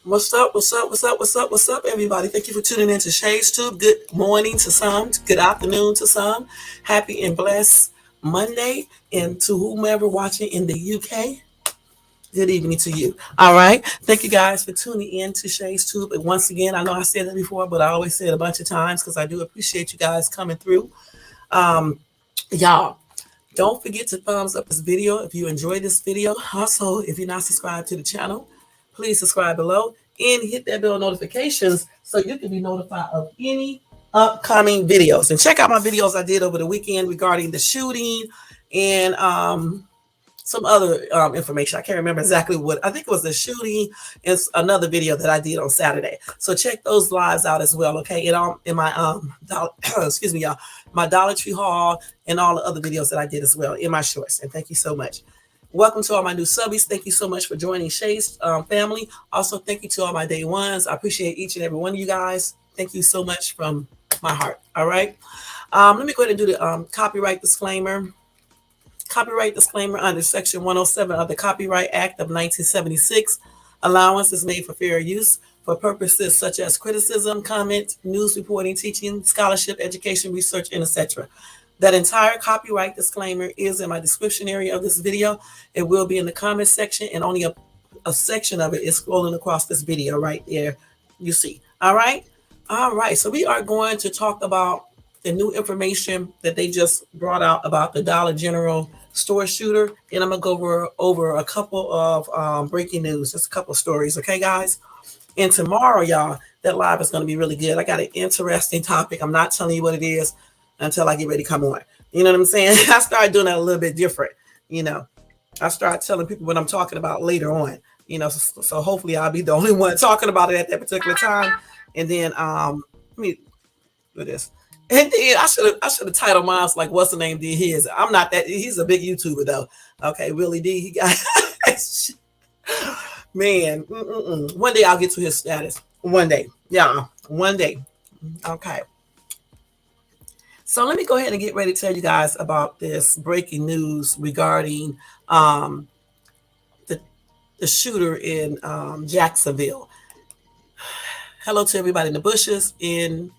What's up? What's up? What's up? What's up? What's up, everybody? Thank you for tuning in to Shades Tube. Good morning to some, good afternoon to some. Happy and blessed Monday. And to whomever watching in the UK, good evening to you. All right. Thank you guys for tuning in to Shades Tube. And once again, I know I said that before, but I always say it a bunch of times because I do appreciate you guys coming through. Y'all, don't forget to thumbs up this video if you enjoyed this video. Also, if you're not subscribed to the channel, please subscribe below and hit that bell notifications so you can be notified of any upcoming videos. And check out my videos I did over the weekend regarding the shooting and some other information. I can't remember exactly what. I think it was the shooting. It's another video that I did on Saturday. So check those lives out as well. Okay, in my excuse me, y'all, my Dollar Tree haul and all the other videos that I did as well in my shorts. And thank you so much. Welcome to all my new subbies. Thank you so much for joining Shay's family. Also, thank you to all my day ones. I appreciate each and every one of you guys. Thank you so much from my heart. All right. Let me go ahead and do the copyright disclaimer. Copyright disclaimer under Section 107 of the Copyright Act of 1976. Allowance is made for fair use for purposes such as criticism, comment, news reporting, teaching, scholarship, education, research, and etc. That entire copyright disclaimer is in my description area of this video. It will be in the comment section, and only a section of it is scrolling across this video right there. You see. All right. All right. So we are going to talk about the new information that they just brought out about the Dollar General store shooter. And I'm going to go over a couple of breaking news, just a couple of stories. Okay, guys? And tomorrow, y'all, that live is going to be really good. I got an interesting topic. I'm not telling you what it is until I get ready to come on. You know what I'm saying? I started doing that a little bit different. You know, I started telling people what I'm talking about later on. You know, so hopefully I'll be the only one talking about it at that particular time. And then let me do this. And then I should have titled mine like what's the name did his. I'm not that. He's a big YouTuber though. Okay, Willie D. He got man. One day I'll get to his status. One day, yeah, one day. Okay. So let me go ahead and get ready to tell you guys about this breaking news regarding the shooter in Jacksonville. Hello to everybody in the bushes in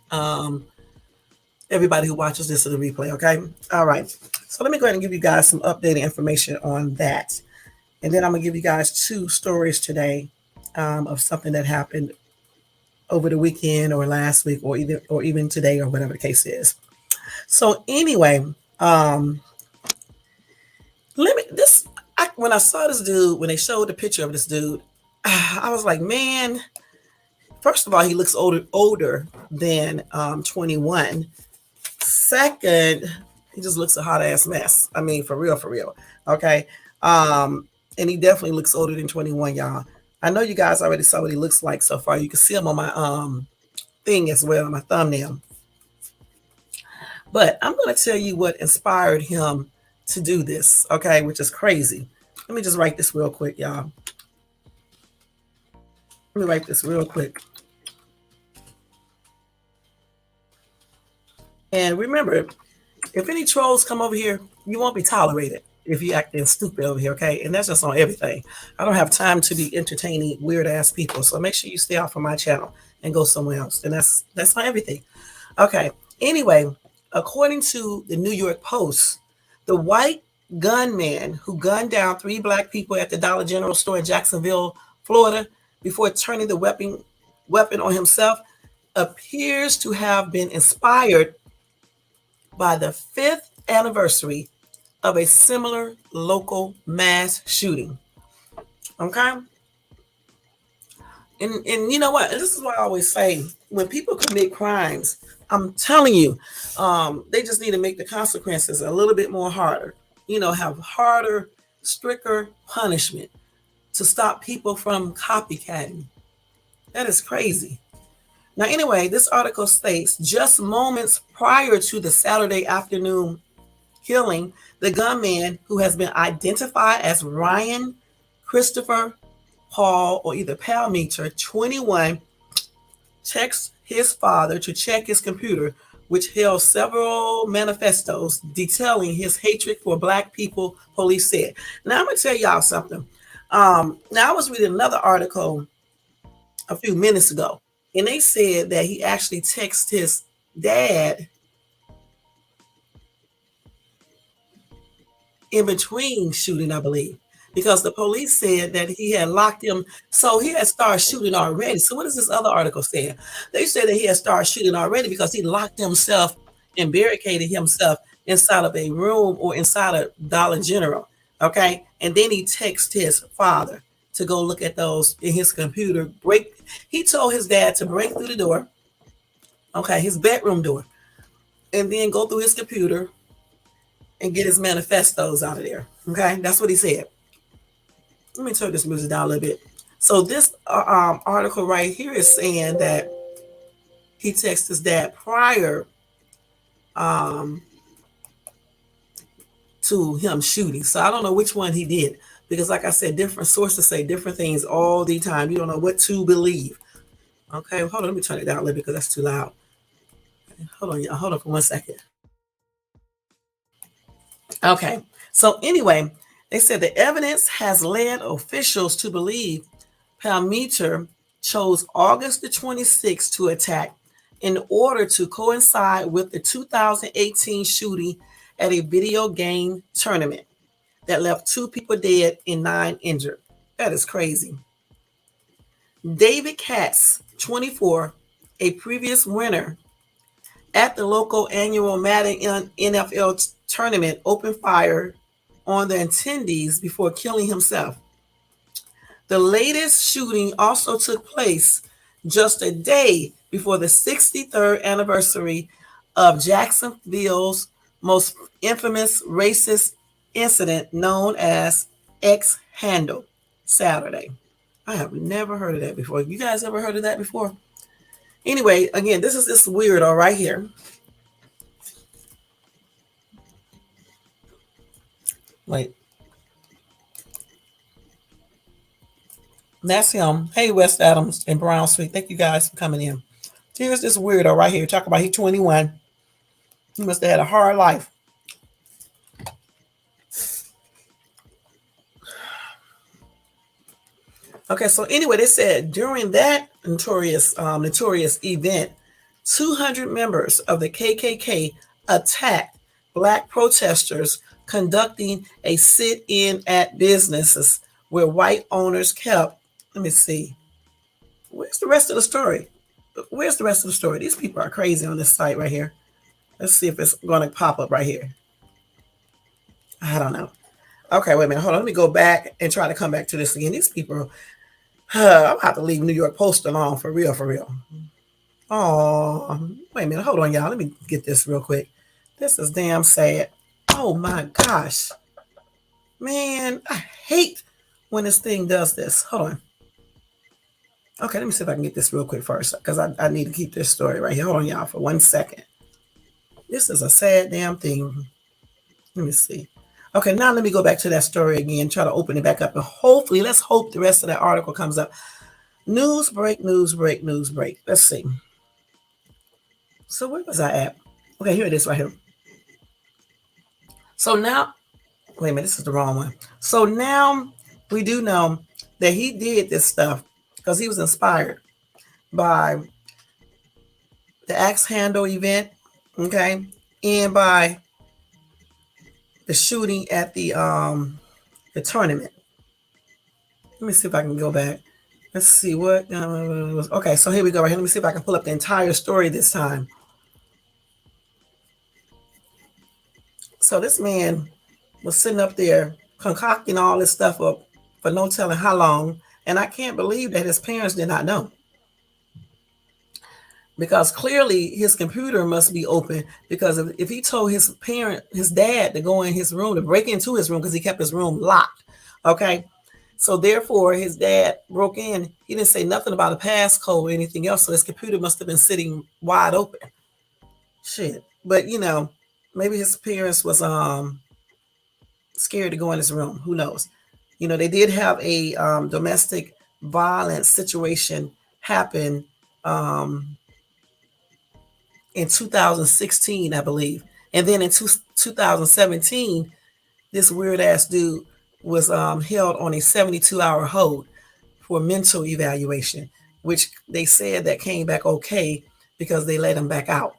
everybody who watches this in the replay, okay? All right. So let me go ahead and give you guys some updated information on that. And then I'm going to give you guys two stories today of something that happened over the weekend or last week or even today or whatever the case is. So anyway, when I saw this dude, when they showed the picture of this dude, I was like, man, first of all, he looks older than 21. Second, he just looks a hot ass mess. I mean, for real. Okay. And he definitely looks older than 21, y'all. I know you guys already saw what he looks like so far. You can see him on my thing as well, my thumbnail. But I'm going to tell you what inspired him to do this, okay, which is crazy. Let me just write this real quick, y'all. Let me write this real quick. And remember, if any trolls come over here, you won't be tolerated if you acting stupid over here, okay? And that's just on everything. I don't have time to be entertaining weird-ass people, so make sure you stay off of my channel and go somewhere else. And that's not everything. Okay, anyway, according to the New York Post, the white gunman who gunned down 3 black people at the Dollar General store in Jacksonville, Florida, before turning the weapon on himself, appears to have been inspired by the 5th anniversary of a similar local mass shooting. Okay? And you know what? This is what I always say. When people commit crimes, I'm telling you, they just need to make the consequences a little bit more harder. You know, have harder, stricter punishment to stop people from copycatting. That is crazy. Now, anyway, this article states, just moments prior to the Saturday afternoon killing, the gunman, who has been identified as Ryan Christopher Paul, or either Palmeter, 21, texts his father to check his computer, which held several manifestos detailing his hatred for black people, police said. Now, I'm going to tell y'all something. Now, I was reading another article a few minutes ago. And they said that he actually texted his dad in between shooting, I believe, because the police said that he had locked him. So he had started shooting already. So what is this other article saying? They said that he had started shooting already because he locked himself and barricaded himself inside of a room or inside a Dollar General. Okay. And then he texted his father to go look at those in his computer. He told his dad to break through the door, okay, his bedroom door, and then go through his computer and get his manifestos out of there. Okay, that's what he said. Let me turn this music down a little bit. So this article right here is saying that he texted his dad prior to him shooting. So I don't know which one he did because, like I said, different sources say different things all the time. You don't know what to believe. Okay, hold on. Let me turn it down a little bit because that's too loud. Hold on, y'all. Hold on for 1 second. Okay, so anyway, they said the evidence has led officials to believe Palmiter chose August the 26th to attack in order to coincide with the 2018 shooting at a video game tournament that left 2 people dead and 9 injured. That is crazy. David Katz, 24, a previous winner at the local annual Madden NFL tournament, opened fire on the attendees before killing himself. The latest shooting also took place just a day before the 63rd anniversary of Jacksonville's most infamous racist incident known as X Handle Saturday. I have never heard of that before. You guys ever heard of that before? Anyway, again, this is this weirdo right here. Wait. That's him. Hey, West Adams and Brown Street. Thank you guys for coming in. Here's this weirdo right here. Talk about he's 21. He must have had a hard life. Okay, so anyway, they said during that notorious event, 200 members of the KKK attacked Black protesters conducting a sit-in at businesses where white owners kept. Let me see. Where's the rest of the story? Where's the rest of the story? These people are crazy on this site right here. Let's see if it's going to pop up right here. I don't know. Okay, wait a minute. Hold on. Let me go back and try to come back to this again. These people, I'm going to have to leave New York Post alone for real, for real. Oh, wait a minute. Hold on, y'all. Let me get this real quick. This is damn sad. Oh, my gosh. Man, I hate when this thing does this. Hold on. Okay, let me see if I can get this real quick first because I need to keep this story right here. Hold on, y'all, for 1 second. This is a sad damn thing. Let me see. Okay, now let me go back to that story again, try to open it back up, and hopefully, let's hope the rest of that article comes up. News break, news break, news break. Let's see. So where was I at? Okay, here it is right here. So now, wait a minute, this is the wrong one. So now we do know that he did this stuff because he was inspired by the Axe Handle event, okay, and by the shooting at the tournament. Let me see if I can go back. Let's see what. Okay, so here we go. Right here. Let me see if I can pull up the entire story this time. So this man was sitting up there concocting all this stuff up for no telling how long, and I can't believe that his parents did not know. Because clearly his computer must be open, because if he told his dad to go in his room, to break into his room because he kept his room locked, okay? So therefore his dad broke in, he didn't say nothing about a passcode or anything else, so his computer must have been sitting wide open. Shit. But maybe his parents was scared to go in his room. Who knows? They did have a domestic violence situation happen in 2016, I believe. And then in 2017, this weird ass dude was held on a 72-hour hold for mental evaluation. which they said that came back okay because they let him back out.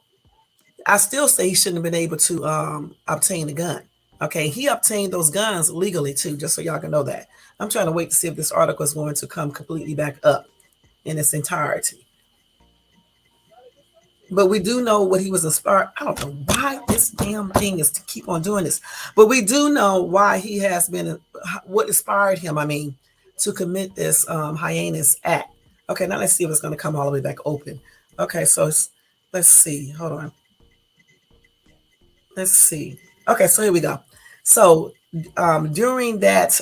I still say he shouldn't have been able to obtain a gun. Okay, he obtained those guns legally too, just so y'all can know that. I'm trying to wait to see if this article is going to come completely back up in its entirety. But we do know what he was inspired. I don't know why this damn thing is to keep on doing this, but we do know why he has been, what inspired him, to commit this heinous act. Okay, now let's see if it's going to come all the way back open. Okay, so let's see. Hold on. Let's see. Okay, so here we go. So during that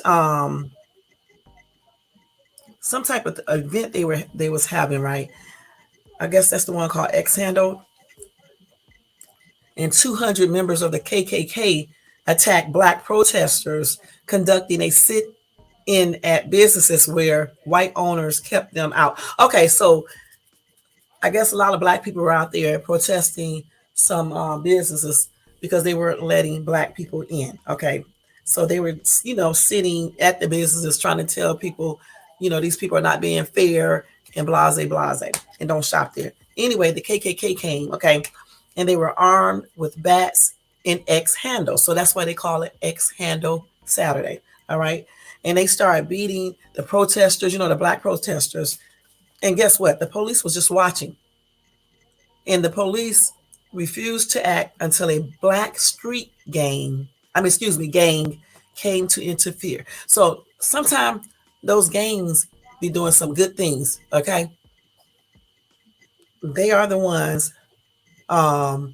some type of event they was having, right? I guess that's the one called X Handle. And 200 members of the KKK attacked Black protesters conducting a sit-in at businesses where white owners kept them out. Okay, so I guess a lot of Black people were out there protesting some businesses because they weren't letting Black people in. Okay, so they were, sitting at the businesses trying to tell people, these people are not being fair and blase, and don't shop there. Anyway, the KKK came, okay, and they were armed with bats and X Handle. So that's why they call it X Handle Saturday, all right? And they started beating the protesters, the Black protesters. And guess what? The police was just watching. And the police refused to act until a Black street gang came to interfere. So sometimes those gangs be doing some good things, okay? They are the ones that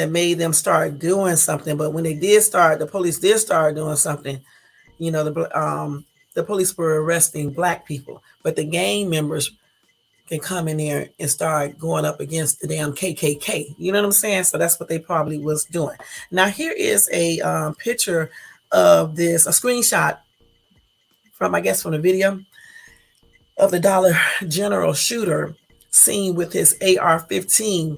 made them start doing something. But when the police did start doing something, the police were arresting Black people, but the gang members can come in there and start going up against the damn KKK. You know what I'm saying? So that's what they probably was doing. Now here is a picture of this, a screenshot from the video of the Dollar General shooter seen with his AR-15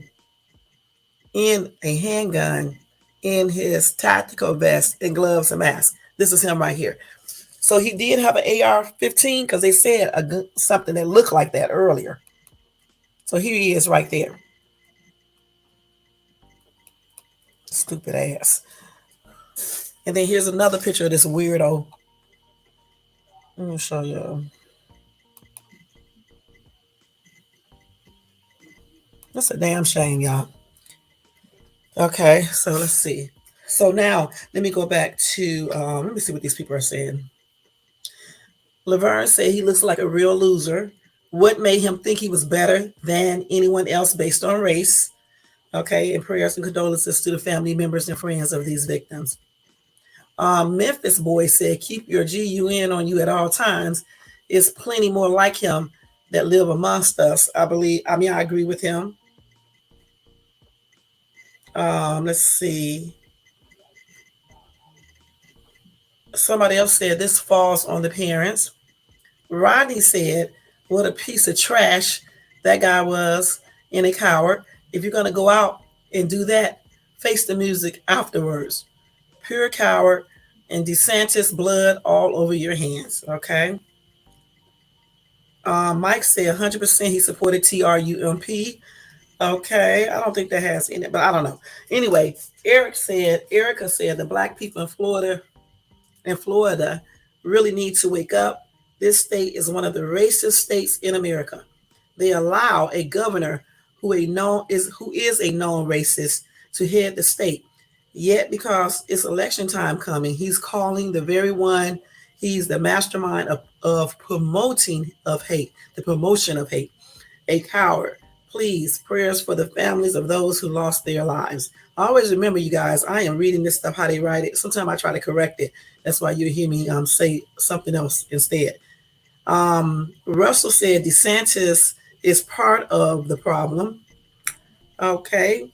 in a handgun, in his tactical vest and gloves and mask. This is him right here. So he did have an AR-15 because they said something that looked like that earlier. So here he is right there. Stupid ass. And then here's another picture of this weirdo. Let me show you. That's a damn shame, y'all. Okay, so let's see. So now let me go back to, let me see what these people are saying. Laverne said he looks like a real loser. What made him think he was better than anyone else based on race? Okay, and prayers and condolences to the family members and friends of these victims. Memphis Boy said, keep your GUN on you at all times. It's plenty more like him that live amongst us. I agree with him. Let's see. Somebody else said this falls on the parents. Rodney said, what a piece of trash that guy was, and a coward. If you're going to go out and do that, face the music afterwards. Pure coward, and DeSantis blood all over your hands, okay? Mike said 100% he supported TRUMP. Okay, I don't think that has in it, but I don't know. Anyway, Erica said the Black people in Florida really need to wake up. This state is one of the racist states in America. They allow a governor who is a known racist to head the state. Yet, because it's election time coming, he's calling the very one he's the mastermind of promotion of hate, a coward. Please, prayers for the families of those who lost their lives. Always remember, you guys, I am reading this stuff how they write it. Sometimes I try to correct it. That's why you hear me say something else instead. Russell said DeSantis is part of the problem. Okay.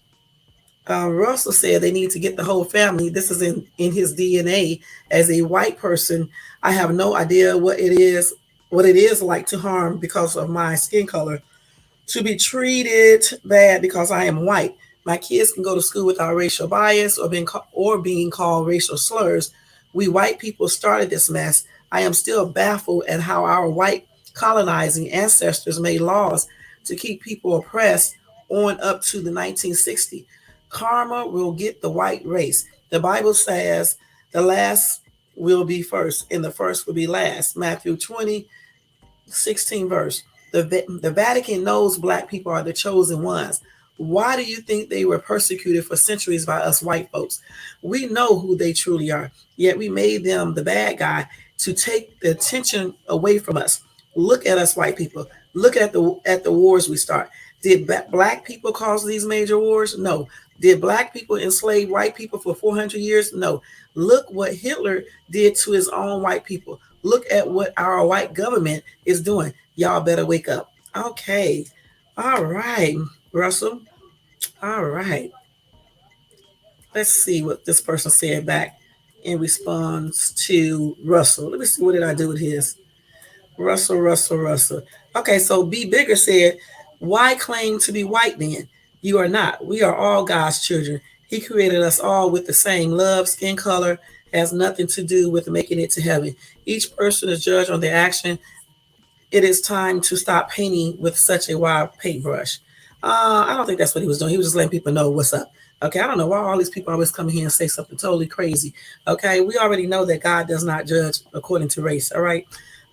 Russell said they need to get the whole family. This is in his DNA. As a white person, I have no idea what it is like to harm because of my skin color, to be treated bad because I am white. My kids can go to school without racial bias or being called racial slurs. We white people started this mess. I am still baffled at how our white colonizing ancestors made laws to keep people oppressed on up to the 1960s. Karma will get the white race. The Bible says the last will be first and the first will be last. Matthew 20:16 verse. The Vatican knows black people are the chosen ones. Why do you think they were persecuted for centuries by us white folks? We know who they truly are, yet we made them the bad guy to take the attention away from us. Look at us white people. Look at the wars we start. Did black people cause these major wars? No. Did black people enslave white people for 400 years? No. Look what Hitler did to his own white people. Look at what our white government is doing. Y'all better wake up. Okay. All right, Russell. All right. Let's see what this person said back in response to Russell. Let me see, what did I do with his? Russell. Okay, so B Bigger said, why claim to be white then? You are not. We are all God's children. He created us all with the same love. Skin color has nothing to do with making it to heaven. Each person is judged on their action. It is time to stop painting with such a wild paintbrush. I don't think that's what he was doing. He was just letting people know what's up. Okay, I don't know why all these people always come here and say something totally crazy. Okay, we already know that God does not judge according to race. All right,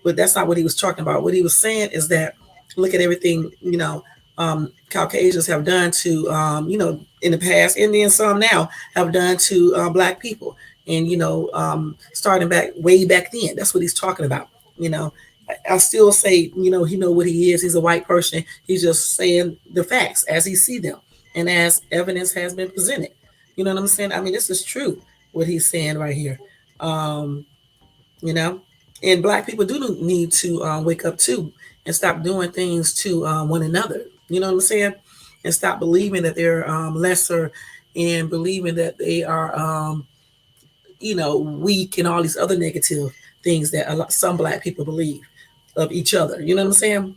but that's not what he was talking about. What he was saying is that look at everything, Caucasians have done to, in the past, and then some now have done to black people. And, starting back way back then, that's what he's talking about. I still say, he know what he is. He's a white person. He's just saying the facts as he see them and as evidence has been presented. You know what I'm saying? I mean, this is true, what he's saying right here. And black people do need to wake up too and stop doing things to one another. You know what I'm saying? And stop believing that they're lesser and believing that they are, weak and all these other negative things that some black people believe of each other. You know what I'm saying?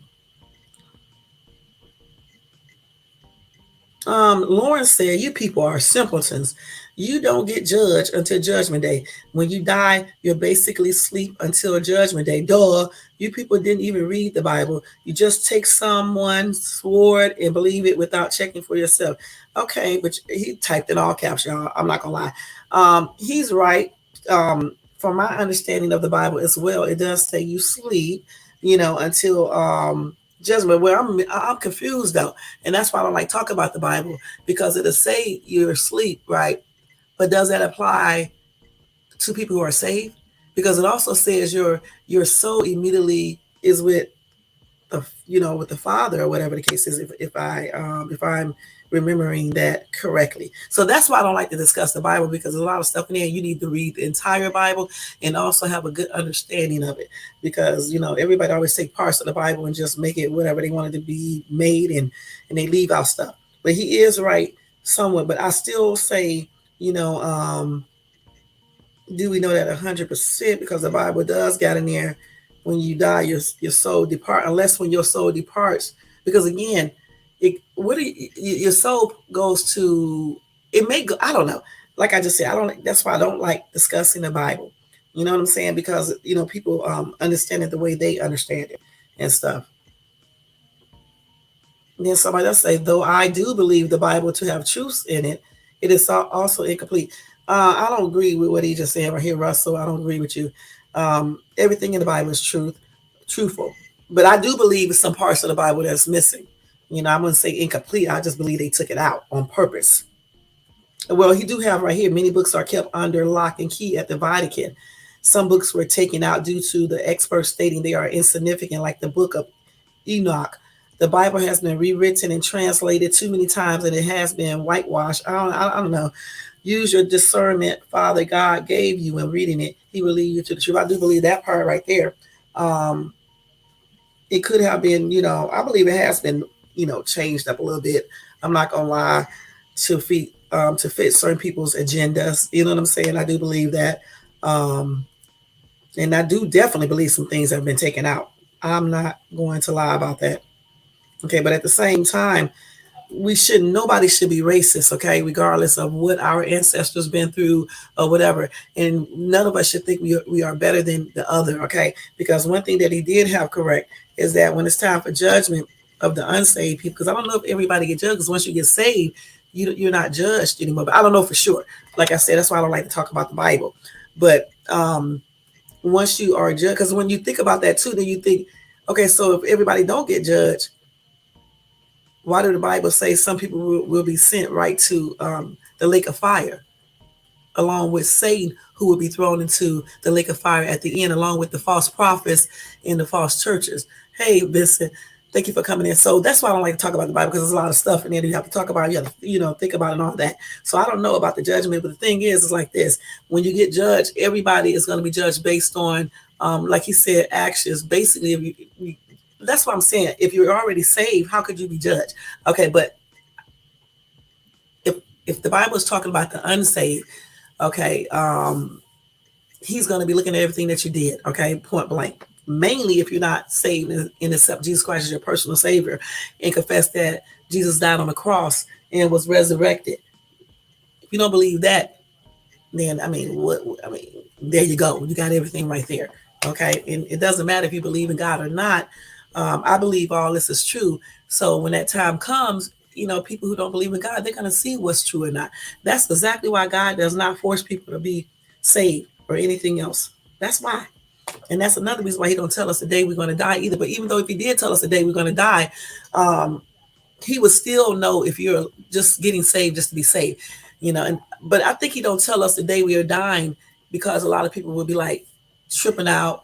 Lauren said, you people are simpletons. You don't get judged until judgment day. When you die, you're basically asleep until judgment day. Duh. You people didn't even read the Bible. You just take someone's word and believe it without checking for yourself. Okay, but he typed in all caps, y'all. I'm not gonna lie. He's right. From my understanding of the Bible as well, it does say you sleep, until judgment. Where I'm confused though, and that's why I don't like talk about the Bible, because it'll say you're asleep, right? But does that apply to people who are saved? Because it also says your soul immediately is with with the Father, or whatever the case is. If I'm remembering that correctly. So that's why I don't like to discuss the Bible, because there's a lot of stuff in there. You need to read the entire Bible and also have a good understanding of it, because everybody always take parts of the Bible and just make it whatever they wanted to be made, and they leave out stuff. But he is right somewhat. But I still say, do we know that 100%? Because the Bible does got in there, when you die, your soul depart, unless when your soul departs. Because again, your soul goes to, it may go, I don't know. Like I just said, that's why I don't like discussing the Bible. You know what I'm saying? Because people understand it the way they understand it and stuff. And then somebody else say, though I do believe the Bible to have truths in it, it is also incomplete. I don't agree with what he just said right here, Russell. I don't agree with you. Everything in the Bible is truthful. But I do believe some parts of the Bible that's missing. I wouldn't say incomplete. I just believe they took it out on purpose. Well, he do have right here, many books are kept under lock and key at the Vatican. Some books were taken out due to the experts stating they are insignificant, like the book of Enoch. The Bible has been rewritten and translated too many times, and it has been whitewashed. I don't know. Use your discernment, Father God gave you when reading it. He will lead you to the truth. I do believe that part right there. It could have been, I believe it has been, changed up a little bit. I'm not gonna lie, to fit certain people's agendas. You know what I'm saying? I do believe that. And I do definitely believe some things have been taken out. I'm not going to lie about that. Okay, but at the same time, nobody should be racist, okay, regardless of what our ancestors been through or whatever. And none of us should think we are better than the other, okay? Because one thing that he did have correct is that when it's time for judgment of the unsaved people, because I don't know if everybody get judged, because once you get saved, you're not judged anymore. But I don't know for sure. Like I said, that's why I don't like to talk about the Bible. But once you are judged, because when you think about that too, then you think, okay, so if everybody don't get judged, why did the Bible say some people will be sent right to the lake of fire, along with Satan, who will be thrown into the lake of fire at the end, along with the false prophets and the false churches? Hey, Vincent, thank you for coming in. So that's why I don't like to talk about the Bible, because there's a lot of stuff in there you have to talk about, you have to, think about it and all that. So I don't know about the judgment, but the thing is, it's like this. When you get judged, everybody is going to be judged based on, like he said, actions. Basically, if you that's what I'm saying. If you're already saved, how could you be judged? Okay, but if the Bible is talking about the unsaved, okay, he's going to be looking at everything that you did, okay, point blank. Mainly if you're not saved and accept Jesus Christ as your personal Savior and confess that Jesus died on the cross and was resurrected. If you don't believe that, then there you go. You got everything right there. Okay, and it doesn't matter if you believe in God or not. I believe all this is true. So when that time comes, people who don't believe in God, they're going to see what's true or not. That's exactly why God does not force people to be saved or anything else. That's why. And that's another reason why he don't tell us the day we're going to die either. But even though if he did tell us the day we're going to die, he would still know if you're just getting saved just to be saved, but I think he don't tell us the day we are dying, because a lot of people will be like tripping out.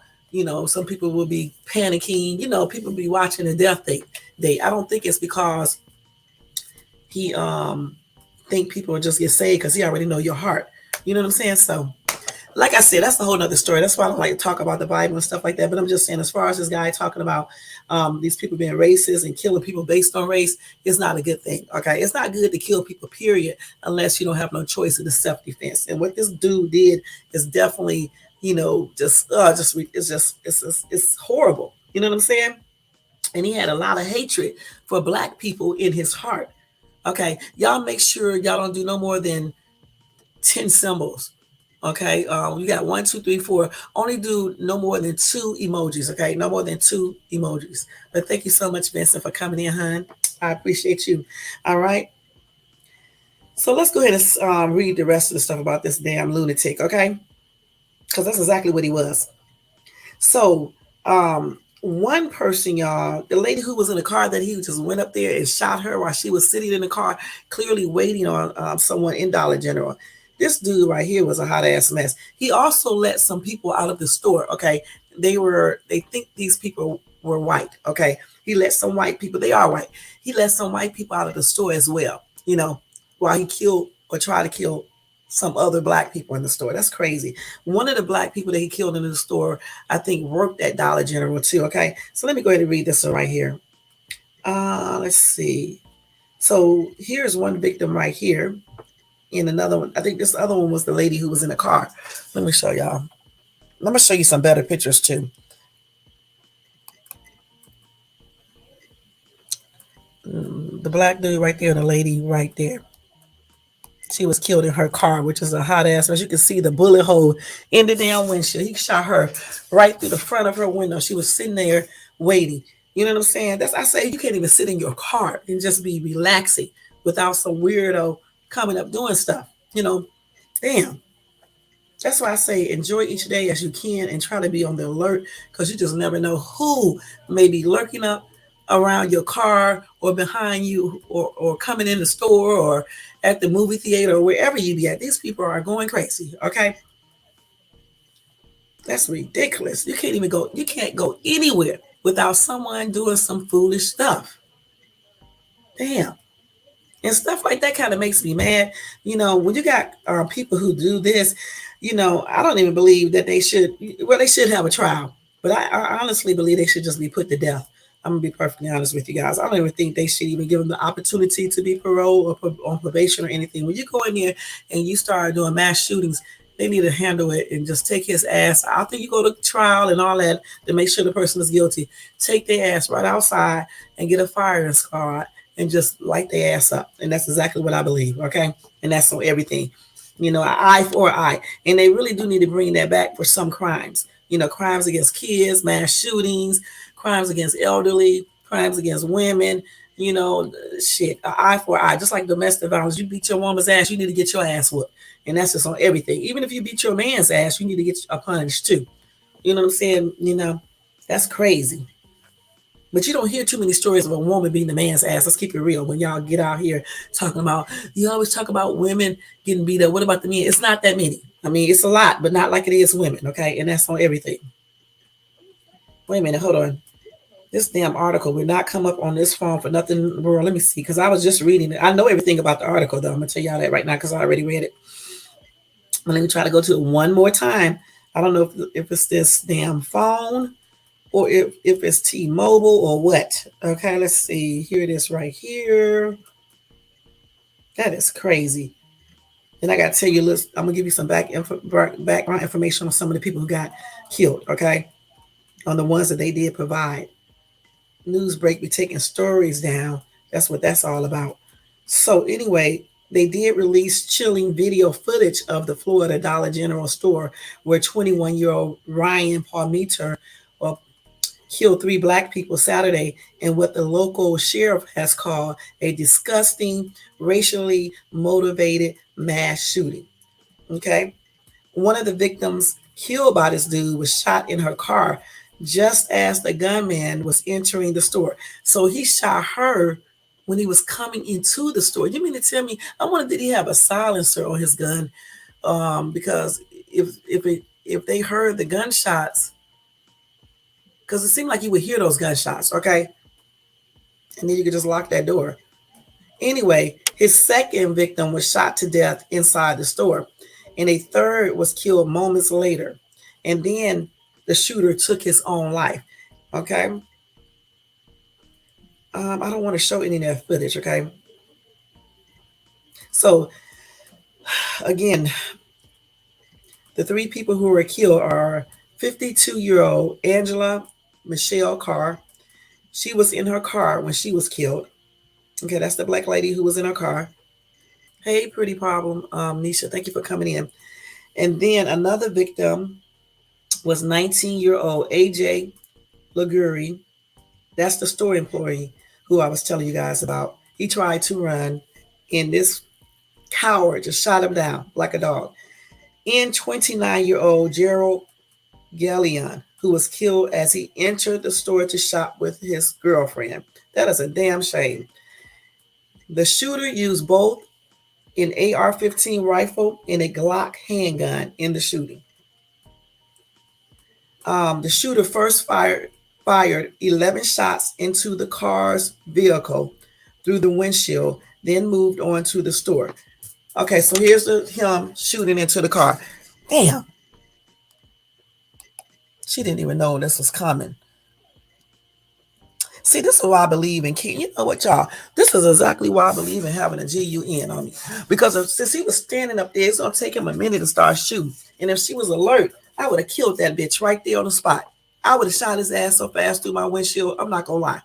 Some people will be panicking. People will be watching the death date. I don't think it's because he think people will just get saved because he already know your heart. You know what I'm saying? So, like I said, that's a whole nother story. That's why I don't like to talk about the Bible and stuff like that. But I'm just saying, as far as this guy talking about these people being racist and killing people based on race, it's not a good thing. Okay, it's not good to kill people, period, unless you don't have no choice in the self-defense. And what this dude did is definitely, it's horrible. You know what I'm saying? And he had a lot of hatred for Black people in his heart. Okay, y'all make sure y'all don't do no more than 10 symbols. Okay, you got 1, 2, 3, 4. Only do no more than 2 emojis. Okay, no more than 2 emojis. But thank you so much, Vincent, for coming in, hon. I appreciate you. All right. So let's go ahead and read the rest of the stuff about this damn lunatic. Okay, because that's exactly what he was. So one person, y'all, the lady who was in the car that he just went up there and shot her while she was sitting in the car, clearly waiting on someone in Dollar General. This dude right here was a hot ass mess. He also let some people out of the store. Okay, they think these people were white. Okay, he let some white people. They are white. He let some white people out of the store as well. While he killed or tried to kill some other Black people in the store. That's crazy. One of the Black people that he killed in the store, I think, worked at Dollar General too. Okay, so let me go ahead and read this one right here. Let's see. So here's one victim right here. In another one, I think this other one was the lady who was in the car. Let me show y'all. I'm gonna show you some better pictures too. The Black dude right there, and the lady right there. She was killed in her car, which is a hot ass. As you can see, the bullet hole in the damn windshield. He shot her right through the front of her window. She was sitting there waiting. You know what I'm saying? I say you can't even sit in your car and just be relaxing without some weirdo coming up doing stuff. Damn. That's why I say enjoy each day as you can and try to be on the alert, because you just never know who may be lurking up around your car or behind you or coming in the store or at the movie theater or wherever you be at. These people are going crazy. Okay. That's ridiculous. You can't go anywhere without someone doing some foolish stuff. Damn. And stuff like that kind of makes me mad. When you got people who do this, I don't even believe that they should have a trial. But I honestly believe they should just be put to death. I'm going to be perfectly honest with you guys. I don't even think they should even give them the opportunity to be paroled or on probation or anything. When you go in there and you start doing mass shootings, they need to handle it and just take his ass. After you go to trial and all that to make sure the person is guilty, take their ass right outside and get a firing squad and just light their ass up. And that's exactly what I believe. Okay. And that's on everything. You know, an eye for an eye. And they really do need to bring that back for some crimes. You know, crimes against kids, mass shootings, crimes against elderly, crimes against women. You know, shit, an eye for an eye. Just like domestic violence, you beat your woman's ass, you need to get your ass whooped. And that's just on everything. Even if you beat your man's ass, you need to get punished too. You know what I'm saying? You know, that's crazy. But you don't hear too many stories of a woman beating a man's ass. Let's keep it real. When y'all get out here talking about, you always talk about women getting beat up. What about the men? It's not that many. I mean, it's a lot, but not like it is women, okay? And that's on everything. Wait a minute, hold on. This damn article will not come up on this phone for nothing. Bro, let me see, because I was just reading it. I know everything about the article, though. I'm going to tell y'all that right now because I already read it. But let me try to go to it one more time. I don't know if it's this damn phone or if it's T-Mobile or what. Okay, let's see. Here it is right here. That is crazy. And I got to tell you, listen, I'm going to give you some background information on some of the people who got killed, okay? On the ones that they did provide. Newsbreak be taking stories down. That's what that's all about. So anyway, they did release chilling video footage of the Florida Dollar General store where 21-year-old Ryan Palmeter killed 3 Black people Saturday in what the local sheriff has called a disgusting, racially motivated mass shooting. Okay? One of the victims killed by this dude was shot in her car just as the gunman was entering the store. So he shot her when he was coming into the store. You mean to tell me, I wonder, did he have a silencer on his gun? Because if they heard the gunshots, because it seemed like you would hear those gunshots, okay? And then you could just lock that door. Anyway, his second victim was shot to death inside the store, and a third was killed moments later. And then the shooter took his own life, okay? I don't want to show any of that footage, okay? So, again, the 3 people who were killed are 52-year-old Angela Michelle Carr. She was in her car when she was killed. Okay, that's the Black lady who was in her car. Hey, pretty problem, Nisha, thank you for coming in. And then another victim was 19-year-old AJ Laguri. That's the store employee who I was telling you guys about. He tried to run, and this coward just shot him down like a dog. And 29-year-old Gerald Gallion, who was killed as he entered the store to shop with his girlfriend. That is a damn shame. The shooter used both an AR-15 rifle and a Glock handgun in the shooting. The shooter first fired 11 shots into the car's vehicle through the windshield, then moved on to the store. Okay, so here's him shooting into the car. Damn. She didn't even know this was coming. See, this is why I believe in kids. You know what, y'all? This is exactly why I believe in having a GUN on me. Because since he was standing up there, it's going to take him a minute to start shooting. And if she was alert, I would have killed that bitch right there on the spot. I would have shot his ass so fast through my windshield. I'm not going to lie.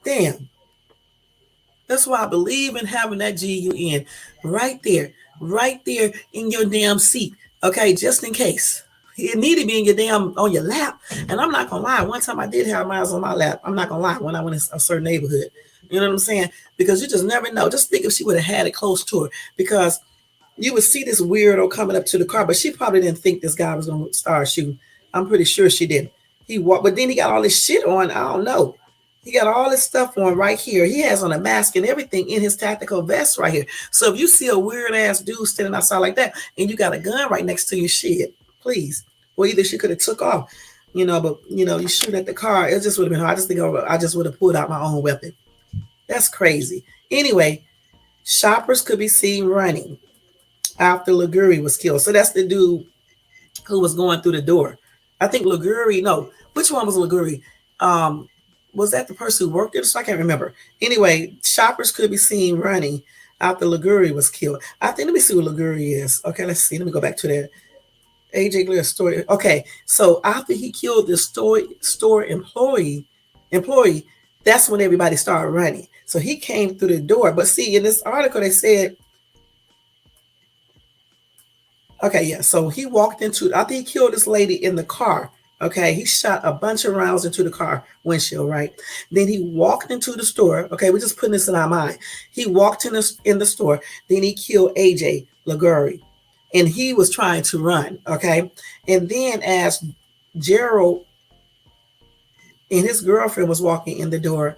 Damn. That's why I believe in having that GUN right there in your damn seat. Okay, just in case. It need to be in on your lap. And I'm not gonna lie. One time I did have mine on my lap. I'm not gonna lie. When I went in a certain neighborhood, you know what I'm saying? Because you just never know. Just think if she would have had it close to her, because you would see this weirdo coming up to the car, but she probably didn't think this guy was gonna start shooting. I'm pretty sure she didn't. He walked, but then he got all this shit on. I don't know. He got all this stuff on right here. He has on a mask and everything in his tactical vest right here. So if you see a weird ass dude standing outside like that, and you got a gun right next to your shit, please. Or either she could have took off, but you shoot at the car. It just would have been hard. I just think I just would have pulled out my own weapon. That's crazy. Anyway, shoppers could be seen running after Laguri was killed. So that's the dude who was going through the door. I think Laguri, no, which one was Laguri? Was that the person who worked it? So I can't remember. Anyway, shoppers could be seen running after Laguri was killed. Let me see what Laguri is. Okay, let's see. Let me go back to that. AJ Glare story. Okay, so after he killed the store employee, That's when everybody started running. So he came through the door. But see, in this article, they said, okay, yeah. So he walked into, I think he killed this lady in the car. Okay, he shot a bunch of rounds into the car windshield, right? Then he walked into the store. Okay, we're just putting this in our mind. He walked in the store. Then he killed AJ Laguri, and he was trying to run. Okay, and then as Gerald and his girlfriend was walking in the door,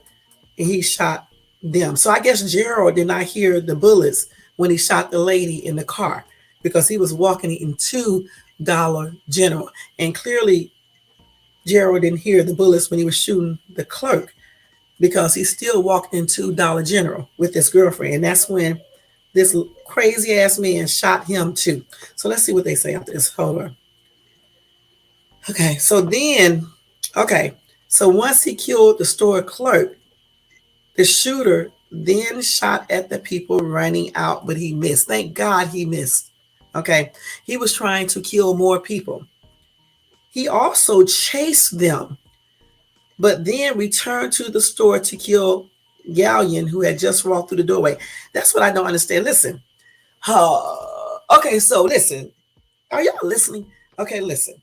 and he shot them. So I guess Gerald did not hear the bullets when he shot the lady in the car because he was walking into Dollar General, and clearly Gerald didn't hear the bullets when he was shooting the clerk because he still walked into Dollar General with his girlfriend. And that's when this crazy ass man shot him too. So let's see what they say after this. Hold on. Okay, so then, okay, so once he killed the store clerk, the shooter then shot at the people running out, but he missed. Thank God he missed. Okay, he was trying to kill more people. He also chased them, but then returned to the store to kill Gallion, who had just walked through the doorway. That's what I don't understand. Listen. Okay, so listen. Are y'all listening? Okay, listen.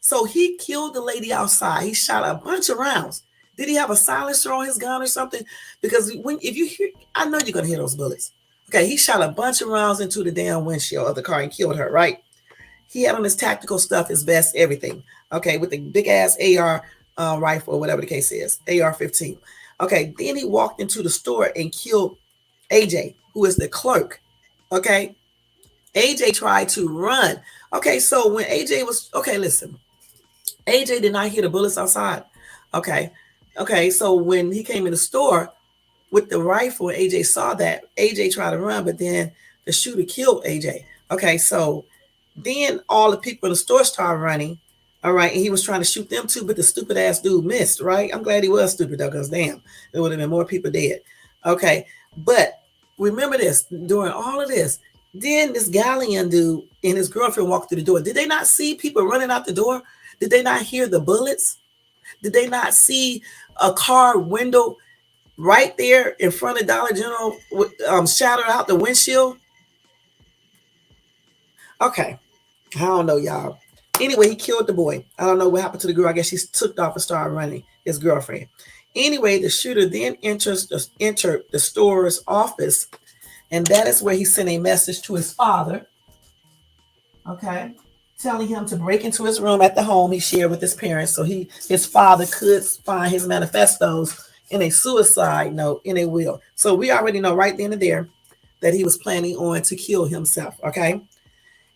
So he killed the lady outside. He shot a bunch of rounds. Did he have a silencer on his gun or something? Because if you hear, I know you're gonna hear those bullets. Okay, he shot a bunch of rounds into the damn windshield of the car and killed her, right? He had on his tactical stuff, his vest, everything. Okay, with the big ass AR rifle or whatever the case is, AR-15. Okay, then he walked into the store and killed AJ, who is the clerk. Okay, AJ tried to run. Okay, so when AJ was, okay, listen, AJ did not hear the bullets outside. Okay, so when he came in the store with the rifle, AJ saw that. AJ tried to run, but then the shooter killed AJ. Okay, so then all the people in the store started running. All right, and he was trying to shoot them too, but the stupid ass dude missed, right? I'm glad he was stupid though, because damn, there would have been more people dead. Okay, but remember this, during all of this, then this Gallion dude and his girlfriend walked through the door. Did they not see people running out the door? Did they not hear the bullets? Did they not see a car window right there in front of Dollar General shatter out the windshield? Okay, I don't know, y'all. Anyway, he killed the boy. I don't know what happened to the girl. I guess she took off and started running, his girlfriend. Anyway, the shooter then entered the store's office, and that is where he sent a message to his father, okay, telling him to break into his room at the home he shared with his parents so his father could find his manifestos in a suicide note in a will. So we already know right then and there that he was planning on to kill himself, okay?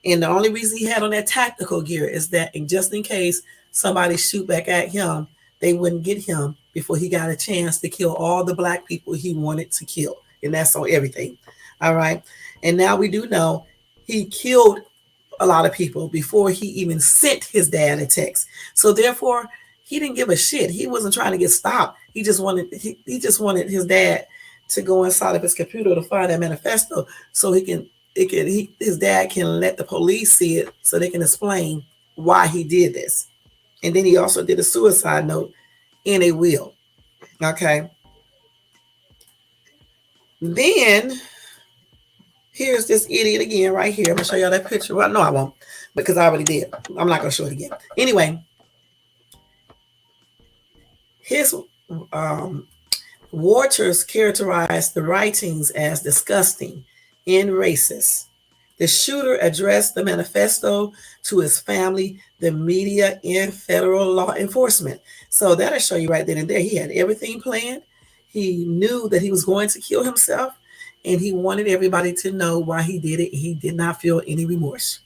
And the only reason he had on that tactical gear is that just in case somebody shoot back at him, they wouldn't get him before he got a chance to kill all the black people he wanted to kill. And that's on everything. All right. And now we do know he killed a lot of people before he even sent his dad a text. So therefore, he didn't give a shit. He wasn't trying to get stopped. He just wanted his dad to go inside of his computer to find that manifesto so his dad can let the police see it so they can explain why he did this. And then he also did a suicide note in a will. Okay. Then here's this idiot again right here. I'm gonna show y'all that picture. Well, no, I won't, because I already did. I'm not gonna show it again. Anyway, his Waters characterized the writings as disgusting and racist. The shooter addressed the manifesto to his family, the media, and federal law enforcement. So that'll show you right then and there. He had everything planned. He knew that he was going to kill himself, and he wanted everybody to know why he did it. He did not feel any remorse.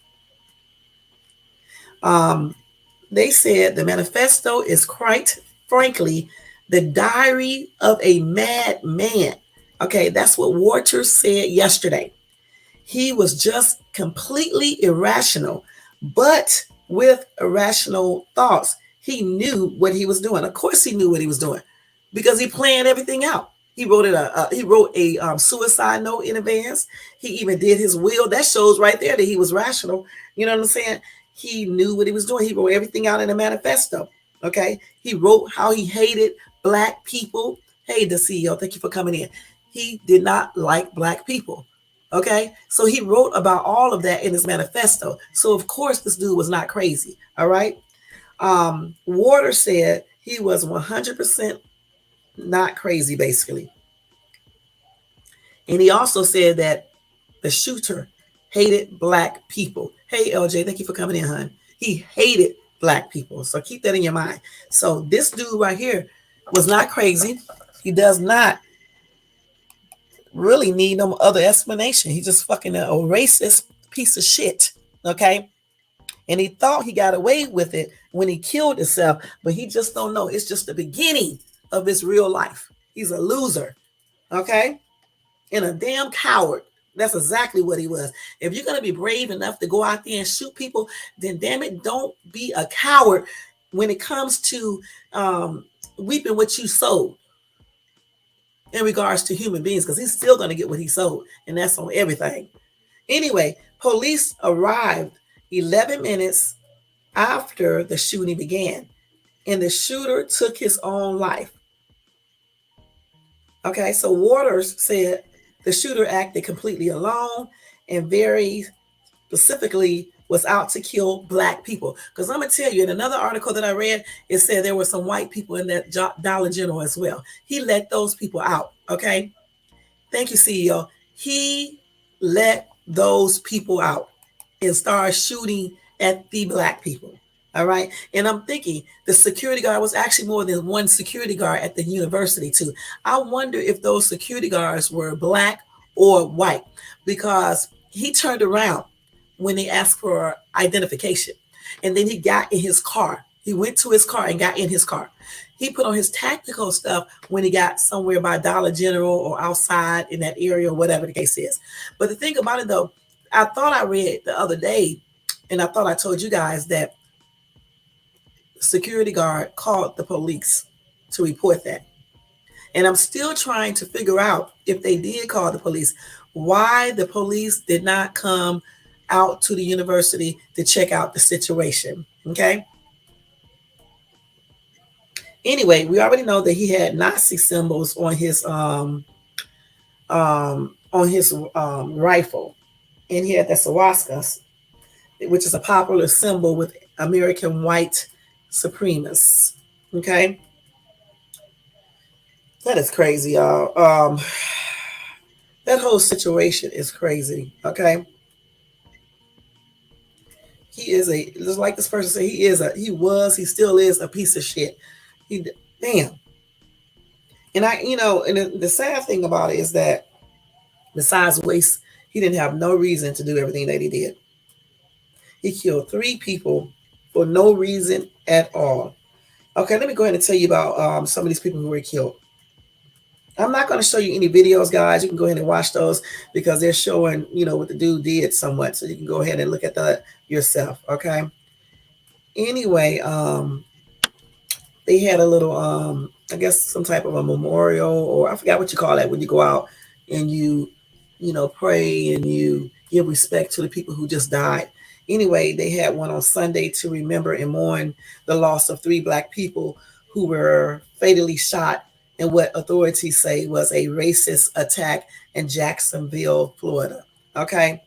They said the manifesto is quite frankly the diary of a madman. Okay, that's what Waters said yesterday. He was just completely irrational, but with irrational thoughts. He knew what he was doing. Of course, he knew what he was doing because he planned everything out. He wrote a suicide note in advance. He even did his will. That shows right there that he was rational. You know what I'm saying? He knew what he was doing. He wrote everything out in a manifesto. Okay. He wrote how he hated black people, Hey, the CEO, thank you for coming in. He did not like Black people. Okay, so he wrote about all of that in his manifesto. So of course this dude was not crazy. All right. Waters said he was 100% not crazy, basically. And he also said that the shooter hated Black people. Hey, LJ, thank you for coming in, hon. He hated Black people. So keep that in your mind. So this dude right here was not crazy. He does not really need no other explanation. He's just fucking a racist piece of shit. Okay. And he thought he got away with it when he killed himself, but he just don't know. It's just the beginning of his real life. He's a loser. Okay. And a damn coward. That's exactly what he was. If you're going to be brave enough to go out there and shoot people, then damn it, don't be a coward when it comes to reaping what you sowed in regards to human beings, because he's still going to get what he sowed, and that's on everything. Anyway, police arrived 11 minutes after the shooting began, and the shooter took his own life. Okay, so Waters said the shooter acted completely alone and very specifically was out to kill Black people. Because I'm going to tell you, in another article that I read, it said there were some white people in that Dollar General as well. He let those people out, okay? Thank you, CEO. He let those people out and started shooting at the Black people. All right. And I'm thinking the security guard was actually more than one security guard at the university, too. I wonder if those security guards were Black or white, because he turned around when they asked for identification. And then he got in his car. He went to his car and got in his car. He put on his tactical stuff when he got somewhere by Dollar General or outside in that area or whatever the case is. But the thing about it, though, I thought I read the other day, and I thought I told you guys that security guard called the police to report that. And I'm still trying to figure out, if they did call the police, why the police did not come out to the university to check out the situation. Okay. Anyway, we already know that he had Nazi symbols on his rifle, and he had the swastika, which is a popular symbol with American white supremacists. Okay. That is crazy, y'all. That whole situation is crazy. Okay. He is just like this person said, he still is a piece of shit. Damn. And and the sad thing about it is that besides waste, he didn't have no reason to do everything that he did. He killed 3 people for no reason at all. Okay, let me go ahead and tell you about some of these people who were killed. I'm not going to show you any videos, guys. You can go ahead and watch those because they're showing, what the dude did somewhat. So you can go ahead and look at that yourself, okay? Anyway, they had a little, I guess, some type of a memorial, or I forgot what you call that when you go out and you pray and you give respect to the people who just died. Anyway, they had one on Sunday to remember and mourn the loss of 3 Black people who were fatally shot in what authorities say was a racist attack in Jacksonville, Florida. Okay.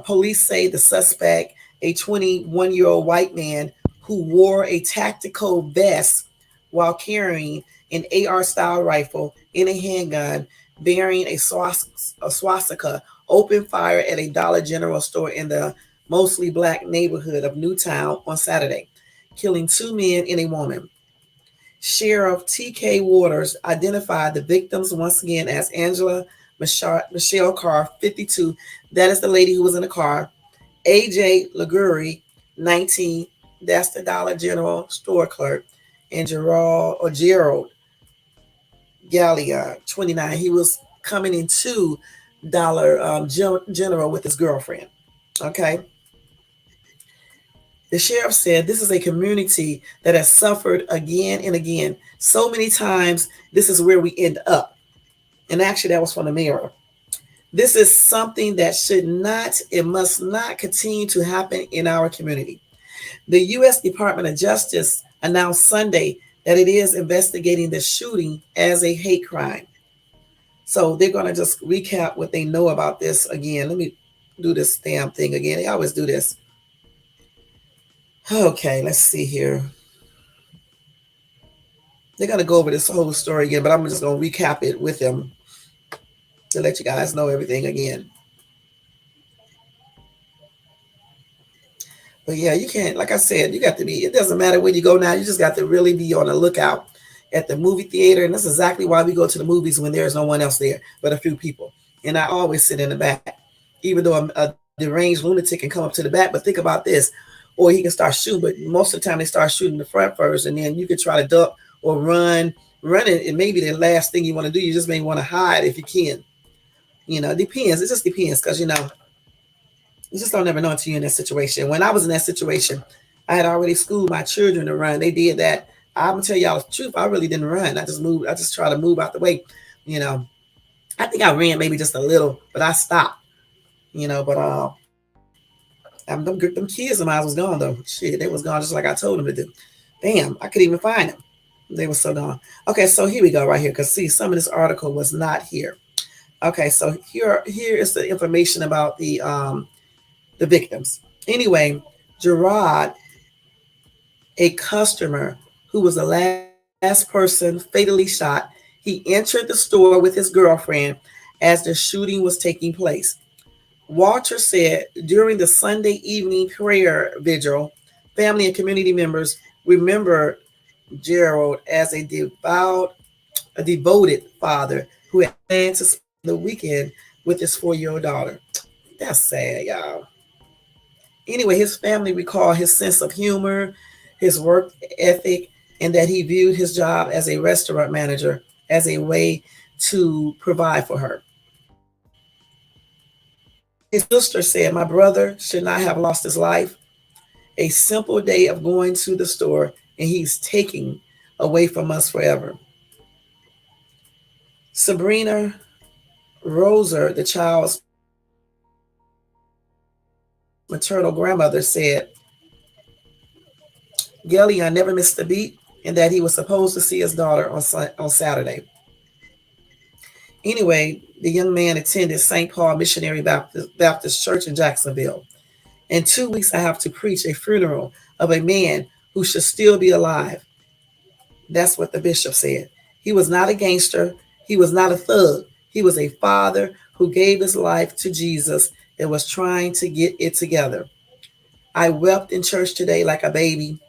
Police say the suspect, a 21-year-old white man who wore a tactical vest while carrying an AR-style rifle and a handgun bearing a swastika, opened fire at a Dollar General store in the mostly Black neighborhood of Newtown on Saturday, killing 2 men and a woman. Sheriff T.K. Waters identified the victims once again as Angela Michelle Carr, 52. That is the lady who was in the car. A.J. Liguri, 19. That's the Dollar General store clerk. And Gerald Gallia, 29. He was coming into Dollar General with his girlfriend. Okay. The sheriff said this is a community that has suffered again and again. So many times, this is where we end up. And actually, that was from the mayor. This is something that it must not continue to happen in our community. The U.S. Department of Justice announced Sunday that it is investigating the shooting as a hate crime. So they're going to just recap what they know about this again. Let me do this damn thing again. They always do this. Okay, let's see here. They're going to go over this whole story again, but I'm just going to recap it with them to let you guys know everything again. But yeah, you can't, like I said, you got to be, it doesn't matter where you go now. You just got to really be on the lookout at the movie theater. And that's exactly why we go to the movies when there's no one else there but a few people. And I always sit in the back, even though a deranged lunatic can come up to the back. But think about this, or he can start shooting. But most of the time they start shooting the front first, and then you can try to duck or run. Running, it may be the last thing you want to do. You just may want to hide if you can. It depends. It just depends because, you just don't never know until you're in that situation. When I was in that situation, I had already schooled my children to run. They did that. I'm gonna tell y'all the truth. I really didn't run. I just moved. I just tried to move out the way. I think I ran maybe just a little, but I stopped. But them kids of mine was gone though. Shit, they was gone just like I told them to do. Damn, I couldn't even find them. They were so gone. Okay, so here we go right here. Cause see, some of this article was not here. Okay, so here is the information about the victims. Anyway, Gerard, a customer who was the last person fatally shot, he entered the store with his girlfriend as the shooting was taking place. Walter said during the Sunday evening prayer vigil, family and community members remembered Gerald as a devoted father who had planned to spend the weekend with his 4-year-old daughter. That's sad, y'all. Anyway, his family recalled his sense of humor, his work ethic, and that he viewed his job as a restaurant manager as a way to provide for her. His sister said, "My brother should not have lost his life. A simple day of going to the store, and he's taking away from us forever." Sabrina Roser, the child's maternal grandmother, said, Gillian never missed a beat and that he was supposed to see his daughter on Saturday. Anyway, the young man attended St. Paul Missionary Baptist Church in Jacksonville. In 2 weeks, I have to preach a funeral of a man who should still be alive. That's what the bishop said. He was not a gangster. He was not a thug. He was a father who gave his life to Jesus and was trying to get it together. I wept in church today like a baby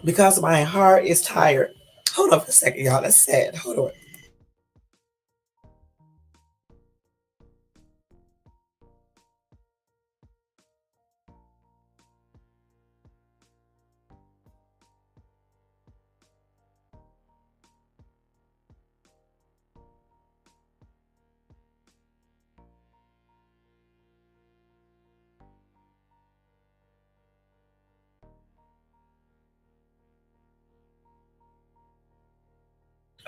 because my heart is tired. Hold on for a second, y'all. That's sad. Hold on.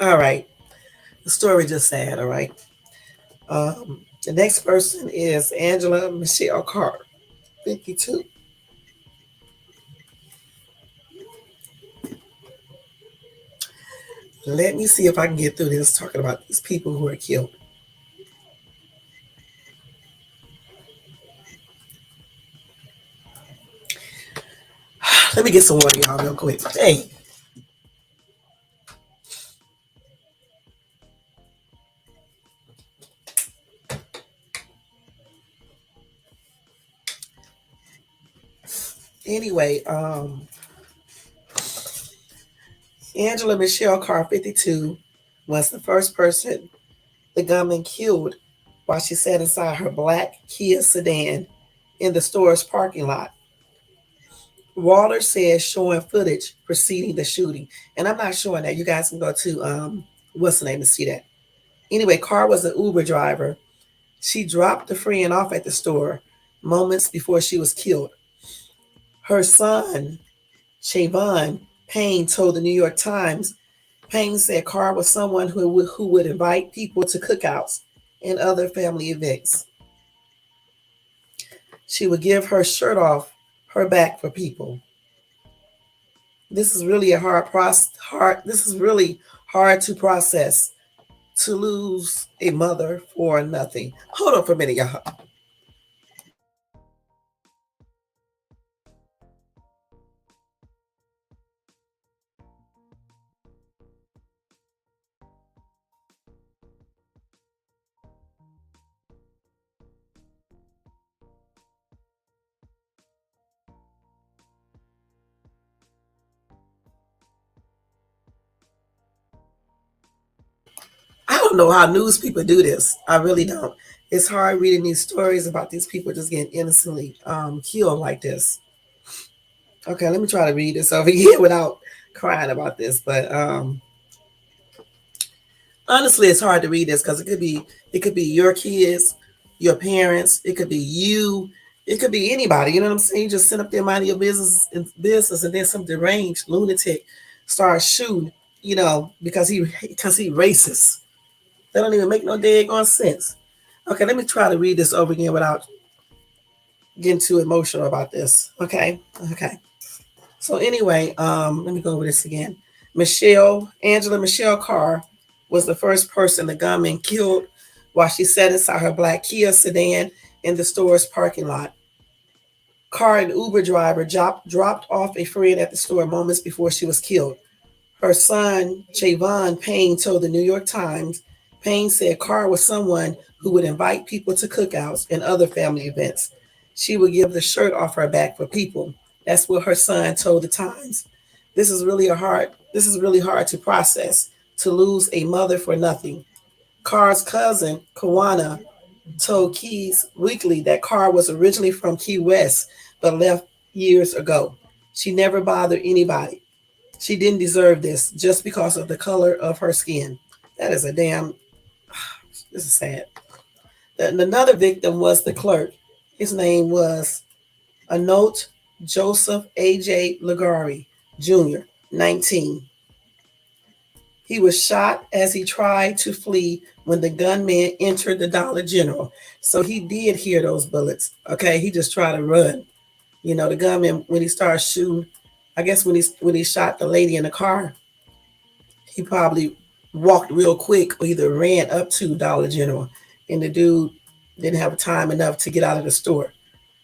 All right. The story just sad. All right. The next person is Angela Michelle Carr, 52. Let me see if I can get through this talking about these people who are killed. Let me get some water, y'all, real quick. Hey. Anyway, Angela Michelle Carr, 52, was the first person the gunman killed while she sat inside her black Kia sedan in the store's parking lot. Waller says showing footage preceding the shooting. And I'm not showing that. You guys can go to what's the name to see that. Anyway, Carr was an Uber driver. She dropped the friend off at the store moments before she was killed. Her son, Chavon Payne, told the New York Times, Payne said Carr was someone who would invite people to cookouts and other family events. She would give her shirt off her back for people. This is really a this is really hard to process, to lose a mother for nothing. Hold on for a minute, y'all. I don't know how news people do this. I really don't. It's hard reading these stories about these people just getting innocently killed like this. Okay, let me try to read this over here without crying about this. But honestly, it's hard to read this because it could be your kids, your parents, it could be you, it could be anybody. You know what I'm saying? You just sit up there minding your business, and then some deranged lunatic starts shooting. You know, because he racist. That don't even make no daggone sense. Okay, let me try to read this over again without getting too emotional about this. Okay, okay. So anyway, let me go over this again. Angela Michelle Carr was the first person the gunman killed while she sat inside her black Kia sedan in the store's parking lot. Carr, an Uber driver, dropped off a friend at the store moments before she was killed. Her son, Chavon Payne, told the New York Times, Payne said Carr was someone who would invite people to cookouts and other family events. She would give the shirt off her back for people. That's what her son told the Times. This is really hard to process, to lose a mother for nothing. Carr's cousin, Kawana, told Keys Weekly that Carr was originally from Key West but left years ago. She never bothered anybody. She didn't deserve this just because of the color of her skin. That is a damn. This is sad. Another victim was the clerk. His name was Anot Joseph A.J. Ligari Jr., 19. He was shot as he tried to flee when the gunman entered the Dollar General. So he did hear those bullets. Okay, he just tried to run. You know, the gunman, when he started shooting, I guess when he shot the lady in the car, he probably walked real quick or either ran up to Dollar General, and the dude didn't have time enough to get out of the store.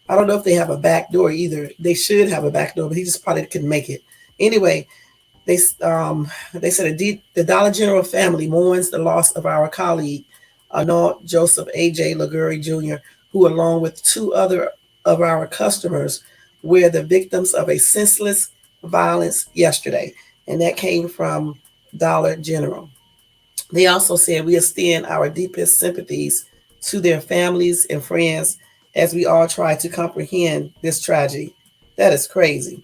I don't know if they have a back door either. They should have a back door, but he just probably couldn't make it. Anyway, they said the Dollar General family mourns the loss of our colleague, Arnold Joseph A.J. Liguri Jr., who, along with two other of our customers, were the victims of a senseless violence yesterday. And that came from Dollar General. They also said we extend our deepest sympathies to their families and friends as we all try to comprehend this tragedy. That is crazy.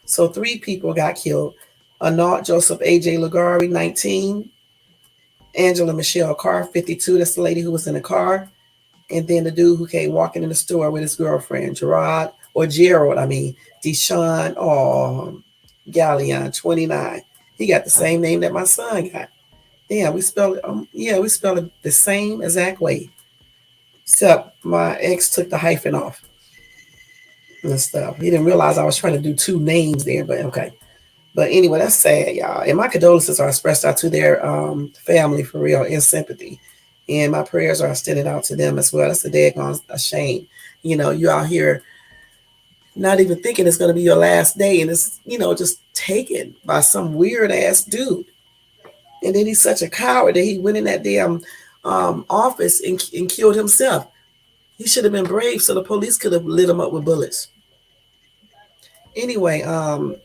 So three people got killed. Anant Joseph A.J. Ligari, 19. Angela Michelle Carr, 52. That's the lady who was in the car. And then the dude who came walking in the store with his girlfriend, Gerald, Deshaun Gallion, 29. He got the same name that my son got. Yeah, we spelled it the same exact way. Except my ex took the hyphen off and stuff. He didn't realize I was trying to do two names there, but okay. But anyway, that's sad, y'all. And my condolences are expressed out to their family for real, in sympathy. And my prayers are extended out to them as well. That's a daggone a shame. You know, you out here not even thinking it's going to be your last day, and it's, just taken by some weird ass dude. And then he's such a coward that he went in that damn office and killed himself. He should have been brave so the police could have lit him up with bullets. Anyway, the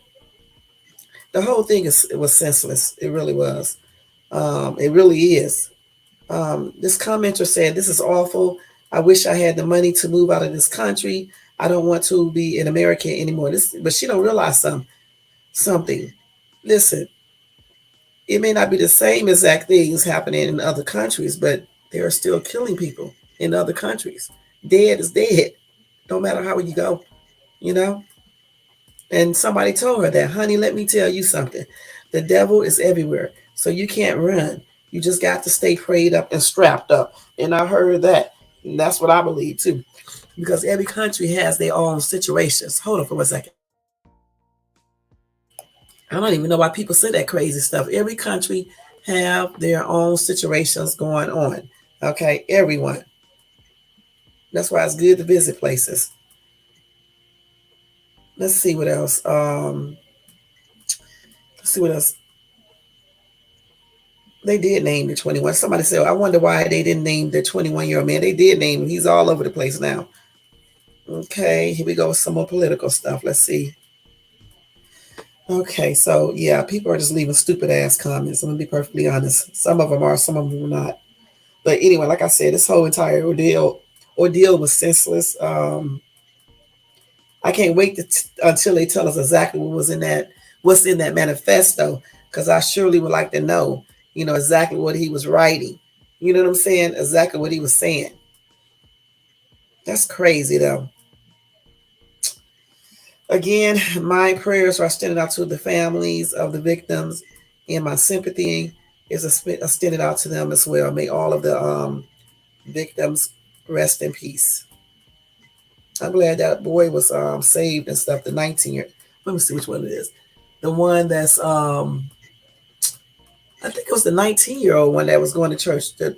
whole thing it was senseless. It really was. It really is. This commenter said, "This is awful. I wish I had the money to move out of this country. I don't want to be an American anymore." But she don't realize something. Listen, it may not be the same exact things happening in other countries, but they are still killing people in other countries. Dead is dead, no matter how you go, you know? And somebody told her that, honey, let me tell you something. The devil is everywhere, so you can't run. You just got to stay prayed up and strapped up. And I heard that. And that's what I believe too. Because every country has their own situations. Hold on for 1 second. I don't even know why people say that crazy stuff. Every country have their own situations going on. Okay, everyone. That's why it's good to visit places. Let's see what else. Let's see what else. They did name the 21. Somebody said, I wonder why they didn't name the 21-year-old man. They did name him. He's all over the place now. Okay, here we go with some more political stuff. Let's see. Okay, so yeah, people are just leaving stupid ass comments. I'm gonna be perfectly honest. Some of them are, some of them are not. But anyway, like I said, this whole entire ordeal was senseless. I can't wait until they tell us exactly what's in that manifesto, because I surely would like to know, exactly what he was writing. You know what I'm saying? Exactly what he was saying. That's crazy, though. Again, my prayers are extended out to the families of the victims, and my sympathy is extended out to them as well. May all of the victims rest in peace. I'm glad that boy was saved and stuff. The 19-year. Let me see which one it is. The one that's I think it was the 19-year-old one that was going to church. I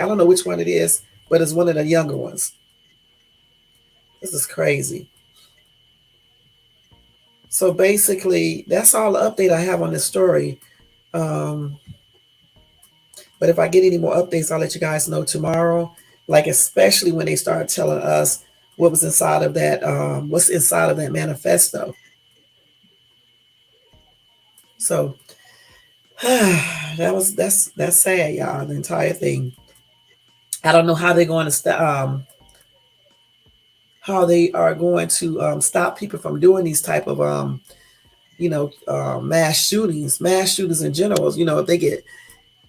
don't know which one it is, but it's one of the younger ones. This is crazy. So basically, that's all the update I have on this story. But if I get any more updates, I'll let you guys know tomorrow. Like, especially when they start telling us what was inside of that, what's inside of that manifesto. So that's sad, y'all. The entire thing. I don't know how they're going to stop. How they are going to stop people from doing these type of mass shootings in general.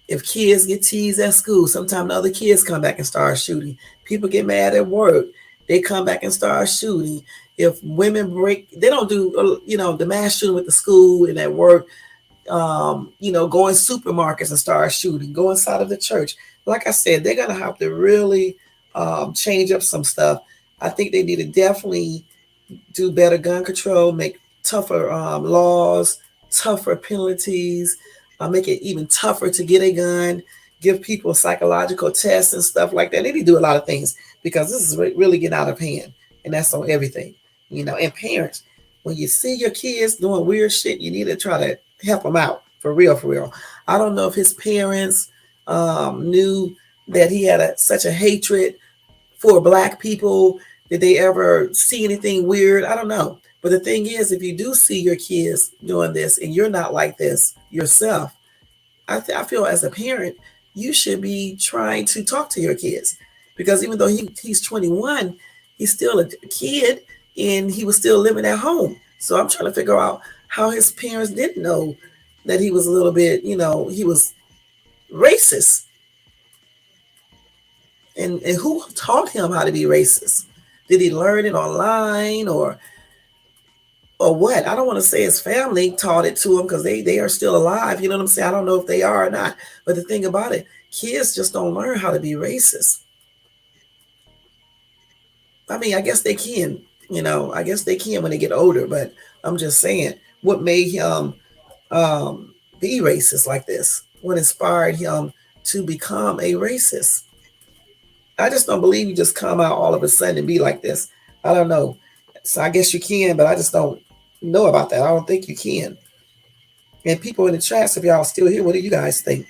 If kids get teased at school, sometimes the other kids come back and start shooting. People get mad at work, they come back and start shooting. If women they don't do the mass shooting with the school and at work. Go in supermarkets and start shooting. Go inside of the church. Like I said, they're gonna have to really change up some stuff. I think they need to definitely do better gun control, make tougher laws, tougher penalties, make it even tougher to get a gun, give people psychological tests and stuff like that. They need to do a lot of things because this is really getting out of hand, and that's on everything. And parents, when you see your kids doing weird shit, you need to try to help them out for real, for real. I don't know if his parents knew that he had such a hatred for Black people. Did they ever see anything weird? I don't know. But the thing is, if you do see your kids doing this and you're not like this yourself, I feel as a parent, you should be trying to talk to your kids, because even though he's 21, he's still a kid and he was still living at home. So I'm trying to figure out how his parents didn't know that he was a little bit, he was racist. And who taught him how to be racist? Did he learn it online or what? I don't want to say his family taught it to him, because they are still alive. You know what I'm saying? I don't know if they are or not. But the thing about it, kids just don't learn how to be racist. I mean, I guess they can, I guess they can when they get older. But I'm just saying, what made him be racist like this? What inspired him to become a racist? I just don't believe you just come out all of a sudden and be like this. I don't know. So I guess you can, but I just don't know about that. I don't think you can. And people in the chat, if y'all still here, what do you guys think?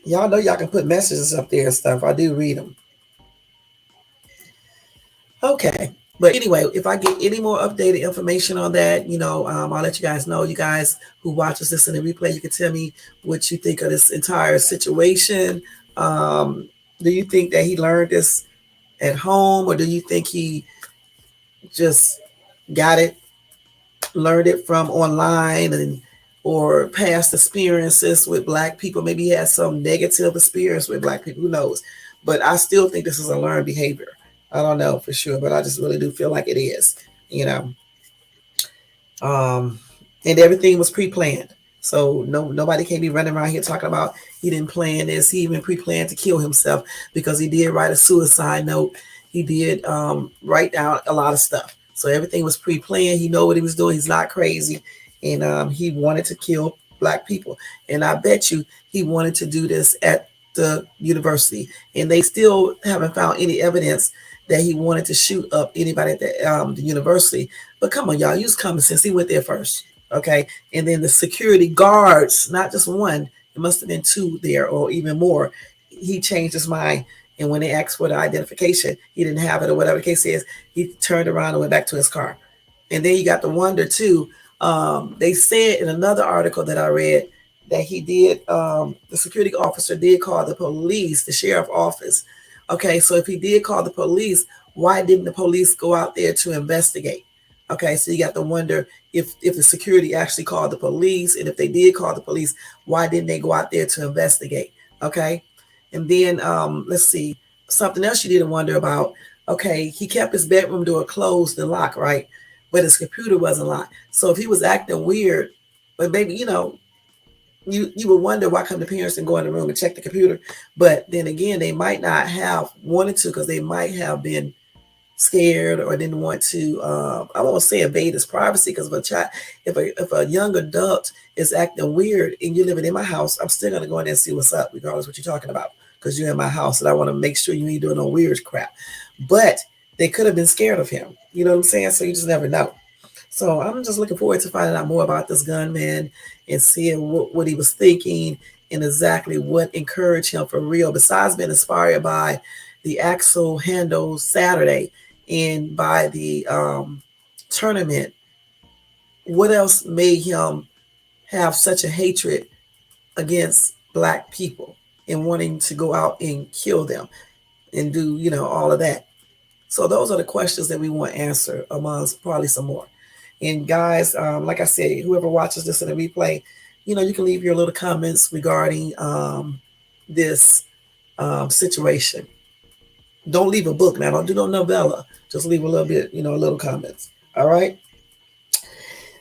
Y'all know y'all can put messages up there and stuff. I do read them. Okay. But anyway, if I get any more updated information on that, I'll let you guys know. You guys who watches this in the replay, you can tell me what you think of this entire situation. Do you think that he learned this at home, or do you think he just learned it from online or past experiences with Black people? Maybe he had some negative experience with Black people, who knows? But I still think this is a learned behavior. I don't know for sure, but I just really do feel like it is, and everything was pre-planned. So nobody can be running around here talking about he didn't plan this. He even pre-planned to kill himself, because he did write a suicide note. He did write down a lot of stuff. So everything was pre-planned. He know what he was doing. He's not crazy, and he wanted to kill black people. And I bet you he wanted to do this at the university, and they still haven't found any evidence that he wanted to shoot up anybody at the university. But come on, y'all, use common sense. He went there first, okay? And then the security guards, not just one, it must have been two there or even more. He changed his mind. And when they asked for the identification, he didn't have it or whatever the case is. He turned around and went back to his car. And then you got to wonder too. They said in another article that I read that he did, the security officer did call the police, the sheriff office. Okay, so if he did call the police, why didn't the police go out there to investigate? Okay, so you got to wonder if the security actually called the police, and if they did call the police, why didn't they go out there to investigate? Okay, and then let's see, something else you didn't wonder about. Okay, he kept his bedroom door closed and locked, right? But his computer wasn't locked. So if he was acting weird, but maybe you would wonder why come the parents and go in the room and check the computer. But then again, they might not have wanted to because they might have been scared or didn't want to. I won't say invade his privacy because if a young adult is acting weird and you're living in my house, I'm still gonna go in there and see what's up, regardless of what you're talking about, because you're in my house and I want to make sure you ain't doing no weird crap. But they could have been scared of him. You know what I'm saying? So you just never know. So I'm just looking forward to finding out more about this gunman and seeing what he was thinking and exactly what encouraged him for real, besides being inspired by the Axel Handel Saturday and by the tournament. What else made him have such a hatred against black people and wanting to go out and kill them and do, all of that? So those are the questions that we want answered, amongst probably some more. And guys, like I said, whoever watches this in the replay, you can leave your little comments regarding this situation. Don't leave a book now. Don't do no novella. Just leave a little bit, little comments. All right.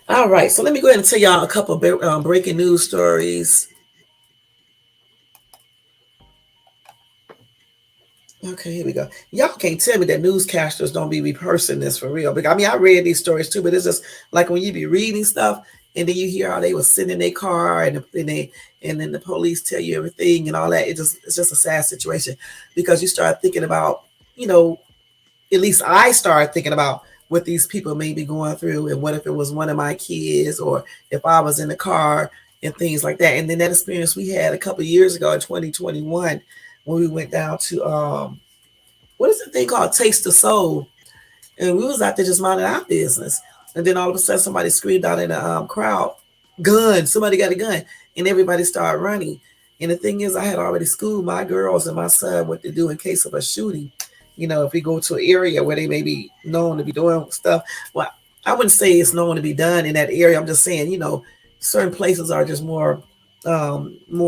All right. So let me go ahead and tell y'all a couple of breaking news stories. Okay, here we go. Y'all can't tell me that newscasters don't be rehearsing this for real. Because I read these stories too, but it's just like when you be reading stuff and then you hear how they were sitting in their car and then the police tell you everything and all that. It's just a sad situation because you start thinking about, at least I started thinking about what these people may be going through and what if it was one of my kids or if I was in the car and things like that. And then that experience we had a couple of years ago in 2021 when we went down to what is the thing called Taste of Soul, and we was out there just minding our business, and then all of a sudden somebody screamed out in the crowd, "Gun! Somebody got a gun!" And everybody started running. And the thing is, I had already schooled my girls and my son what to do in case of a shooting. If we go to an area where they may be known to be doing stuff. Well, I wouldn't say it's known to be done in that area. I'm just saying, certain places are just more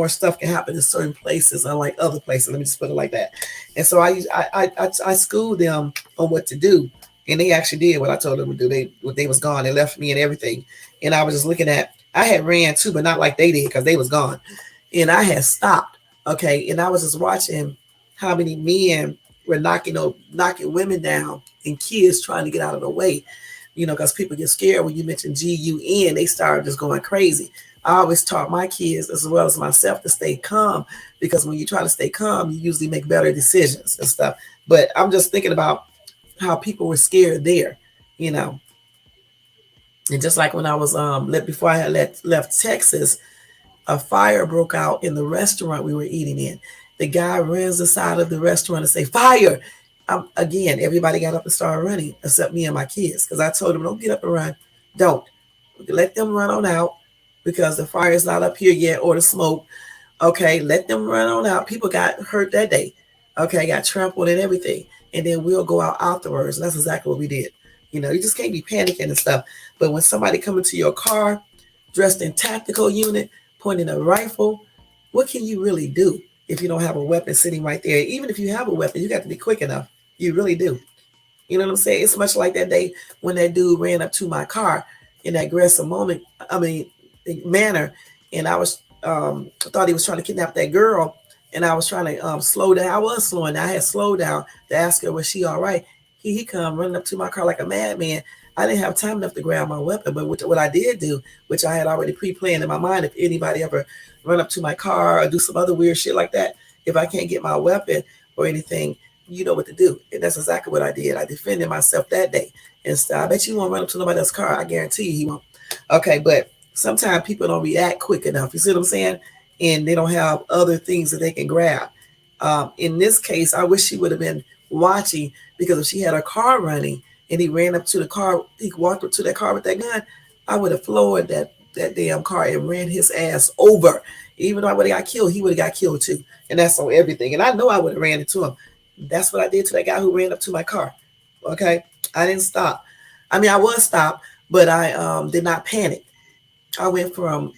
stuff can happen in certain places unlike other places. Let me just put it like that. And so I schooled them on what to do, and they actually did what I told them to do. They was gone. They left me and everything, and I was just looking at. I had ran too, but not like they did because they was gone, and I had stopped. Okay, and I was just watching how many men were knocking women down and kids trying to get out of the way. Because people get scared when you mention GUN, they start just going crazy. I always taught my kids as well as myself to stay calm, because when you try to stay calm, you usually make better decisions and stuff. But I'm just thinking about how people were scared there, And just like when I was before I had left Texas, a fire broke out in the restaurant we were eating in. The guy runs inside of the restaurant and say, "Fire!" Again, everybody got up and started running except me and my kids, because I told them, "Don't get up and run. Don't. Let them run on out, because the fire is not up here yet, or the smoke. Okay, let them run on out." People got hurt that day. Okay, got trampled and everything. And then we'll go out afterwards. And that's exactly what we did. You just can't be panicking and stuff. But when somebody come into your car dressed in tactical unit, pointing a rifle, what can you really do if you don't have a weapon sitting right there? Even if you have a weapon, you got to be quick enough. You really do. You know what I'm saying? It's much like that day when that dude ran up to my car in that aggressive manner, and I was thought he was trying to kidnap that girl, and I was trying to slow down. I was slowing down. I had slowed down to ask her, was she all right? he come running up to my car like a madman. I didn't have time enough to grab my weapon, but what I did do, which I had already pre-planned in my mind, if anybody ever run up to my car or do some other weird shit like that, if I can't get my weapon or anything, you know what to do. And that's exactly what I did. I defended myself that day. And so I bet you won't run up to nobody else's car. I guarantee you he won't. Okay, but sometimes people don't react quick enough. You see what I'm saying? And they don't have other things that they can grab. In this case, I wish she would have been watching, because if she had her car running and he ran up to the car, he walked up to that car with that gun, I would have floored that damn car and ran his ass over. Even though I would have got killed, he would have got killed too. And that's on everything. And I know I would have ran into him. That's what I did to that guy who ran up to my car. Okay, I didn't stop. I mean, I was stopped, but I did not panic. I went from,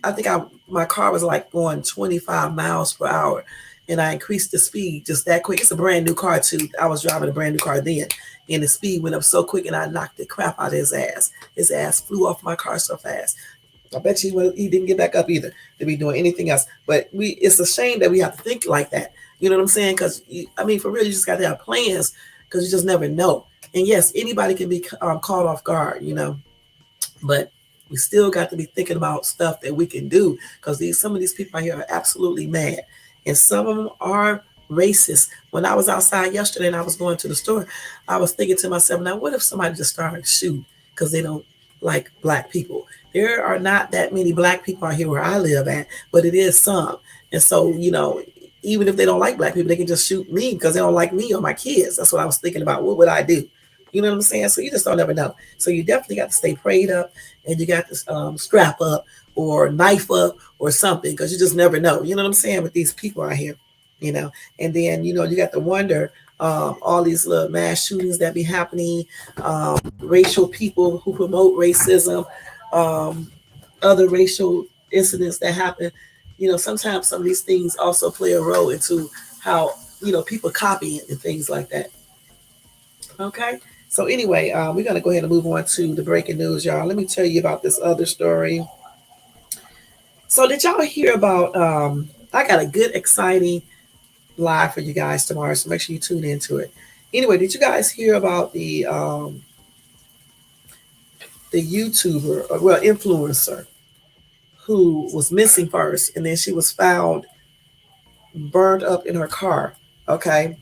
my car was like going 25 miles per hour, and I increased the speed just that quick. It's a brand new car too. I was driving a brand new car then, and the speed went up so quick, and I knocked the crap out of his ass. His ass flew off my car so fast. I bet you he didn't get back up either to be doing anything else. But it's a shame that we have to think like that. You know what I'm saying? Because I mean, for real, you just got to have plans, because you just never know. And yes, anybody can be caught off guard, you know, but we still got to be thinking about stuff that we can do, because some of these people out here are absolutely mad, and some of them are racist. When I was outside yesterday and I was going to the store, I was thinking to myself, now what if somebody just started shooting because they don't like black people? There are not that many black people out here where I live at, but it is some. And so, you know, even if they don't like black people, they can just shoot me because they don't like me or my kids. That's what I was thinking about. What would I do? You know what I'm saying? So you just don't ever know. So you definitely got to stay prayed up, and you got to strap up or knife up or something, because you just never know. You know what I'm saying? With these people out here, you know. And then, you know, you got to wonder, all these little mass shootings that be happening, racial people who promote racism, other racial incidents that happen. You know, sometimes some of these things also play a role into how, you know, people copy it and things like that. Okay. So anyway, we're going to go ahead and move on to the breaking news, y'all. Let me tell you about this other story. So did y'all hear about, I got a good, exciting live for you guys tomorrow, so make sure you tune into it. Anyway, did you guys hear about the YouTuber, well, influencer, who was missing first, and then she was found burned up in her car? Okay.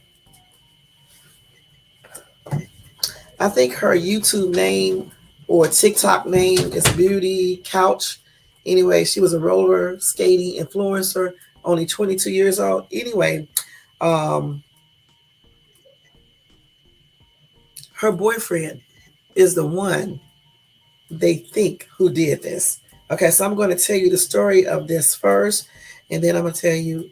I think her YouTube name or TikTok name is Beauty Couch. Anyway, she was a roller skating influencer, only 22 years old. Anyway, her boyfriend is the one they think who did this. Okay, so I'm going to tell you the story of this first, and then I'm going to tell you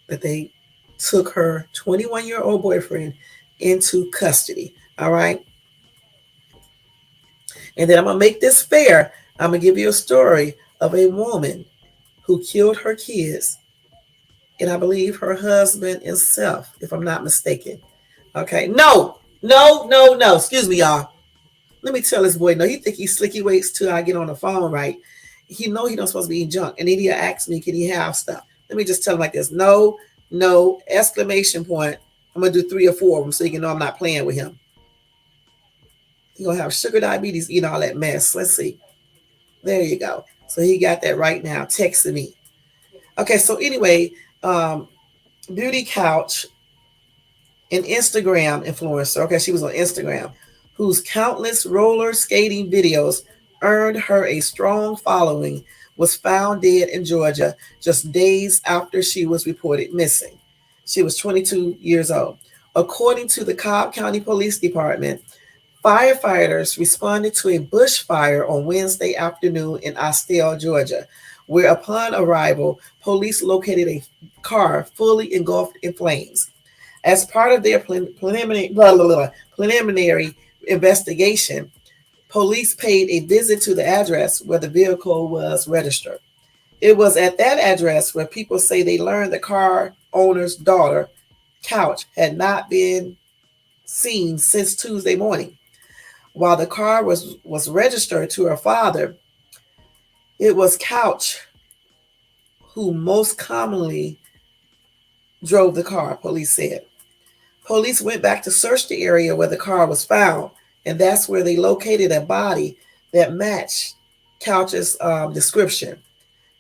that they took her 21-year-old boyfriend into custody. All right. And then I'm going to make this fair. I'm going to give you a story of a woman who killed her kids, and I believe her husband himself, if I'm not mistaken. Okay. No. Excuse me, y'all. Let me tell this boy, no, he think he's slick. He waits till I get on the phone, right? He know he don't supposed to be eating junk. And then he'll ask me, can he have stuff? Let me just tell him like this. No, exclamation point. I'm going to do 3 or 4 of them so you can know I'm not playing with him. He's going to have sugar diabetes, eating all that mess. Let's see. There you go. So he got that right now, texting me. Okay, so anyway, Beauty Couch, an Instagram influencer. Okay, she was on Instagram, whose countless roller skating videos earned her a strong following, was found dead in Georgia just days after she was reported missing. She was 22 years old. According to the Cobb County Police Department, firefighters responded to a bushfire on Wednesday afternoon in Austell, Georgia, where upon arrival, police located a car fully engulfed in flames. As part of their preliminary investigation, police paid a visit to the address where the vehicle was registered. It was at that address where people say they learned the car owner's daughter, Couch, had not been seen since Tuesday morning. While the car was registered to her father, it was Couch who most commonly drove the car, police said. Police went back to search the area where the car was found, and that's where they located a body that matched Couch's description.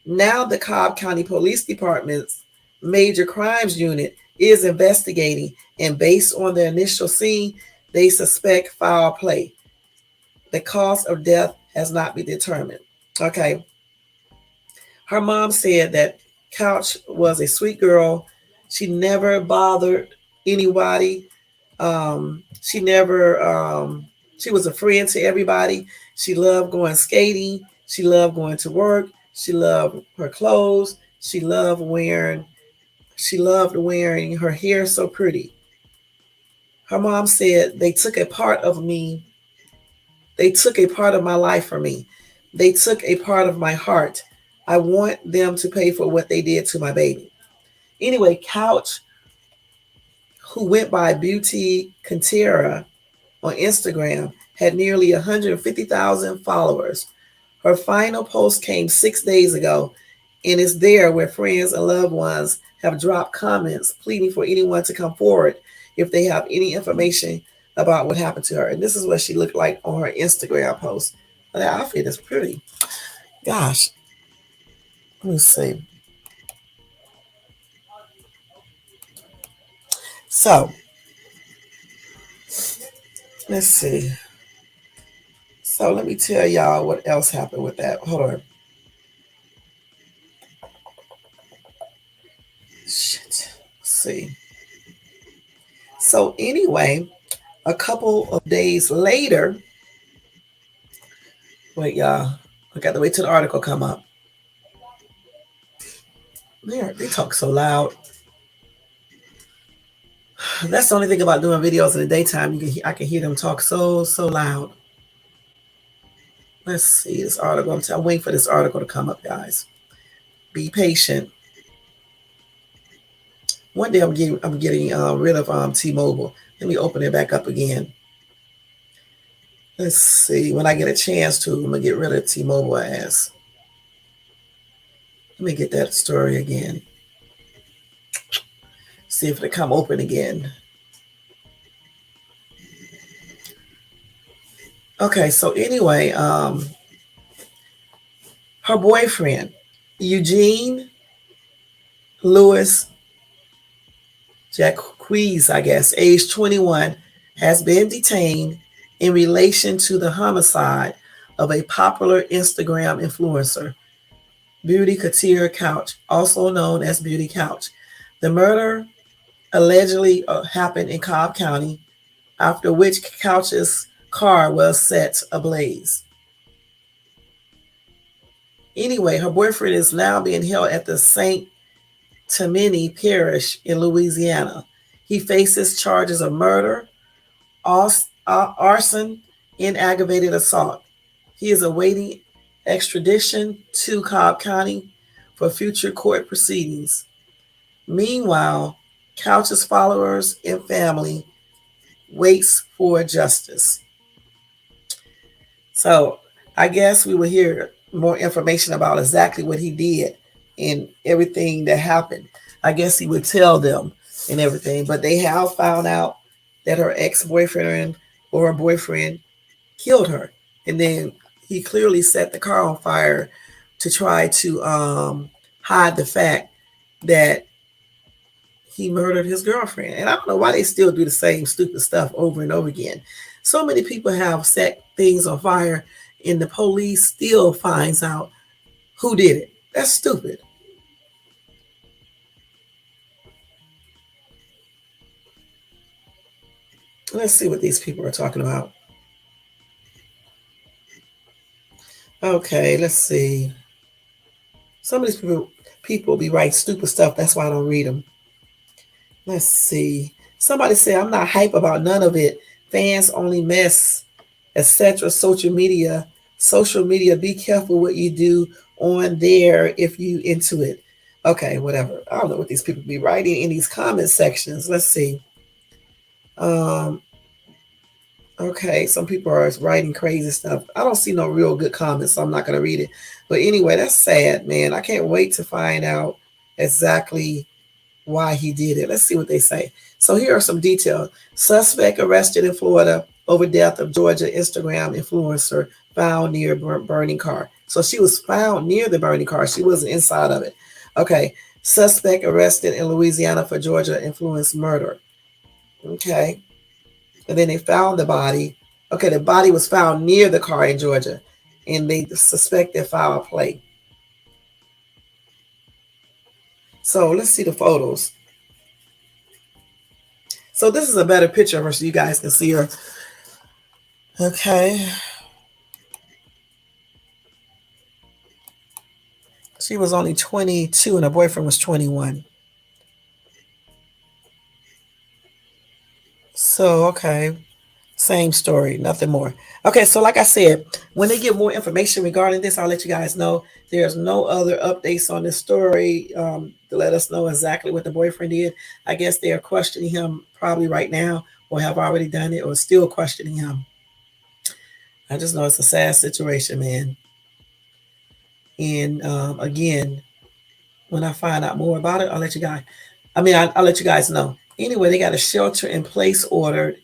Now, the Cobb County Police Department's Major Crimes Unit is investigating, and based on the initial scene, they suspect foul play. The cause of death has not been determined. Okay. Her mom said that Couch was a sweet girl. She never bothered anybody. She never, she was a friend to everybody. She loved going skating. She loved going to work. She loved her clothes. She loved wearing her hair so pretty. Her mom said they took a part of me. They took a part of my life from me. They took a part of my heart. I want them to pay for what they did to my baby. Anyway, Couch, who went by Beauty Cantera on Instagram, had nearly 150,000 followers. Her final post came 6 days ago and is there where friends and loved ones have dropped comments pleading for anyone to come forward if they have any information about what happened to her. And this is what she looked like on her Instagram post. That outfit is pretty. Gosh. Let me see. So, let's see. So let me tell y'all what else happened with that. Hold on. Shit. Let's see. So anyway, a couple of days later, wait, y'all. I got to wait till the article come up. They talk so loud. That's the only thing about doing videos in the daytime. I can hear them talk so loud. Let's see this article. I'm waiting for this article to come up, guys. Be patient. One day I'm getting rid of T-Mobile. Let me open it back up again. Let's see. When I get a chance to, I'm gonna get rid of T-Mobile ass. Let me get that story again. See if it come open again. Okay, so anyway, her boyfriend, Eugene Louis Jacques, I guess, age 21, has been detained in relation to the homicide of a popular Instagram influencer, Beauty Couture Couch, also known as Beauty Couch. The murder allegedly happened in Cobb County, after which Couch's car was set ablaze. Anyway, her boyfriend is now being held at the St. Tammany Parish in Louisiana. He faces charges of murder, arson, and aggravated assault. He is awaiting extradition to Cobb County for future court proceedings. Meanwhile, Couch's followers and family waits for justice. So I guess we will hear more information about exactly what he did and everything that happened. I guess he would tell them and everything, but they have found out that her ex-boyfriend or her boyfriend killed her. And then he clearly set the car on fire to try to hide the fact that he murdered his girlfriend. And I don't know why they still do the same stupid stuff over and over again. So many people have set things on fire and the police still finds out who did it. That's stupid. Let's see what these people are talking about. Okay, let's see. Some of these people be writing stupid stuff. That's why I don't read them. Let's see. Somebody said, I'm not hype about none of it. Fans only mess, etc. Social media, be careful what you do on there if you into it. Okay, whatever. I don't know what these people be writing in these comment sections. Let's see. Okay, some people are writing crazy stuff. I don't see no real good comments, so I'm not going to read it. But anyway, that's sad, man. I can't wait to find out exactly why he did it. Let's see what they say. So here are some details. Suspect arrested in Florida over death of Georgia Instagram influencer found near burning car. So she was found near the burning car. She wasn't inside of it. Okay. Suspect arrested in Louisiana for Georgia influence murder. Okay. And then they found the body. Okay, the body was found near the car in Georgia, and they suspected foul play. So let's see the photos. So this is a better picture of her so you guys can see her. Okay. She was only 22 and her boyfriend was 21. So, okay. Same story, nothing more. Okay, so like I said, when they get more information regarding this, I'll let you guys know. There's no other updates on this story to let us know exactly what the boyfriend did. I guess they are questioning him probably right now or have already done it or still questioning him. I just know it's a sad situation, man. And again, when I find out more about it, I'll let you guys. I'll let you guys know. Anyway, they got a shelter-in-place order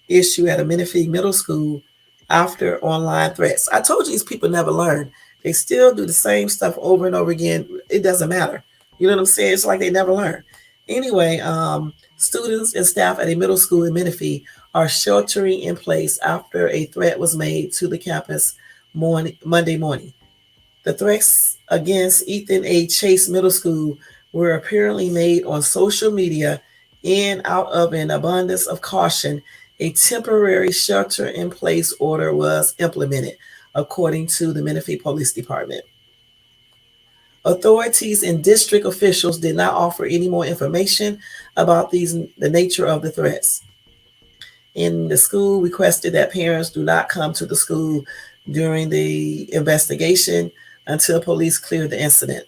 issue at a Menifee Middle School after online threats. I told you these people never learn. They still do the same stuff over and over again. It doesn't matter. You know what I'm saying? It's like they never learn. Anyway, students and staff at a middle school in Menifee are sheltering in place after a threat was made to the campus Monday morning. The threats against Ethan A. Chase Middle School were apparently made on social media, and out of an abundance of caution, a temporary shelter-in-place order was implemented, according to the Menifee Police Department. Authorities and district officials did not offer any more information about the nature of the threats. And the school requested that parents do not come to the school during the investigation until police cleared the incident.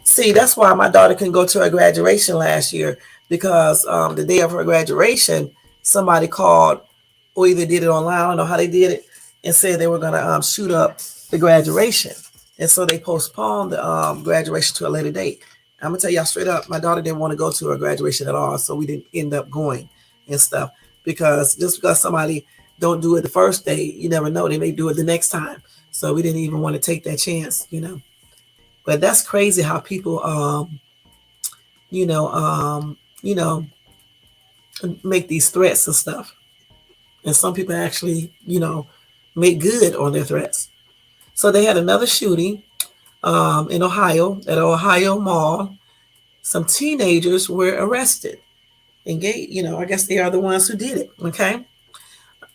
See, that's why my daughter couldn't go to her graduation last year, because the day of her graduation, somebody called or either did it online, I don't know how they did it, and said they were going to shoot up the graduation. And so they postponed the graduation to a later date. I'm going to tell y'all straight up, my daughter didn't want to go to her graduation at all, so we didn't end up going and stuff. Because just because somebody don't do it the first day, you never know. They may do it the next time. So we didn't even want to take that chance, you know. But that's crazy how people, make these threats and stuff. And some people actually, make good on their threats. So they had another shooting in Ohio, at Ohio Mall. Some teenagers were arrested. And I guess they are the ones who did it, okay?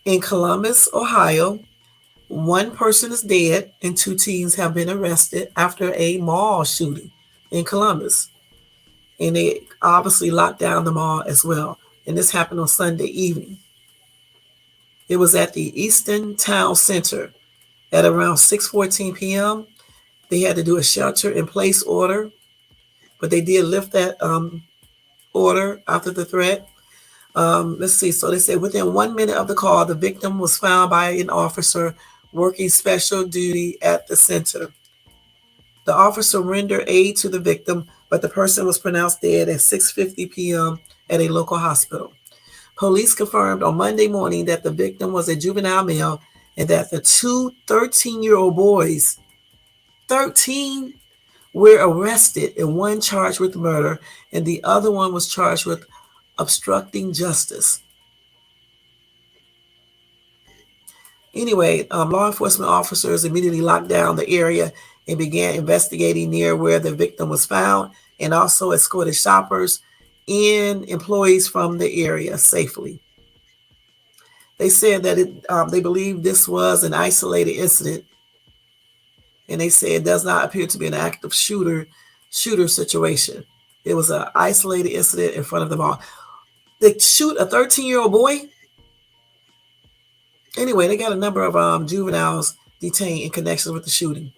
In Columbus, Ohio, one person is dead and two teens have been arrested after a mall shooting in Columbus. And they obviously locked down the mall as well. And this happened on Sunday evening. It was at the Easton Town Center at around 6:14 p.m. They had to do a shelter-in-place order, but they did lift that order after the threat. Let's see. So they said within 1 minute of the call, the victim was found by an officer working special duty at the center. The officer rendered aid to the victim, but the person was pronounced dead at 6:50 p.m. at a local hospital. Police confirmed on Monday morning that the victim was a juvenile male and that the two 13-year-old boys, 13, were arrested, and one charged with murder and the other one was charged with obstructing justice. Anyway, law enforcement officers immediately locked down the area and began investigating near where the victim was found, and also escorted shoppers and employees from the area safely. They said that they believe this was an isolated incident, and they said it does not appear to be an active shooter situation. It was an isolated incident in front of the mall. They shoot a 13-year-old boy. Anyway, they got a number of juveniles detained in connection with the shooting.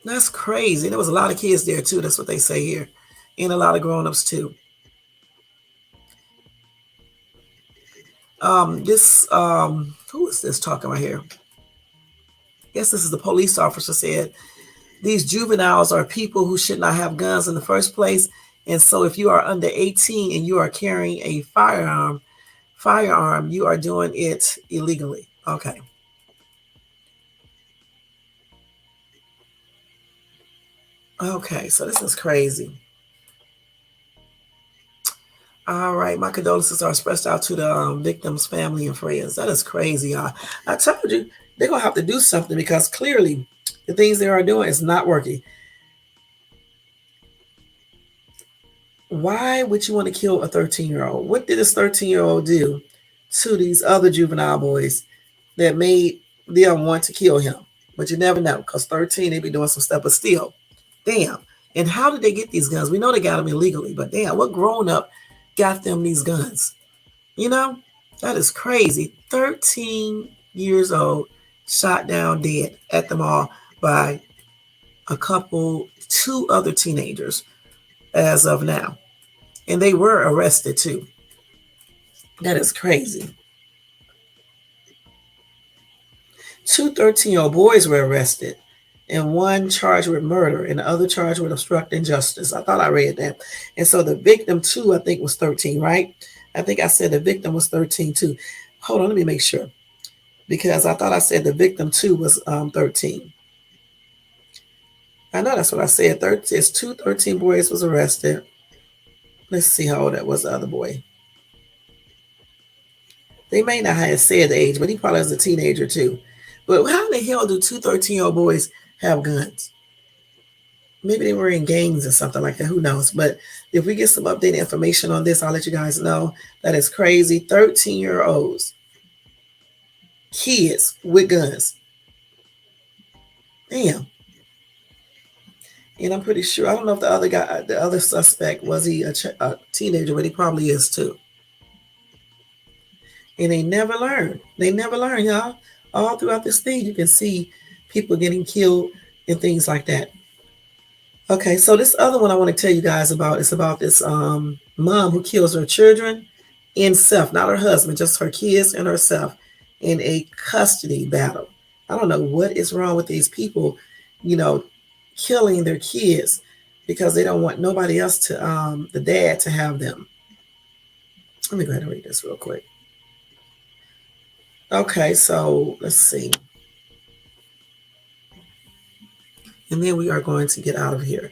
That's crazy. There was a lot of kids there too. That's what they say here, and a lot of grown-ups too. Who is this talking right here? I guess this is the police officer said These juveniles are people who should not have guns in the first place. And so if you are under 18 and you are carrying a firearm, you are doing it illegally. Okay. Okay, so this is crazy. All right, my condolences are expressed out to the victim's family and friends. That is crazy. I told you they're gonna have to do something because clearly the things they are doing is not working. Why would you want to kill a 13-year-old? What did this 13-year-old do to these other juvenile boys that made them want to kill him? But you never know because 13, they be doing some stuff, but still, damn. And how did they get these guns? We know they got them illegally, but damn, what grown up got them these guns? You know, that is crazy. 13 years old, shot down dead at the mall by two other teenagers as of now. And they were arrested too. That is crazy. Two 13-year-old boys were arrested, and one charged with murder, and the other charged with obstructing justice. I thought I read that. And so the victim too, I think, was 13, right? I think I said the victim was 13 too. Hold on, let me make sure. Because I thought I said the victim too was 13. I know that's what I said. 13, it's two 13 boys was arrested. Let's see how old that was, the other boy. They may not have said the age, but he probably was a teenager too. But how in the hell do two 13-year-old boys have guns? Maybe they were in gangs or something like that. Who knows? But if we get some updated information on this, I'll let you guys know. That is crazy. 13-year-olds, kids with guns. Damn. And I'm pretty sure, I don't know if the other guy, the other suspect, was he a teenager, but he probably is too. And they never learn. They never learn, y'all. All throughout this thing, you can see people getting killed and things like that. Okay, so this other one I want to tell you guys about is about this mom who kills her children and self, not her husband, just her kids and herself in a custody battle. I don't know what is wrong with these people, killing their kids because they don't want nobody else to, the dad to have them. Let me go ahead and read this real quick. Okay, so let's see. And then we are going to get out of here.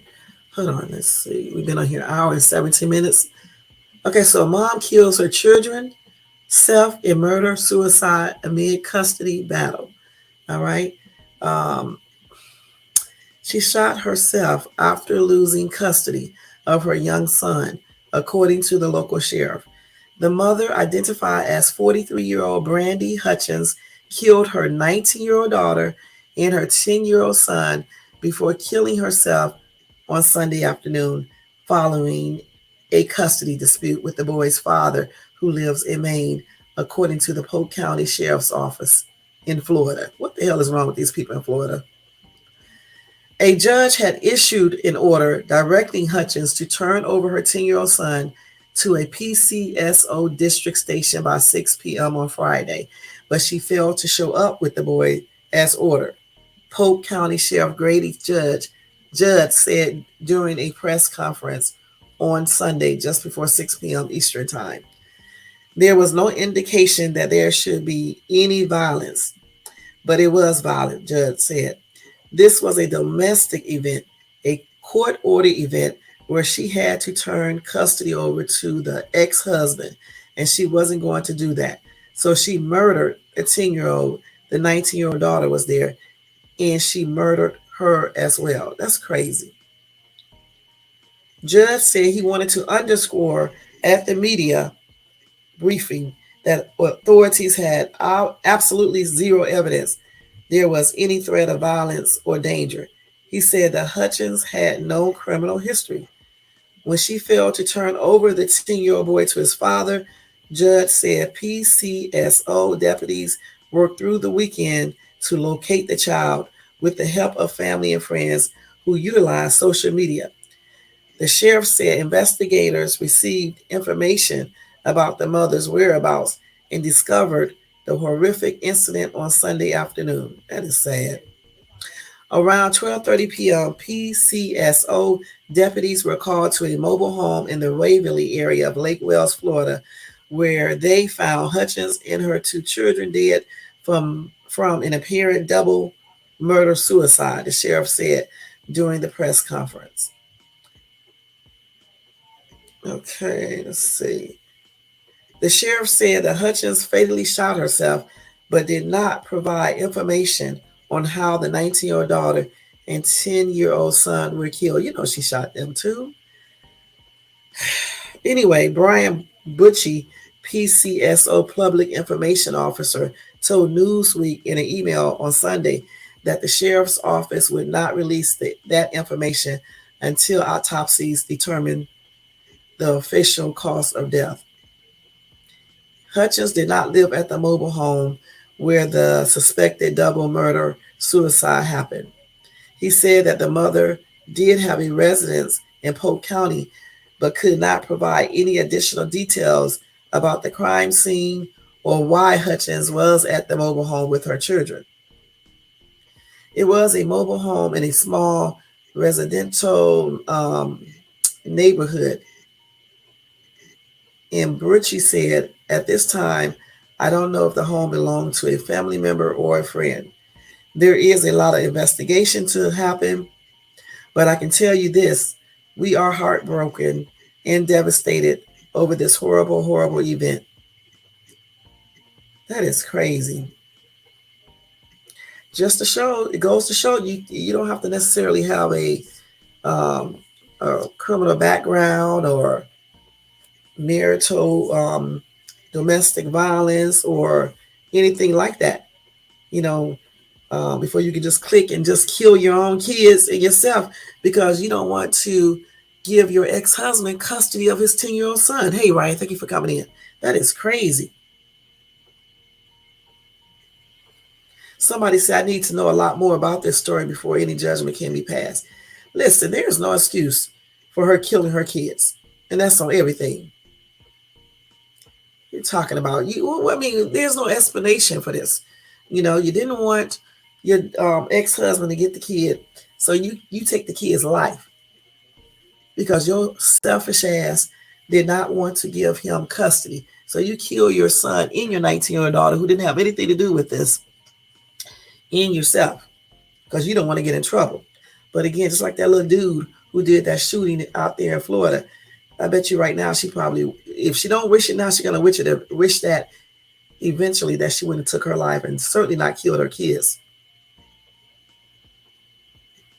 Hold on, let's see. We've been on here an hour and 17 minutes. Okay, so a mom kills her children, self in murder, suicide amid custody battle. All right. She shot herself after losing custody of her young son, according to the local sheriff. The mother, identified as 43-year-old Brandy Hutchins, killed her 19-year-old daughter and her 10-year-old son before killing herself on Sunday afternoon following a custody dispute with the boy's father, who lives in Maine, according to the Polk County Sheriff's Office in Florida. What the hell is wrong with these people in Florida? A judge had issued an order directing Hutchins to turn over her 10-year-old son to a PCSO district station by 6 p.m. on Friday, but she failed to show up with the boy as ordered. Polk County Sheriff Grady Judd said during a press conference on Sunday just before 6 p.m. Eastern Time. There was no indication that there should be any violence, but it was violent, Judd said. This was a domestic event, a court-ordered event where she had to turn custody over to the ex-husband, and she wasn't going to do that. So she murdered a 10-year-old. The 19-year-old daughter was there, and she murdered her as well. That's crazy. Judge said he wanted to underscore at the media briefing that authorities had absolutely zero evidence there was any threat of violence or danger. He said that Hutchins had no criminal history. When she failed to turn over the 10-year-old boy to his father, Judge said PCSO deputies worked through the weekend to locate the child with the help of family and friends who utilized social media. The sheriff said investigators received information about the mother's whereabouts and discovered the horrific incident on Sunday afternoon. That is sad. Around 12:30 p.m., PCSO deputies were called to a mobile home in the Waverly area of Lake Wales, Florida, where they found Hutchins and her two children dead from an apparent double murder suicide, the sheriff said during the press conference. Okay, let's see. The sheriff said that Hutchins fatally shot herself, but did not provide information on how the 19-year-old daughter and 10-year-old son were killed. You know, she shot them too. Anyway, Brian Butchie, PCSO Public Information Officer, told Newsweek in an email on Sunday that the sheriff's office would not release that information until autopsies determine the official cause of death. Hutchins did not live at the mobile home where the suspected double murder suicide happened. He said that the mother did have a residence in Polk County, but could not provide any additional details about the crime scene or why Hutchins was at the mobile home with her children. It was a mobile home in a small residential neighborhood. And Butchie said, at this time, I don't know if the home belonged to a family member or a friend. There is a lot of investigation to happen, but I can tell you this, we are heartbroken and devastated over this horrible, horrible event. That is crazy. Just to show, it goes to show you don't have to necessarily have a criminal background or marital domestic violence or anything like that. You know, before you can just click and just kill your own kids and yourself because you don't want to give your ex-husband custody of his 10-year-old son. Hey, Ryan, thank you for coming in. That is crazy. Somebody said, I need to know a lot more about this story before any judgment can be passed. Listen, there is no excuse for her killing her kids. And that's on everything. You're talking about, I mean, there's no explanation for this. You know, you didn't want your ex-husband to get the kid, so you take the kid's life because your selfish ass did not want to give him custody. So you kill your son and your 19-year-old daughter who didn't have anything to do with this in yourself because you don't want to get in trouble. But again, just like that little dude who did that shooting out there in Florida, I bet you right now she probably, if she don't wish it now, she's going to wish that eventually that she wouldn't have took her life and certainly not killed her kids.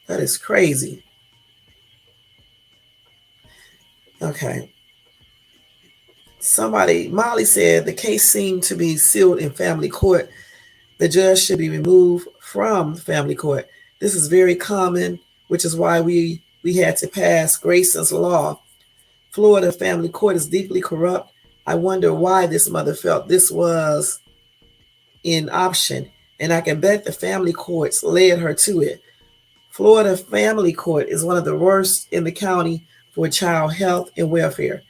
That is crazy. Okay. Molly said the case seemed to be sealed in family court. The judge should be removed from family court. This is very common, which is why we had to pass Grayson's law. Florida family court is deeply corrupt. I wonder why this mother felt this was an option, and I can bet the family courts led her to it. Florida family court is one of the worst in the county for child health and welfare.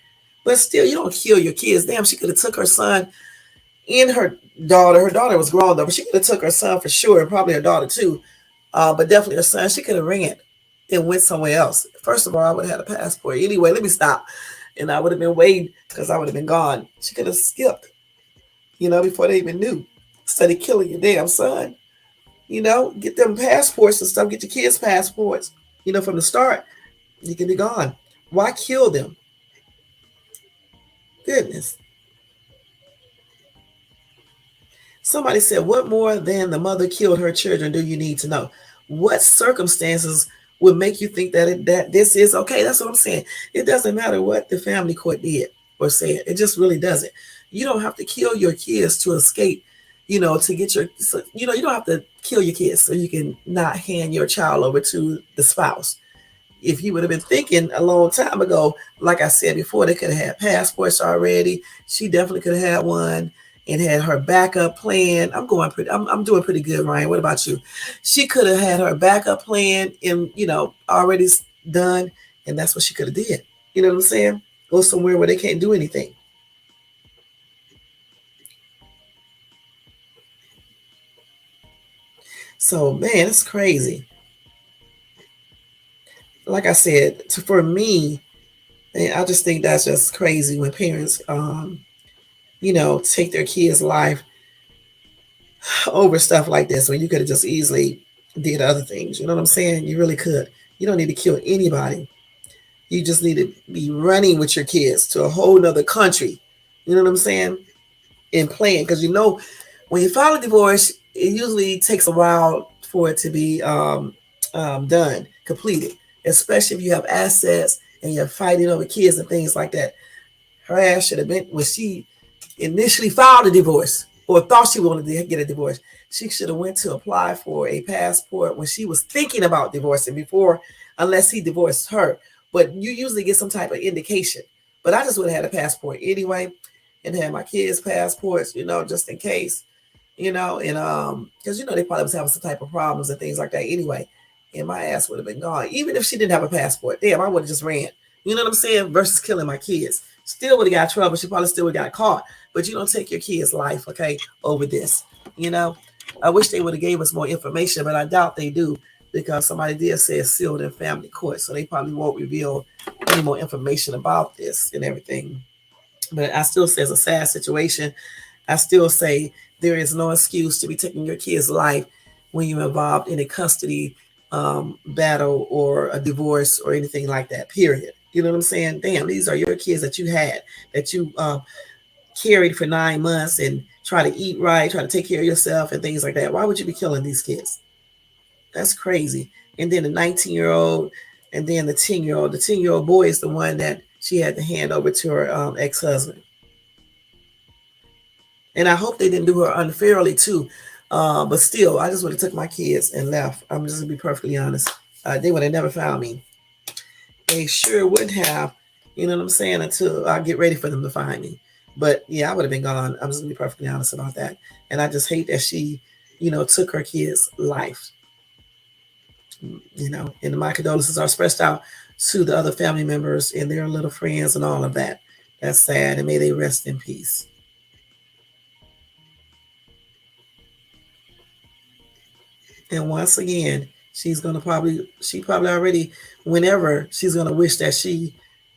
But still, you don't kill your kids. Damn, she could have took her son and her daughter. Her daughter was grown though, but she could have took her son for sure, and probably her daughter too. But definitely her son. She could have ran it and went somewhere else. First of all, I would have had a passport. Anyway, let me stop. And I would have been waiting because I would have been gone. She could have skipped, before they even knew. Instead of killing your damn son. Get them passports and stuff. Get your kids' passports. From the start, you can be gone. Why kill them? Goodness. Somebody said, what more than the mother killed her children do you need to know? What circumstances would make you think that this is okay? That's what I'm saying. It doesn't matter what the family court did or said. It just really doesn't. You don't have to kill your kids to escape, to get you don't have to kill your kids so you can not hand your child over to the spouse. If you would have been thinking a long time ago, like I said before, they could have had passports already. She definitely could have had one and had her backup plan. I'm doing pretty good, Ryan. What about you? She could have had her backup plan and, already done. And that's what she could have did. You know what I'm saying? Go somewhere where they can't do anything. So, man, it's crazy. like I said, for me, I just think that's just crazy when parents, take their kids' life over stuff like this when you could have just easily did other things. You know what I'm saying? You really could. You don't need to kill anybody. You just need to be running with your kids to a whole nother country. You know what I'm saying? And playing. Because when you file a divorce, it usually takes a while for it to be done, completed. Especially if you have assets and you're fighting over kids and things like that. Her ass should have been, when she initially filed a divorce or thought she wanted to get a divorce, she should have went to apply for a passport when she was thinking about divorcing before, unless he divorced her. But you usually get some type of indication. But I just would have had a passport anyway and had my kids' passports, just in case, and because they probably was having some type of problems and things like that anyway. And my ass would have been gone. Even if she didn't have a passport, damn, I would have just ran. You know what I'm saying? Versus killing my kids. Still would have got trouble. She probably still would have got caught. But you don't take your kid's life, okay, over this. I wish they would have gave us more information, but I doubt they do, because somebody did say it's sealed in family court. So they probably won't reveal any more information about this and everything. But I still say it's a sad situation. I still say there is no excuse to be taking your kid's life when you're involved in a custody battle or a divorce or anything like that, period. You know what I'm saying? Damn, these are your kids that you had, that you carried for 9 months and try to eat right, try to take care of yourself and things like that. Why would you be killing these kids? That's crazy. And then the 19-year-old and then the 10-year-old. The 10-year-old boy is the one that she had to hand over to her ex-husband. And I hope they didn't do her unfairly too. But still, I just would have took my kids and left. I'm just going to be perfectly honest. They would have never found me. They sure would have, you know what I'm saying, until I get ready for them to find me. But yeah, I would have been gone. I'm just going to be perfectly honest about that. And I just hate that she, took her kid's life. And my condolences are expressed out to the other family members and their little friends and all of that. That's sad, and may they rest in peace. And once again, she probably already, whenever, she's going to wish that she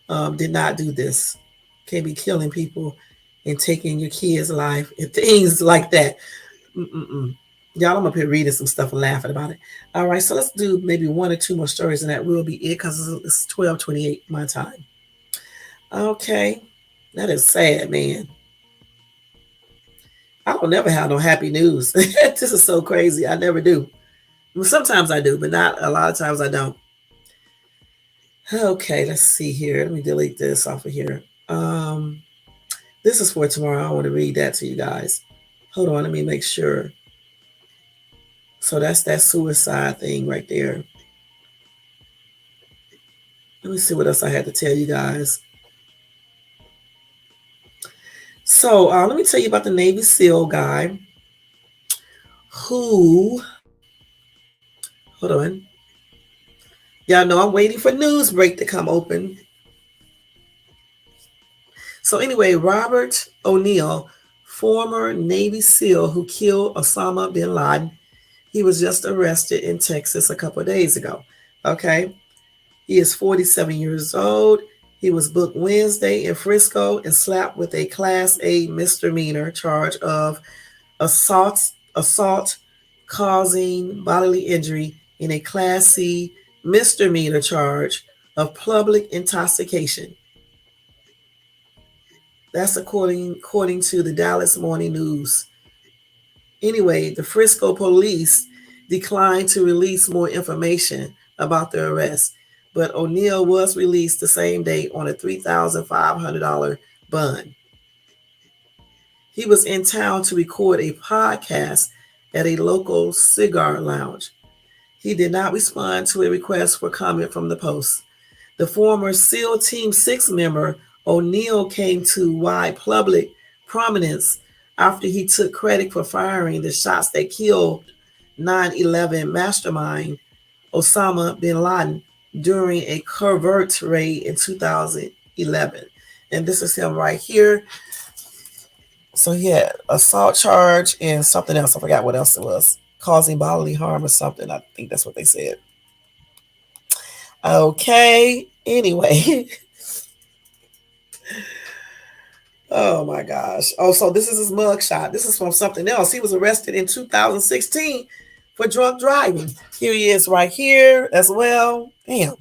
did not do this. Can't be killing people and taking your kid's life and things like that. Y'all, I'm up here reading some stuff and laughing about it. All right, so let's do maybe 1 or 2 more stories, and that will be it, because it's 12:28 my time. Okay, that is sad, man. I don't never have no happy news. This is so crazy. I never do. Well, sometimes I do, but not a lot of times I don't. Okay, let's see here. Let me delete this off of here. This is for tomorrow. I want to read that to you guys. Hold on, let me make sure. So that's that suicide thing right there. Let me see what else I had to tell you guys. So let me tell you about the Navy SEAL guy who, hold on. Y'all know I'm waiting for Newsbreak to come open. So anyway, Robert O'Neill, former Navy SEAL who killed Osama bin Laden, he was just arrested in Texas a couple of days ago. Okay. He is 47 years old. He was booked Wednesday in Frisco and slapped with a Class A misdemeanor charge of assault causing bodily injury, in a Class C misdemeanor charge of public intoxication. That's according to the Dallas Morning News. Anyway, the Frisco police declined to release more information about the arrest, but O'Neill was released the same day on a $3,500 bond. He was in town to record a podcast at a local cigar lounge. He did not respond to a request for comment from the Post. The former SEAL Team 6 member O'Neill came to wide public prominence after he took credit for firing the shots that killed 9/11 mastermind Osama bin Laden during a covert raid in 2011. And this is him right here. So he had assault charge and something else. I forgot what else it was. Causing bodily harm or something. I think that's what they said. Okay. Anyway. Oh my gosh. Oh, so this is his mugshot. This is from something else. He was arrested in 2016 for drunk driving. Here he is right here as well. Damn.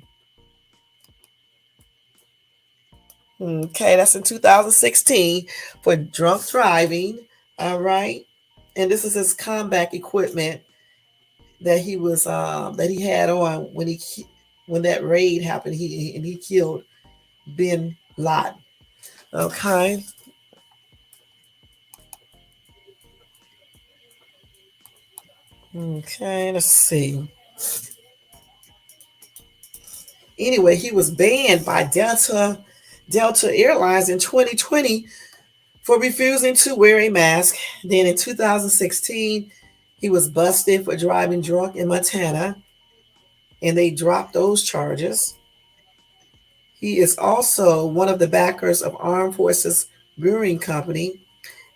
Okay, that's in 2016 for drunk driving. All right. And this is his combat equipment that he had on when that raid happened. He killed Bin Laden. Okay. Okay, let's see. Anyway, he was banned by Delta Airlines in 2020 for refusing to wear a mask. Then in 2016, he was busted for driving drunk in Montana, and they dropped those charges. He is also one of the backers of Armed Forces Brewing Company,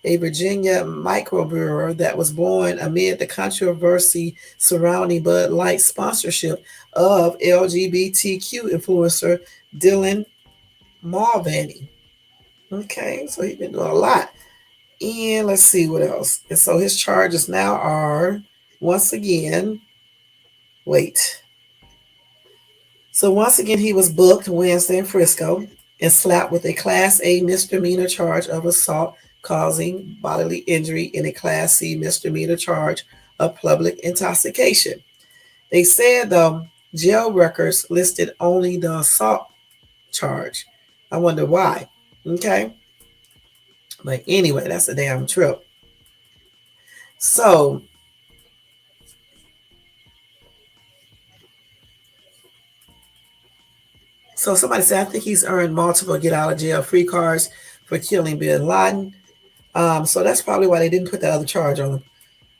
a Virginia microbrewer that was born amid the controversy surrounding Bud Light's sponsorship of LGBTQ influencer Dylan Mulvaney. Okay, so he's been doing a lot. And let's see what else. And so his charges now are, once again, wait. So once again, he was booked Wednesday in Frisco and slapped with a Class A misdemeanor charge of assault causing bodily injury and a Class C misdemeanor charge of public intoxication. They said the jail records listed only the assault charge. I wonder why. Okay. But anyway, that's a damn trip. So somebody said, I think he's earned multiple get out of jail free cards for killing Bin Laden. So that's probably why they didn't put that other charge on him,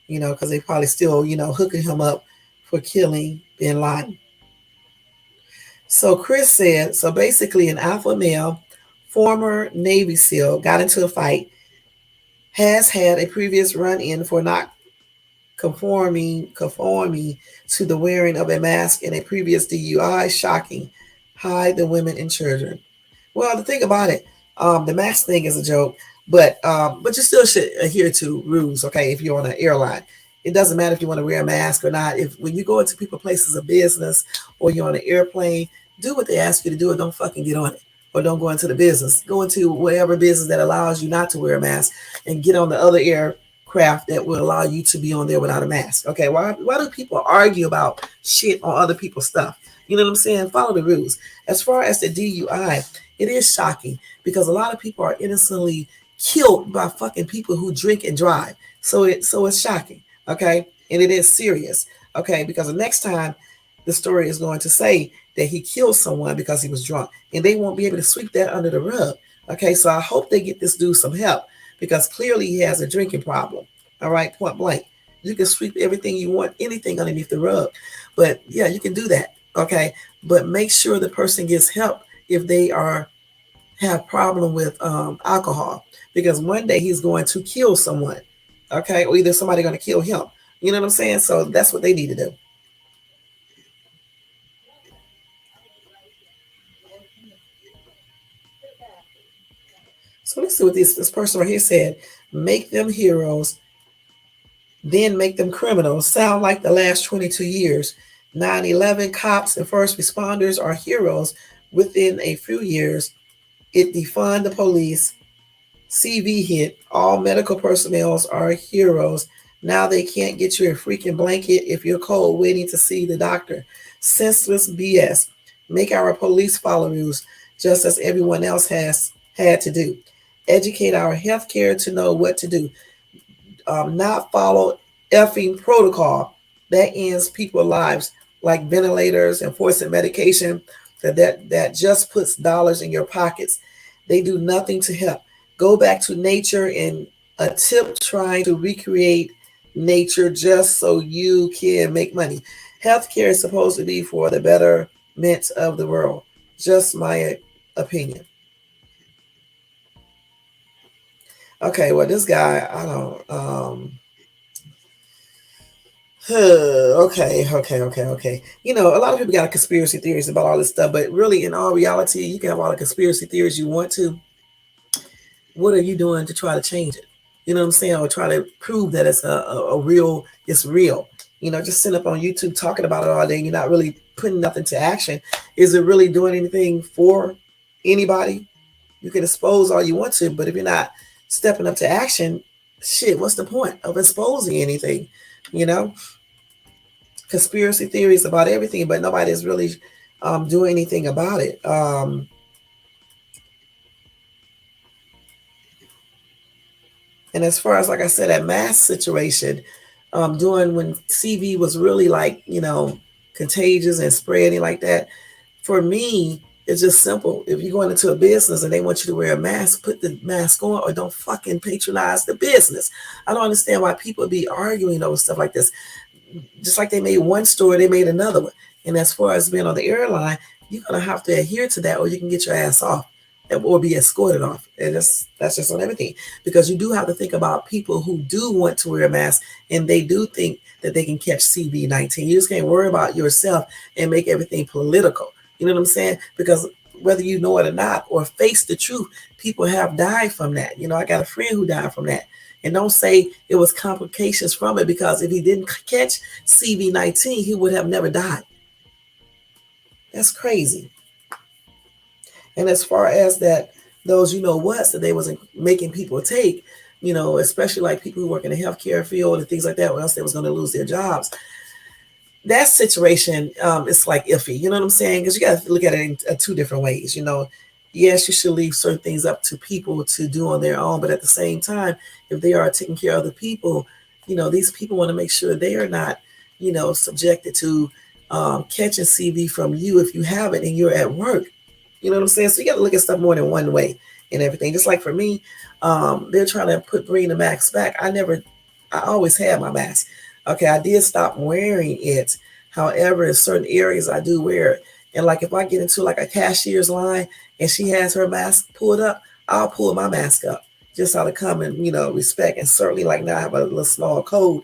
because they probably still, hooking him up for killing Bin Laden. So Chris said, so basically an alpha male, former Navy SEAL, got into a fight, has had a previous run-in for not conforming to the wearing of a mask in a previous DUI. Shocking. Hide the women and children. Well, the thing about it, the mask thing is a joke, but you still should adhere to rules. Okay, if you're on an airline, it doesn't matter if you want to wear a mask or not. If when you go into people places of business or you're on an airplane, do what they ask you to do, and don't fucking get on it, or don't go into the business. Go into whatever business that allows you not to wear a mask, and get on the other aircraft that will allow you to be on there without a mask. Okay, why do people argue about shit on other people's stuff? You know what I'm saying? Follow the rules. As far as the DUI, it is shocking because a lot of people are innocently killed by fucking people who drink and drive. So it's shocking, okay? And it is serious, okay? Because the next time the story is going to say that he killed someone because he was drunk, and they won't be able to sweep that under the rug, okay? So I hope they get this dude some help because clearly he has a drinking problem, all right? Point blank. You can sweep everything you want, anything underneath the rug, but yeah, you can do that, okay? But make sure the person gets help if they have problem with alcohol, because one day he's going to kill someone, okay, or either somebody going to kill him. You know what I'm saying? So that's what they need to do. So let's see what this person right here said. Make them heroes, then make them criminals. Sound like the last 22 years. 9/11 cops and first responders are heroes. Within a few years, it defund the police. CV hit. All medical personnel are heroes. Now they can't get you a freaking blanket if you're cold waiting to see the doctor. Senseless BS. Make our police follow rules just as everyone else has had to do. Educate our healthcare to know what to do. Not follow effing protocol that ends people's lives, like ventilators and forcing medication that just puts dollars in your pockets. They do nothing to help. Go back to nature and attempt trying to recreate nature just so you can make money. Healthcare is supposed to be for the betterment of the world. Just my opinion. Okay, well, this guy, I don't. Okay. You know, a lot of people got conspiracy theories about all this stuff, but really, in all reality, you can have all the conspiracy theories you want to. What are you doing to try to change it? You know what I'm saying? Or try to prove that it's a real, it's real. You know, just sitting up on YouTube talking about it all day, you're not really putting nothing to action. Is it really doing anything for anybody? You can expose all you want to, but if you're not stepping up to action, shit, what's the point of exposing anything? You know, conspiracy theories about everything, but nobody's really doing anything about it. And as far as, like I said, that mask situation, doing when CV was really like, you know, contagious and spreading like that, for me, it's just simple. If you're going into a business and they want you to wear a mask, put the mask on or don't fucking patronize the business. I don't understand why people be arguing over stuff like this. Just like they made one store, they made another one. And as far as being on the airline, you're gonna have to adhere to that, or you can get your ass off, or be escorted off. And that's just on everything, because you do have to think about people who do want to wear a mask and they do think that they can catch CV-19. You just can't worry about yourself and make everything political. You know what I'm saying? Because whether you know it or not, or face the truth, people have died from that. You know, I got a friend who died from that. And don't say it was complications from it, because if he didn't catch CV-19, he would have never died. That's crazy. And as far as that, those you know what's that they wasn't making people take, you know, especially like people who work in the healthcare field and things like that, or else they was going to lose their jobs. That situation is like iffy. You know what I'm saying? Because you got to look at it in two different ways. You know, yes, you should leave certain things up to people to do on their own, but at the same time, if they are taking care of the people, you know, these people want to make sure they are not, you know, subjected to catching CV from you if you have it and you're at work. You know what I'm saying? So you got to look at stuff more than one way and everything. Just like for me, they're trying to bring the mask back. I always had my mask. Okay, I did stop wearing it. However, in certain areas, I do wear it. And like if I get into like a cashier's line and she has her mask pulled up, I'll pull my mask up just out of common, you know, respect. And certainly, like now I have a little small code,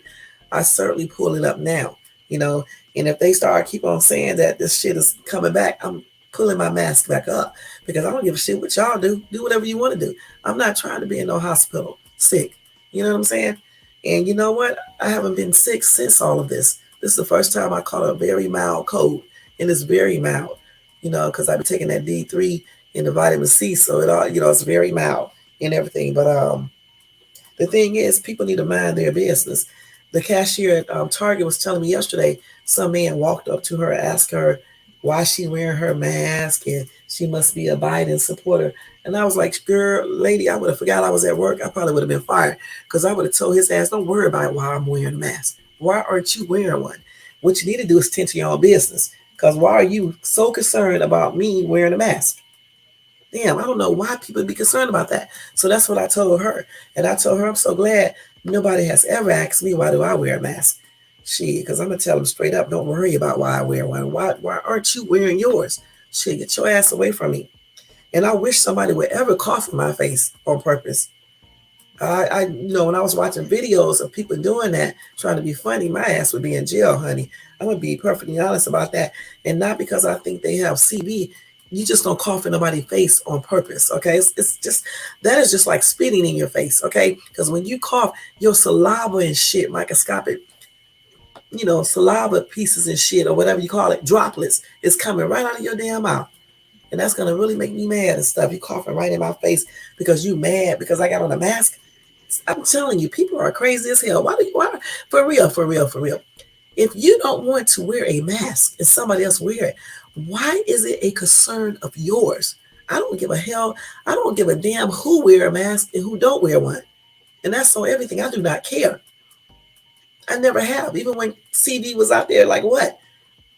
I certainly pull it up now, you know. And if they start keep on saying that this shit is coming back, I'm pulling my mask back up, because I don't give a shit what y'all do. Do whatever you want to do. I'm not trying to be in no hospital sick. You know what I'm saying? And you know what? I haven't been sick since all of this. This is the first time I caught a very mild cold, and it's very mild, you know, because I've been taking that D3 and the vitamin C, so it all, you know, it's very mild and everything. But the thing is, people need to mind their business. The cashier at Target was telling me yesterday, some man walked up to her, asked her why she wearing her mask, and she must be a Biden supporter. And I was like, girl, lady, I would have forgot I was at work. I probably would have been fired, because I would have told his ass, don't worry about why I'm wearing a mask. Why aren't you wearing one? What you need to do is tend to your own business, because why are you so concerned about me wearing a mask? Damn, I don't know why people be concerned about that. So that's what I told her. And I told her, I'm so glad nobody has ever asked me, why do I wear a mask? Because I'm going to tell them straight up, don't worry about why I wear one. Why aren't you wearing yours? Get your ass away from me. And I wish somebody would ever cough in my face on purpose. You know, when I was watching videos of people doing that, trying to be funny, my ass would be in jail, honey. I'm going to be perfectly honest about that. And not because I think they have CB. You just don't cough in nobody's face on purpose, okay? It's just, that is just like spitting in your face, okay? Because when you cough, your saliva and shit, microscopic, you know, saliva pieces and shit, or whatever you call it, droplets, is coming right out of your damn mouth. And that's going to really make me mad and stuff. You coughing right in my face because you mad because I got on a mask. I'm telling you, people are crazy as hell. Why? For real. If you don't want to wear a mask and somebody else wear it, why is it a concern of yours? I don't give a hell. I don't give a damn who wear a mask and who don't wear one. And that's on everything. I do not care. I never have. Even when CV was out there, like what?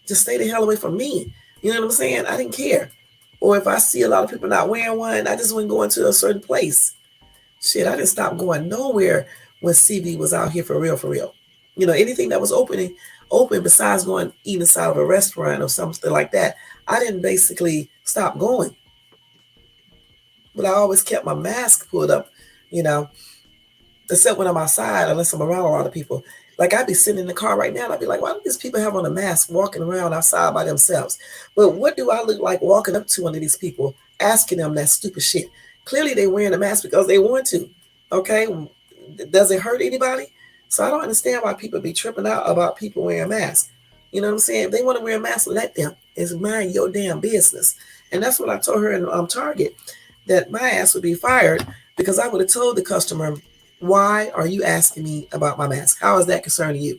Just stay the hell away from me. You know what I'm saying? I didn't care. Or if I see a lot of people not wearing one, I just wouldn't go into a certain place. Shit, I didn't stop going nowhere when CV was out here for real. You know, anything that was open besides going eat inside of a restaurant or something like that, I didn't basically stop going. But I always kept my mask pulled up, you know, except when I'm outside, unless I'm around a lot of people. Like I'd be sitting in the car right now and I'd be like, why do these people have on a mask walking around outside by themselves? But what do I look like walking up to one of these people asking them that stupid shit? Clearly they wearing a mask because they want to. Okay. Does it hurt anybody? So I don't understand why people be tripping out about people wearing masks. You know what I'm saying? If they want to wear a mask, let them. It's mind your damn business. And that's what I told her in Target, that my ass would be fired because I would have told the customer, why are you asking me about my mask? How is that concerning you?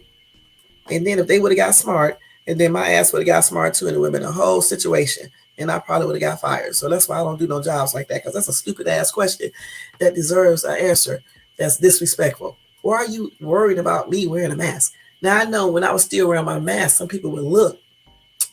And then if they would have got smart, and then my ass would have got smart too, and it would have been a whole situation, and I probably would have got fired. So that's why I don't do no jobs like that, because that's a stupid ass question that deserves an answer that's disrespectful. Why are you worried about me wearing a mask? Now I know when I was still wearing my mask, some people would look,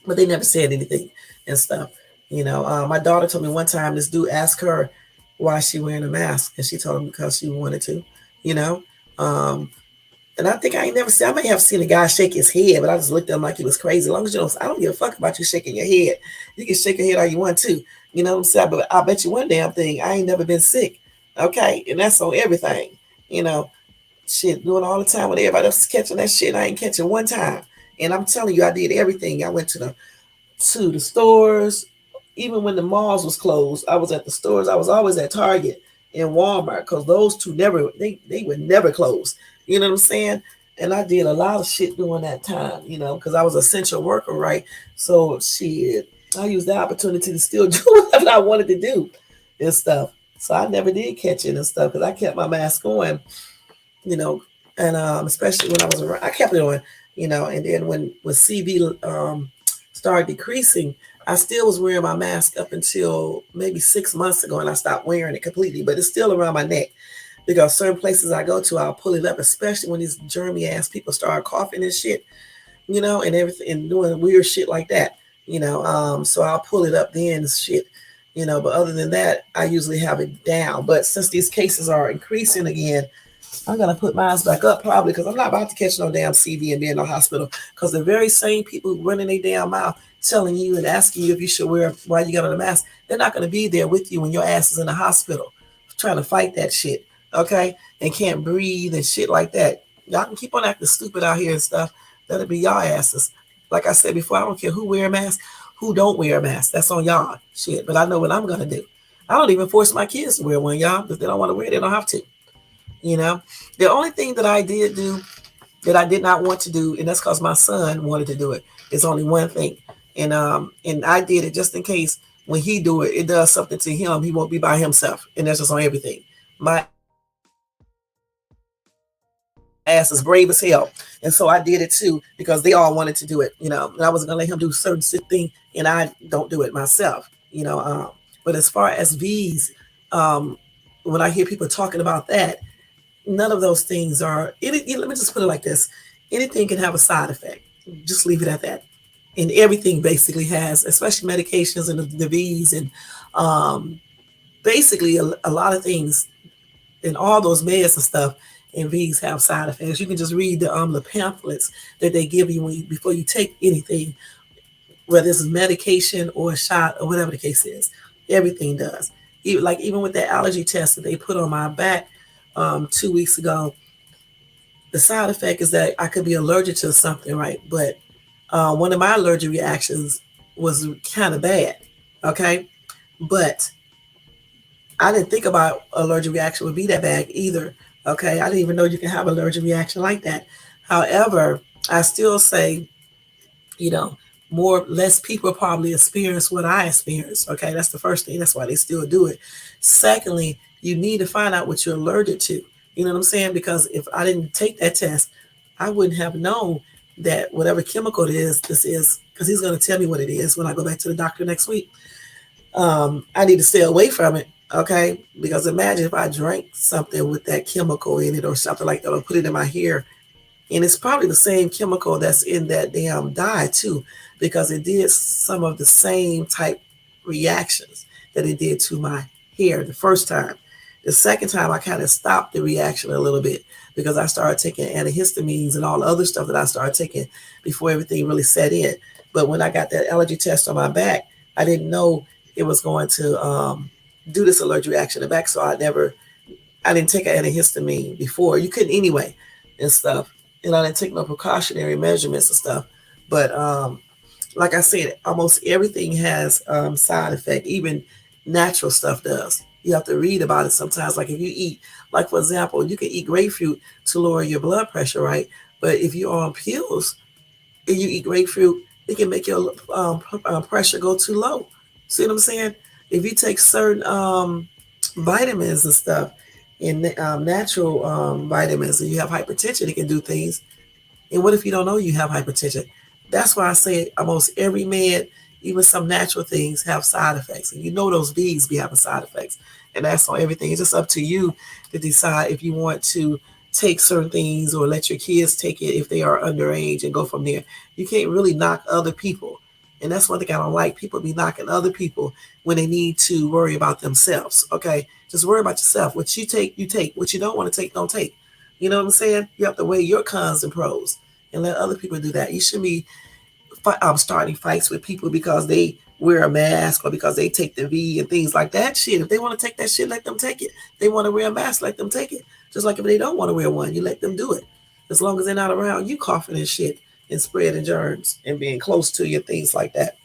but they never said anything and stuff. My daughter told me one time this dude asked her why she wearing a mask, and she told him because she wanted to. You know, and I think I ain't never seen. I may have seen a guy shake his head, but I just looked at him like he was crazy. As long as you don't, I don't give a fuck about you shaking your head. You can shake your head all you want to. You know what I'm saying? But I bet you one damn thing, I ain't never been sick. Okay, and that's on everything. You know, shit, doing all the time when everybody else is catching that shit. I ain't catching one time. And I'm telling you, I did everything. I went to the stores, even when the malls was closed. I was at the stores. I was always at Target and Walmart because those two they would never close. You know what I'm saying? And I did a lot of shit during that time, because I was an essential worker, right? So shit, I used the opportunity to still do whatever I wanted to do and stuff. So I never did catch it and stuff because I kept my mask on, and especially when I was around, I kept it on, and then when CV started decreasing, I still was wearing my mask up until maybe 6 months ago, and I stopped wearing it completely, but it's still around my neck because certain places I go to, I'll pull it up, especially when these germy ass people start coughing and shit, and everything, and doing weird shit like that, so I'll pull it up then and shit, but other than that, I usually have it down. But since these cases are increasing again, I'm gonna put mine back up probably because I'm not about to catch no damn CV and be in no hospital. Because the very same people running their damn mouth telling you and asking you if you should wear why you got on a mask, they're not gonna be there with you when your ass is in the hospital trying to fight that shit, okay? And can't breathe and shit like that. Y'all can keep on acting stupid out here and stuff. That'll be y'all asses. Like I said before, I don't care who wear a mask, who don't wear a mask. That's on y'all shit. But I know what I'm gonna do. I don't even force my kids to wear one, y'all. If they don't want to wear it, they don't have to. The only thing that I did do that I did not want to do, and that's because my son wanted to do it, is only one thing. And I did it just in case when he do it, it does something to him. He won't be by himself. And that's just on everything. My ass is brave as hell. And so I did it too, because they all wanted to do it, and I wasn't gonna let him do certain thing, and I don't do it myself, but as far as V's, when I hear people talking about that, none of those things are, let me just put it like this. Anything can have a side effect. Just leave it at that. And everything basically has, especially medications and the V's and basically a lot of things and all those meds and stuff and V's have side effects. You can just read the pamphlets that they give you before you take anything, whether it's medication or a shot or whatever the case is. Everything does. Even with that allergy test that they put on my back 2 weeks ago, the side effect is that I could be allergic to something, right? But one of my allergic reactions was kind of bad, okay? But I didn't think about allergic reaction would be that bad either, okay? I didn't even know you can have allergic reaction like that. However, I still say, less people probably experience what I experienced, okay? That's the first thing. That's why they still do it. Secondly, you need to find out what you're allergic to. You know what I'm saying? Because if I didn't take that test, I wouldn't have known that whatever chemical this is, because he's going to tell me what it is when I go back to the doctor next week. I need to stay away from it, okay? Because imagine if I drank something with that chemical in it or something like that, or put it in my hair, and it's probably the same chemical that's in that damn dye too, because it did some of the same type reactions that it did to my hair the first time. The second time, I kind of stopped the reaction a little bit because I started taking antihistamines and all the other stuff that I started taking before everything really set in. But when I got that allergy test on my back, I didn't know it was going to do this allergic reaction in the back. So I didn't take an antihistamine before. You couldn't anyway and stuff. and I didn't take no precautionary measurements and stuff. But like I said, almost everything has side effect. Even natural stuff does. You have to read about it sometimes. Like if you eat, like for example, you can eat grapefruit to lower your blood pressure, right? But if you're on pills and you eat grapefruit, it can make your pressure go too low. See what I'm saying? If you take certain vitamins and stuff, and natural vitamins, and you have hypertension, it can do things. And what if you don't know you have hypertension? That's why I say almost every med, even some natural things, have side effects. And you know those V's be having side effects. And that's on everything. It's just up to you to decide if you want to take certain things or let your kids take it if they are underage and go from there. You can't really knock other people. And that's one thing I don't like. People be knocking other people when they need to worry about themselves. Okay. Just worry about yourself. What you take, you take. What you don't want to take, don't take. You know what I'm saying? You have to weigh your cons and pros and let other people do that. You shouldn't be starting fights with people because they wear a mask or because they take the V and things like that. Shit, if they want to take that shit, let them take it. If they want to wear a mask, let them take it. Just like if they don't want to wear one, you let them do it. As long as they're not around you coughing and shit and spreading germs and being close to you, things like that.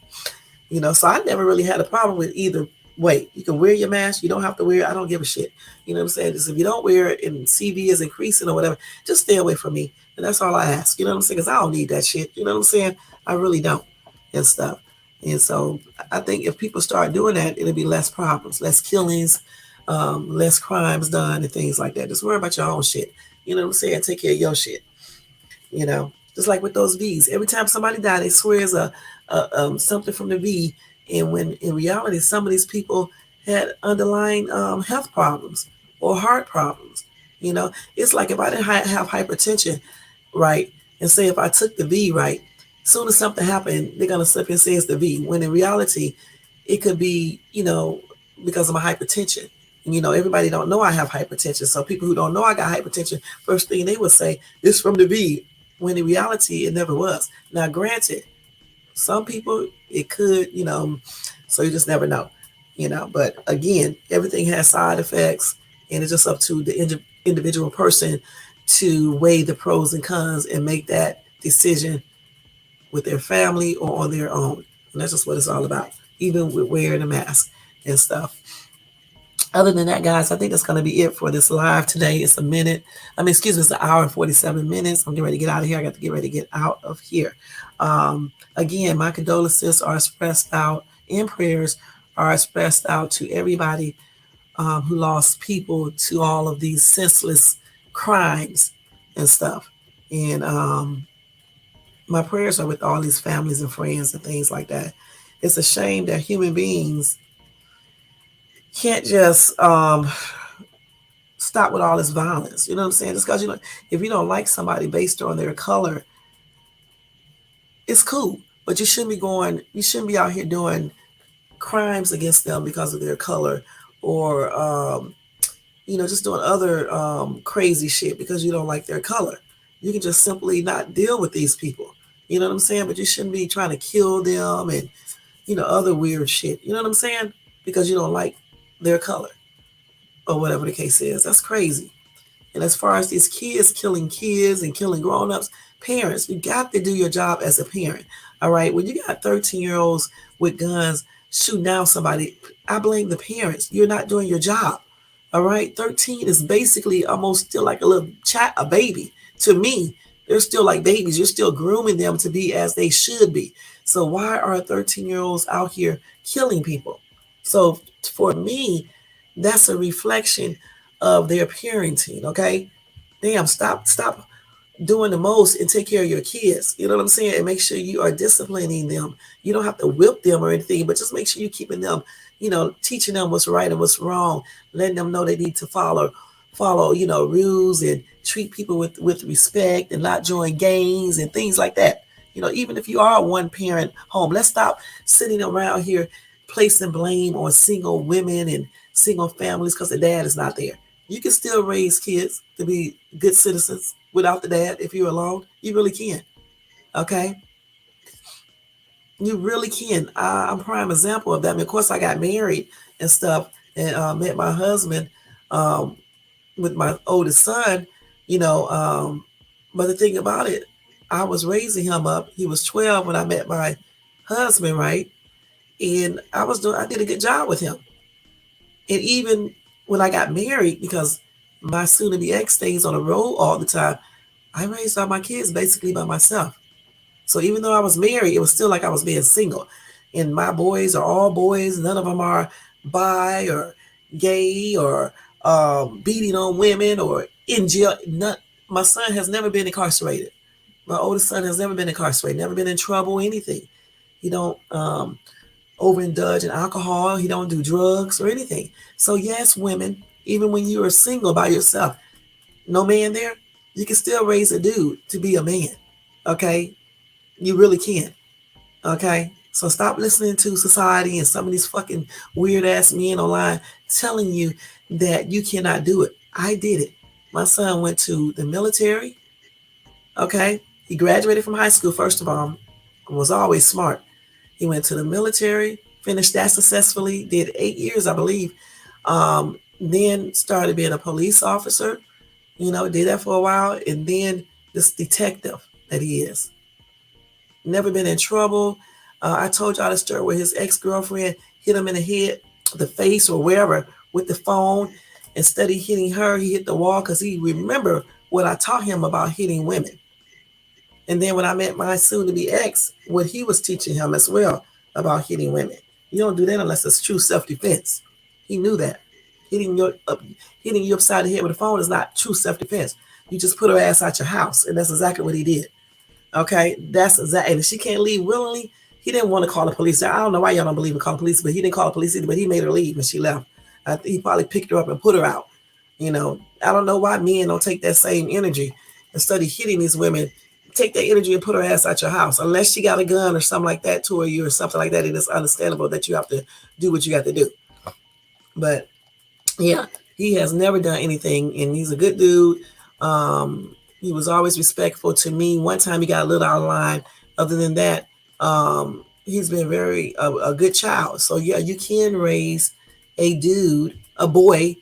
So I never really had a problem with either way. You can wear your mask, you don't have to wear it. I don't give a shit. You know what I'm saying? Just if you don't wear it and CV is increasing or whatever, just stay away from me. And that's all I ask. You know what I'm saying? Because I don't need that shit. You know what I'm saying? I really don't and stuff. And so I think if people start doing that, it'll be less problems, less killings, less crimes done and things like that. Just worry about your own shit. You know what I'm saying? Take care of your shit. Just like with those V's. Every time somebody dies, they swear it's something from the V. And when in reality, some of these people had underlying health problems or heart problems. It's like if I didn't have hypertension, right, and say if I took the V, right, as soon as something happened, they're gonna slip and say it's the V. When in reality, it could be, because of my hypertension. And everybody don't know I have hypertension. So people who don't know I got hypertension, first thing they would say, it's from the V. When in reality, it never was. Now, granted, some people it could, so you just never know, But again, everything has side effects, and it's just up to the individual person to weigh the pros and cons and make that decision with their family or on their own. And that's just what it's all about, even with wearing a mask and stuff. Other than that, guys, I think that's going to be it for this live today. It's a minute. It's an hour and 47 minutes. I'm getting ready to get out of here. I got to get ready to get out of here. Again, my condolences are expressed out in prayers, are expressed out to everybody who lost people to all of these senseless crimes and stuff. And my prayers are with all these families and friends and things like that. It's a shame that human beings can't just stop with all this violence. You know what I'm saying? Just because if you don't like somebody based on their color, it's cool. But you shouldn't be out here doing crimes against them because of their color, or just doing other crazy shit because you don't like their color. You can just simply not deal with these people. You know what I'm saying? But you shouldn't be trying to kill them and other weird shit. You know what I'm saying? Because you don't like their color or whatever the case is. That's crazy. And as far as these killing kids and killing grown-ups, parents, you got to do your job as a parent. All right. When you got 13-year-olds with guns shooting down somebody, I blame the parents. You're not doing your job. All right. 13 is basically almost still like a baby. To me, they're still like babies. You're still grooming them to be as they should be. So why are 13-year-olds out here killing people? So for me, that's a reflection of their parenting. Okay. Damn, stop doing the most and take care of your kids. You know what I'm saying? And make sure you are disciplining them. You don't have to whip them or anything, but just make sure you're keeping them, teaching them what's right and what's wrong, letting them know they need to follow, rules and treat people with respect and not join gangs and things like that. Even if you are a one parent home, let's stop sitting around here placing blame on single women and single families because the dad is not there. You can still raise kids to be good citizens without the dad if you're alone. You really can. Okay? You really can. I'm a prime example of that. I mean, of course, I got married and stuff and met my husband with my oldest son, But the thing about it, I was raising him up. He was 12 when I met my husband, right? And I did a good job with him. And even when I got married, because my soon-to-be ex stays on the road all the time, I raised all my kids basically by myself. So even though I was married, it was still like I was being single. And my boys are all boys. None of them are bi or gay or beating on women or in jail. My son has never been incarcerated. My oldest son has never been incarcerated, never been in trouble, anything. He don't overindulge in alcohol. He don't do drugs or anything. So yes, women, even when you are single by yourself, no man there, you can still raise a dude to be a man. Okay? You really can. Okay? So stop listening to society and some of these fucking weird ass men online telling you that you cannot do it. I did it. My son went to the military. Okay? He graduated from high school, first of all, was always smart. He went to the military, finished that successfully, did 8 years, I believe. Then started being a police officer, did that for a while. And then this detective that he is. Never been in trouble. I told y'all the story where his ex-girlfriend hit him in the head, the face, or wherever with the phone. Instead of hitting her, he hit the wall because he remembered what I taught him about hitting women. And then when I met my soon-to-be ex, what he was teaching him as well about hitting women. You don't do that unless it's true self-defense. He knew that. Hitting you upside the head with a phone is not true self-defense. You just put her ass out your house, and that's exactly what he did. Okay, that's exactly. And if she can't leave willingly, he didn't want to call the police. I don't know why y'all don't believe in calling police, but he didn't call the police either. But he made her leave when she left. He probably picked her up and put her out. I don't know why men don't take that same energy instead of hitting these women. Take that energy and put her ass out your house. Unless she got a gun or something like that to you or something like that, it is understandable that you have to do what you got to do. But yeah, he has never done anything, and he's a good dude. He was always respectful to me. One time he got a little out of line. Other than that, he's been very a good child. So yeah, you can raise a dude, a boy,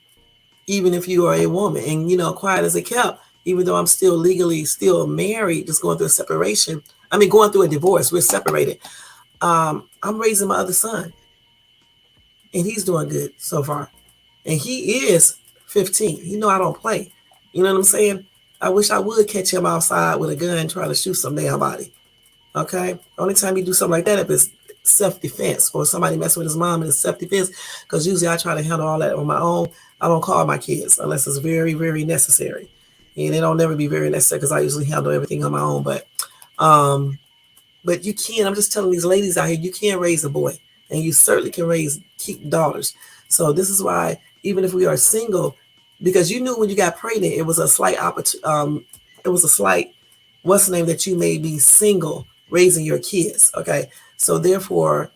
even if you are a woman. And quiet as it kept, even though I'm still legally still married, just going through a separation. I mean, going through a divorce. We're separated. I'm raising my other son, and he's doing good so far. And he is 15. I don't play. You know what I'm saying? I wish I would catch him outside with a gun trying to shoot some damn body. Okay? The only time you do something like that if it's self-defense or somebody messing with his mom and it's self-defense, because usually I try to handle all that on my own. I don't call my kids unless it's very, very necessary. And it don't never be very necessary because I usually handle everything on my own. But you can. I'm just telling these ladies out here, you can raise a boy. And you certainly can keep daughters. So this is why, even if we are single, because you knew when you got pregnant, it was a slight what's the name, that you may be single raising your kids. Okay. So therefore,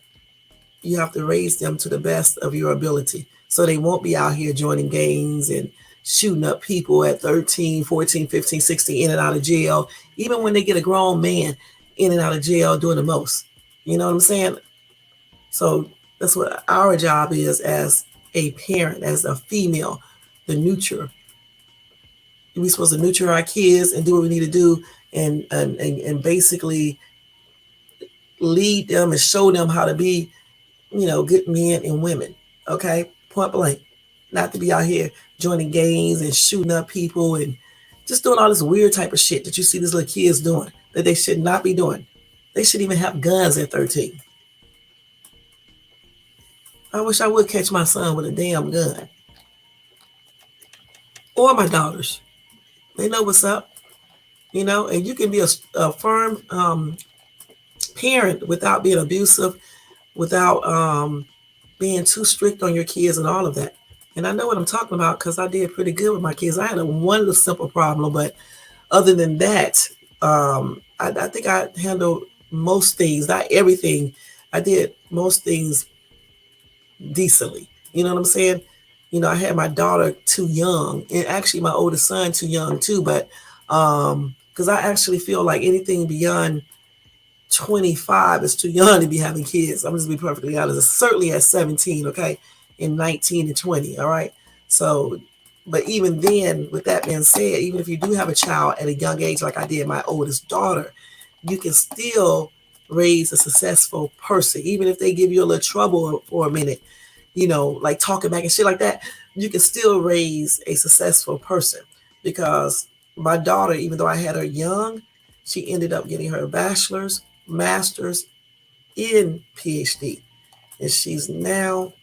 you have to raise them to the best of your ability. So they won't be out here joining gangs and shooting up people at 13, 14, 15, 16, in and out of jail. Even when they get a grown man in and out of jail doing the most. You know what I'm saying? So that's what our job is as a parent, as a female, the nurturer. We're supposed to nurture our kids and do what we need to do and basically lead them and show them how to be, good men and women. Okay? Point blank. Not to be out here joining gangs and shooting up people and just doing all this weird type of shit that you see these little kids doing that they should not be doing. They shouldn't even have guns at 13. I wish I would catch my son with a damn gun. Or my daughters. They know what's up. And you can be a firm parent without being abusive, without being too strict on your kids and all of that. And I know what I'm talking about because I did pretty good with my kids. I had one little simple problem, but other than that, I think I handled most things, not everything. I did most things decently. You know what I'm saying? I had my daughter too young, and actually my oldest son too young too. But because I actually feel like anything beyond 25 is too young to be having kids. I'm just be perfectly honest. Certainly at 17, okay, and 19 and 20. All right. So But even then, with that being said, even if you do have a child at a young age, like I did my oldest daughter, you can still raise a successful person. Even if they give you a little trouble for a minute, like talking back and shit like that, you can still raise a successful person. Because my daughter, even though I had her young, she ended up getting her bachelor's, master's, in PhD. And she's now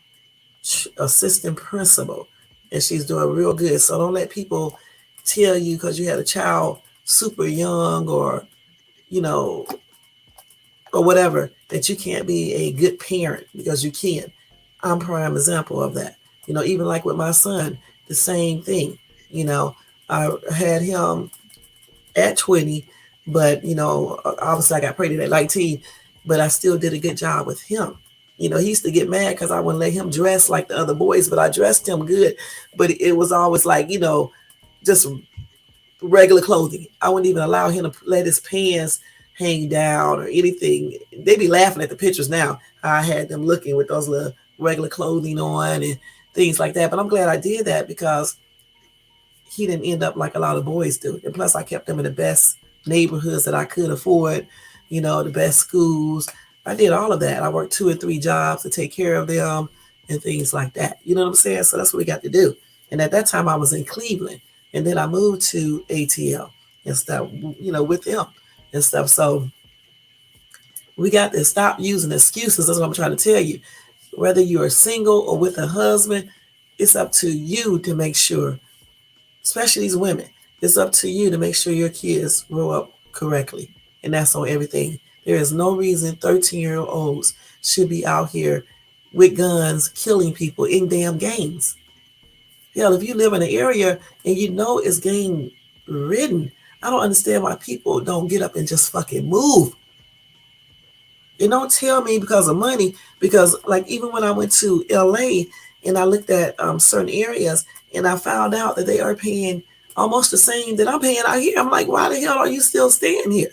assistant principal, and she's doing real good. So don't let people tell you because you had a child super young or or whatever that you can't be a good parent, because you can. I'm prime example of that. Even like with my son, the same thing. I had him at 20, but obviously I got pregnant at 19, but I still did a good job with him. He used to get mad because I wouldn't let him dress like the other boys, but I dressed him good. But it was always like, just regular clothing. I wouldn't even allow him to let his pants hang down or anything. They be laughing at the pictures now. I had them looking with those little regular clothing on and things like that. But I'm glad I did that because he didn't end up like a lot of boys do. And plus, I kept them in the best neighborhoods that I could afford, the best schools. I did all of that. I worked 2 or 3 jobs to take care of them and things like that. You know what I'm saying? So that's what we got to do. And at that time, I was in Cleveland. And then I moved to ATL and stuff, with them and stuff. So we got to stop using excuses. That's what I'm trying to tell you. Whether you're single or with a husband, it's up to you to make sure, especially these women, it's up to you to make sure your kids grow up correctly. And that's on everything. There is no reason 13-year-olds should be out here with guns killing people in damn gangs. Hell, if you live in an area and it's gang ridden, I don't understand why people don't get up and just fucking move. And don't tell me because of money, because like even when I went to LA and I looked at certain areas and I found out that they are paying almost the same that I'm paying out here. I'm like, why the hell are you still staying here?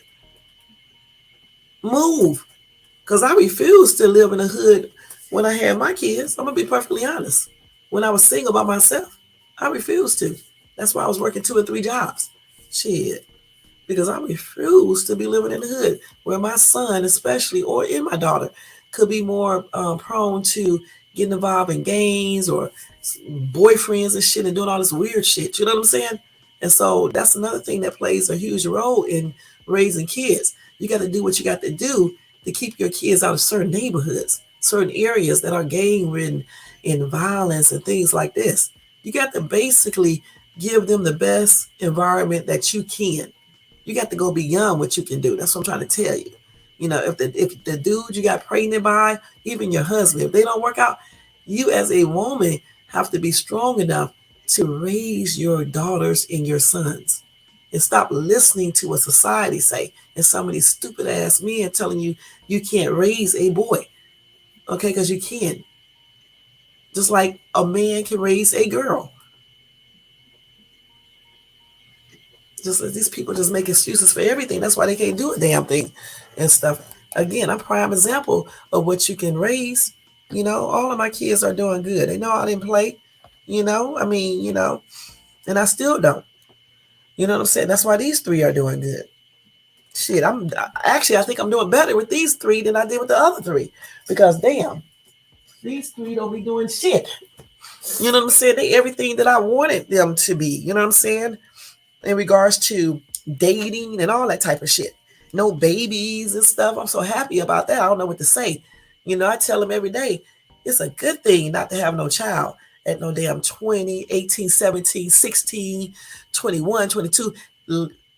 Move. Because I refused to live in the hood when I had my kids. I'm going to be perfectly honest. When I was single by myself, I refused to. That's why I was working 2 or 3 jobs. Shit. Because I refused to be living in the hood where my son especially, or in my daughter, could be more prone to getting involved in gangs or boyfriends and shit and doing all this weird shit. You know what I'm saying? And so that's another thing that plays a huge role in raising kids. You got to do what you got to do to keep your kids out of certain neighborhoods, certain areas that are gang ridden in violence and things like this. You got to basically give them the best environment that you can. You got to go beyond what you can do. That's what I'm trying to tell you. If the dude you got pregnant by, even your husband, if they don't work out, you as a woman have to be strong enough to raise your daughters and your sons. And stop listening to what society say and some of these stupid ass men telling you you can't raise a boy. Okay, because you can. Just like a man can raise a girl. Just these people just make excuses for everything. That's why they can't do a damn thing and stuff. Again, I'm a prime example of what you can raise. All of my kids are doing good. They know I didn't play. And I still don't. You know what I'm saying? That's why these 3 are doing good. Shit, I think I'm doing better with these 3 than I did with the other 3. Because damn, these 3 don't be doing shit. You know what I'm saying? They everything that I wanted them to be. You know what I'm saying? In regards to dating and all that type of shit. No babies and stuff. I'm so happy about that. I don't know what to say. I tell them every day, it's a good thing not to have no child at no damn 20, 18, 17, 16, 21, 22.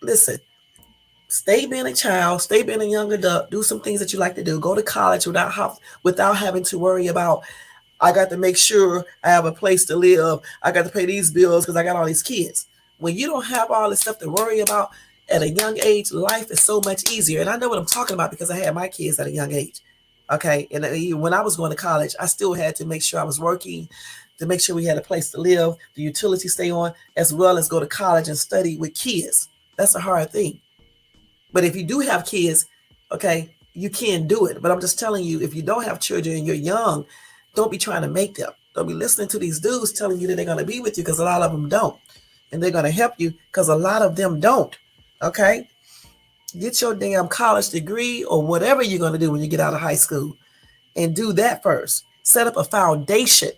Listen, stay being a child, stay being a young adult, do some things that you like to do, go to college without having to worry about, I got to make sure I have a place to live. I got to pay these bills because I got all these kids. When you don't have all this stuff to worry about at a young age, life is so much easier. And I know what I'm talking about because I had my kids at a young age. Okay. And when I was going to college, I still had to make sure I was working, to make sure we had a place to live, the utilities stay on, as well as go to college and study with kids. That's a hard thing. But if you do have kids, okay, you can do it. But I'm just telling you, if you don't have children and you're young, don't be trying to make them. Don't be listening to these dudes telling you that they're going to be with you, because a lot of them don't. And they're going to help you because a lot of them don't. Okay? Get your damn college degree or whatever you're going to do when you get out of high school, and do that first. Set up a foundation.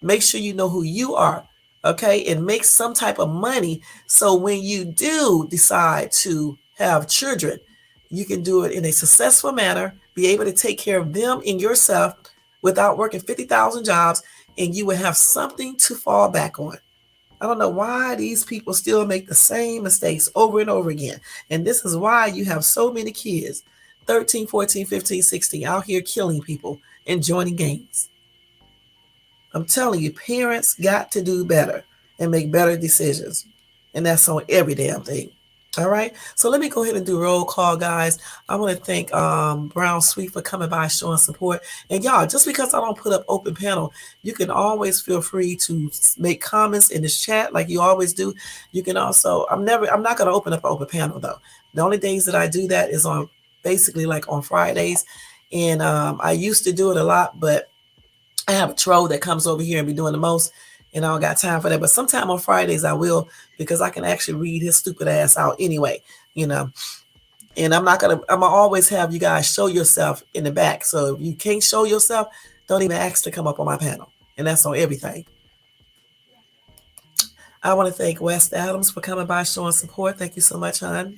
Make sure you know who you are. Okay? And make some type of money so when you do decide to have children, you can do it in a successful manner, be able to take care of them and yourself without working 50,000 jobs, and you will have something to fall back on. I don't know why these people still make the same mistakes over and over again. And this is why you have so many kids, 13, 14, 15, 16, out here killing people and joining gangs. I'm telling you, parents got to do better and make better decisions. And that's on every damn thing. All right. So let me go ahead and do roll call, guys. I want to thank Brown Sweet for coming by, showing support. And y'all, just because I don't put up open panel, you can always feel free to make comments in this chat like you always do. You can also, I'm not going to open up an open panel though. The only days that I do that is on basically like on Fridays. And I used to do it a lot, but I have a troll that comes over here and be doing the most, and I don't got time for that. But sometime on Fridays I will, because I can actually read his stupid ass out anyway, you know. And I'm gonna always have you guys show yourself in the back. So if you can't show yourself, don't even ask to come up on my panel. And that's on everything. I want to thank West Adams for coming by, showing support. Thank you so much, hon.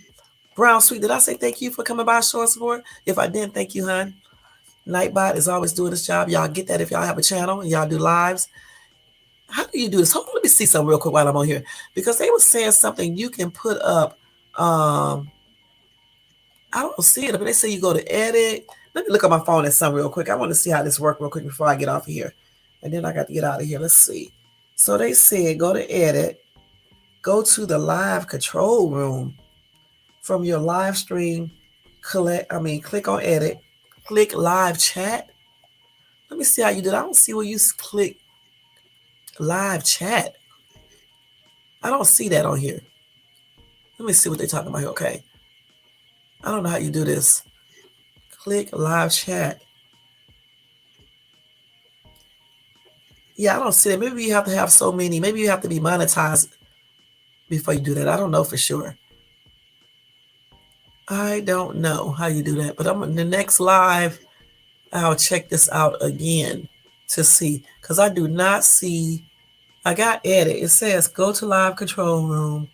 Brown Sweet, did I say thank you for coming by, showing support? If I didn't, thank you, hon. Nightbot is always doing this job. Y'all get that if y'all have a channel and y'all do lives. How do you do this? Hold on, let me see something real quick while I'm on here, because they were saying something you can put up. I don't see it, but they say you go to edit. Let me look at my phone at something real quick. I want to see how this works real quick before I get off of here. And then I got to get out of here. Let's see. So they said go to edit, go to the live control room from your live stream. Click on edit, click live chat. Let me see how you do that. I don't see where you click live chat. I don't see that on here. Let me see what they're talking about here. Okay. I don't know how you do this. Click live chat. Yeah, I don't see that. Maybe you have to have so many. Maybe you have to be monetized before you do that. I don't know for sure. I don't know how you do that. But I'm in the next live. I'll check this out again to see. Because I do not see. I got edit. It says go to live control room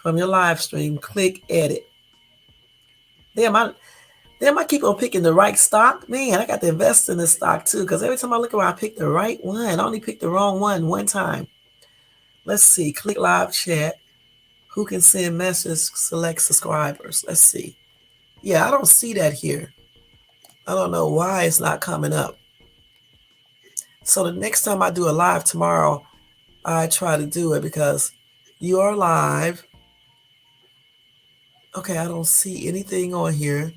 from your live stream. Click edit. Damn, I keep on picking the right stock. Man, I got to invest in this stock too, because every time I look around, I pick the right one. I only picked the wrong one time. Let's see. Click live chat. Who can send messages? Select subscribers. Let's see. Yeah, I don't see that here. I don't know why it's not coming up. So the next time I do a live tomorrow, I try to do it, because you are live. Okay, I don't see anything on here.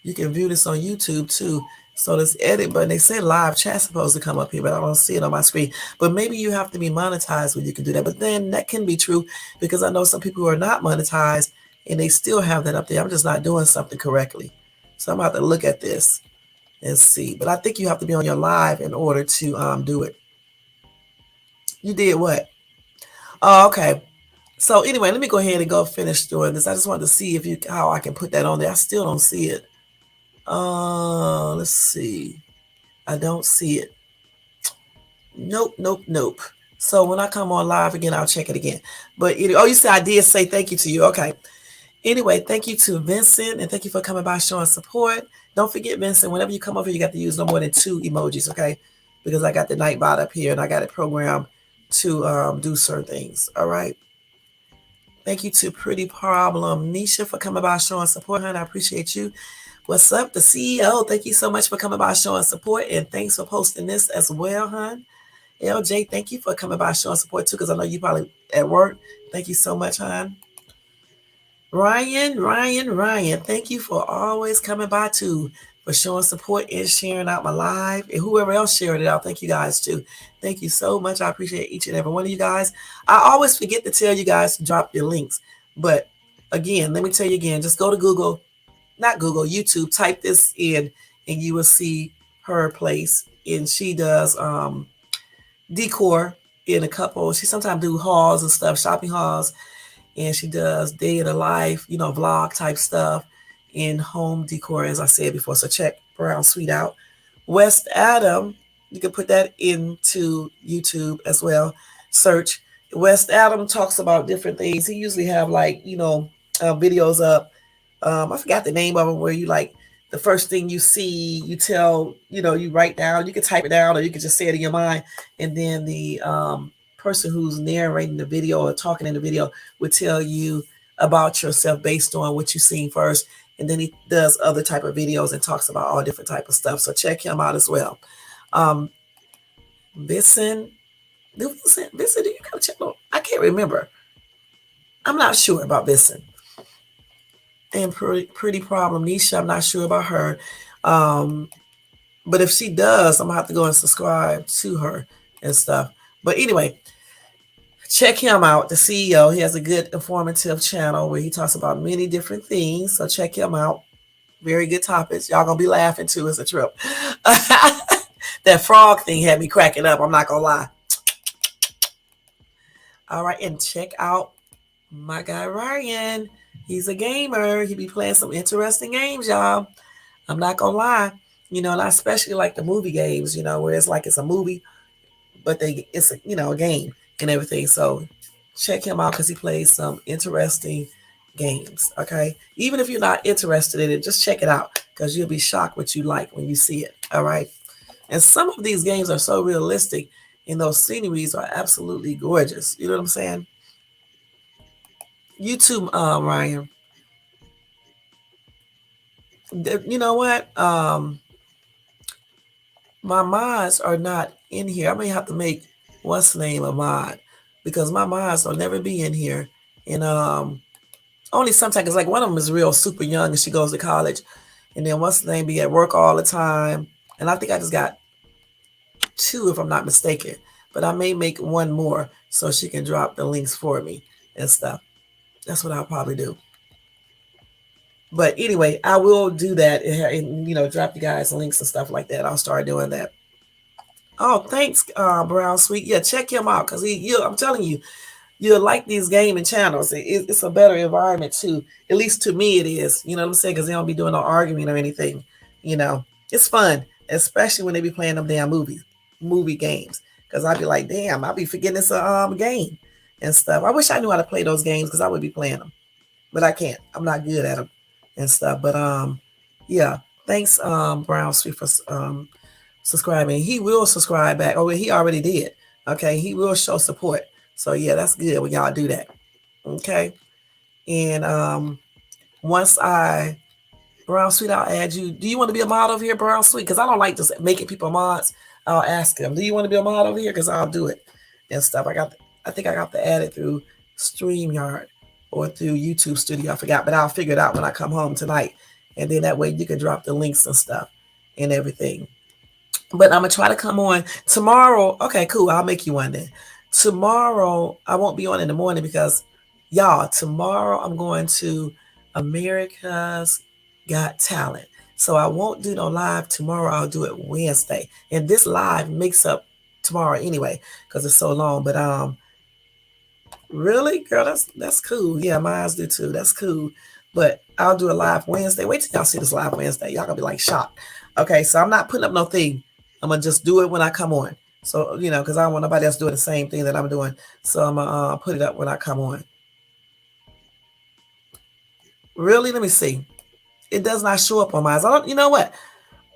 You can view this on YouTube too. So this edit button, they say live chat supposed to come up here, but I don't see it on my screen. But maybe you have to be monetized when you can do that. But then that can be true, because I know some people who are not monetized and they still have that up there. I'm just not doing something correctly. So I'm about to look at this and see. But I think you have to be on your live in order to do it. You did what? Oh, okay. So anyway, let me go ahead and go finish doing this. I just wanted to see how I can put that on there. I still don't see it. Let's see. I don't see it. Nope. So when I come on live again, I'll check it again. But you said I did say thank you to you. Okay. Anyway, thank you to Vincent, and thank you for coming by, showing support. Don't forget, Vincent, whenever you come over, you got to use no more than 2 emojis, okay? Because I got the Nightbot up here and I got it programmed to do certain things. All right. Thank you to Pretty Problem Nisha for coming by, showing support, honey. I appreciate you. What's up, the CEO? Thank you so much for coming by, showing support, and thanks for posting this as well, hon. LJ, thank you for coming by, showing support too, because I know you probably at work. Thank you so much, hon. Ryan, thank you for always coming by too, for showing support and sharing out my live, and whoever else shared it out. Thank you guys too. Thank you so much. I appreciate each and every one of you guys. I always forget to tell you guys to drop your links, but again, let me tell you again, just go to YouTube, type this in, and you will see her place, and she does decor in a couple. She sometimes do hauls and stuff, shopping hauls, and she does day in the life, vlog type stuff in home decor, as I said before. So check Brown Sweet out. West Adam, you can put that into YouTube as well. Search West Adam talks about different things. He usually have like videos up. I forgot the name of them where you like the first thing you see, you tell, you write down. You can type it down or you can just say it in your mind, and then the person who's narrating the video or talking in the video would tell you about yourself based on what you've seen first. And then he does other type of videos and talks about all different type of stuff. So check him out as well. Vincent, do you got a channel? I can't remember. I'm not sure about Vincent. And Pretty Problem Nisha, I'm not sure about her. But if she does, I'm gonna have to go and subscribe to her and stuff. But anyway, check him out, the CEO. He has a good informative channel where he talks about many different things. So check him out. Very good topics. Y'all gonna be laughing too. It's a trip. That frog thing had me cracking up. I'm not gonna lie. All right, and check out my guy Ryan. He's a gamer. He be playing some interesting games, y'all. I'm not gonna lie. And I especially like the movie games, where it's like it's a movie, but it's a game and everything. So check him out because he plays some interesting games. Okay. Even if you're not interested in it, just check it out because you'll be shocked what you like when you see it. All right. And some of these games are so realistic and those sceneries are absolutely gorgeous. You know what I'm saying? YouTube, Ryan. You know what? My mods are not in here. I may have to make what's the name a mod because my mods will never be in here. And only sometimes, because like one of them is real super young and she goes to college. And then what's the name be at work all the time. And I think I just got 2 if I'm not mistaken. But I may make 1 more so she can drop the links for me and stuff. That's what I'll probably do. But anyway, I will do that and drop you guys links and stuff like that. I'll start doing that. Oh, thanks, Brown Sweet. Yeah, check him out because I'm telling you, you'll like these gaming channels. It's a better environment too. At least to me, it is. You know what I'm saying? Because they don't be doing no arguing or anything. It's fun, especially when they be playing them damn movie games. Because I'd be like, damn, I'll be forgetting it's a game and stuff. I wish I knew how to play those games because I would be playing them, but I can't. I'm not good at them and stuff. But yeah, thanks, Brown Sweet, for subscribing. He will subscribe back. Oh, he already did. Okay, he will show support. So yeah, that's good when y'all do that. Okay, and once Brown Sweet, I'll add you. Do you want to be a mod over here, Brown Sweet? Because I don't like just making people mods. I'll ask them, do you want to be a mod over here? Because I'll do it and stuff. I think I got to add it through StreamYard or through YouTube Studio. I forgot, but I'll figure it out when I come home tonight. And then that way you can drop the links and stuff and everything. But I'm going to try to come on tomorrow. Okay, cool. I'll make you one then. Tomorrow, I won't be on in the morning because, y'all, tomorrow I'm going to America's Got Talent. So I won't do no live tomorrow. I'll do it Wednesday. And this live makes up tomorrow anyway because it's so long. But really, girl, that's cool. Yeah, mine do too. That's cool. But I'll do a live Wednesday. Wait till y'all see this live Wednesday. Y'all gonna be like shocked. Okay, so I'm not putting up no thing. I'm gonna just do it when I come on. So because I don't want nobody else doing the same thing that I'm doing. So I'm gonna put it up when I come on. Really? Let me see. It does not show up on mine. You know what?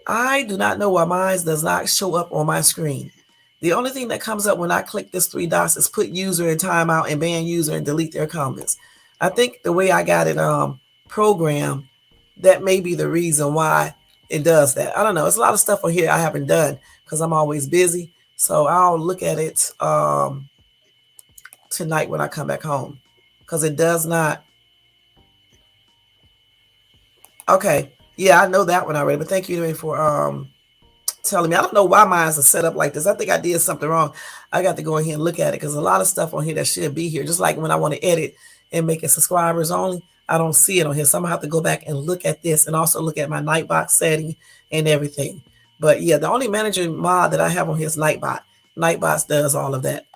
I do not know why mine does not show up on my screen. The only thing that comes up when I click this 3 dots is put user in timeout and ban user and delete their comments. I think the way I got it programmed, that may be the reason why it does that. I don't know. It's a lot of stuff on here I haven't done because I'm always busy. So I'll look at it tonight when I come back home because it does not. Okay. Yeah, I know that one already, but thank you anyway for telling me. I don't know why mine is set up like this. I think I did something wrong. I got to go in here and look at it because a lot of stuff on here that should be here. Just like when I want to edit and make it subscribers only, I don't see it on here. So I'm going to have to go back and look at this and also look at my Nightbot setting and everything. But yeah, the only manager mod that I have on here is Nightbot. Nightbots does all of that.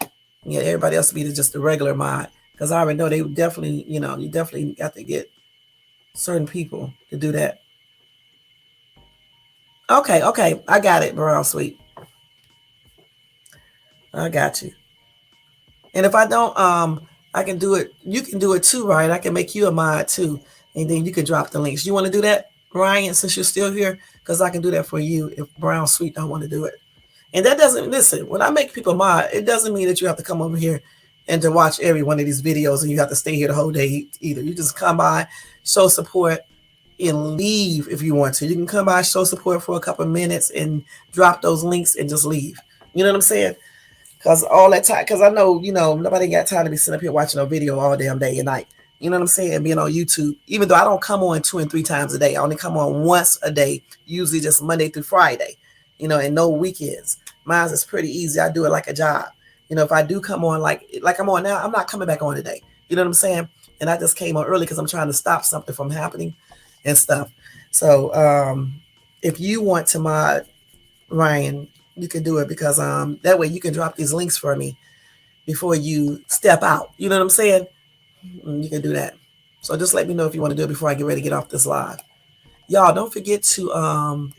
Yeah, everybody else be just the regular mod. Because I already know they would definitely, you definitely got to get certain people to do that. Okay, I got it, Brown Sweet. I got you. And if I don't, I can do it. You can do it too, right? I can make you a mod too, and then you can drop the links. You want to do that, Ryan, since you're still here? Because I can do that for you if Brown Sweet don't want to do it. And that doesn't, listen, when I make people mod, it doesn't mean that you have to come over here and to watch every one of these videos and you have to stay here the whole day either. You just come by, show support, and leave if you want to. You can come by, show support for a couple of minutes and drop those links and just leave. You know what I'm saying? Because all that time, because I know, nobody got time to be sitting up here watching a video all damn day and night. You know what I'm saying? Being on YouTube, even though I don't come on 2 and 3 times a day, I only come on once a day, usually just Monday through Friday, and no weekends. Mine is pretty easy. I do it like a job. If I do come on like I'm on now, I'm not coming back on today. You know what I'm saying? And I just came on early because I'm trying to stop something from happening and stuff. So if you want to mod Ryan, you can do it because that way you can drop these links for me before you step out. You know what I'm saying? You can do that. So just let me know if you want to do it before I get ready to get off this live. Y'all don't forget to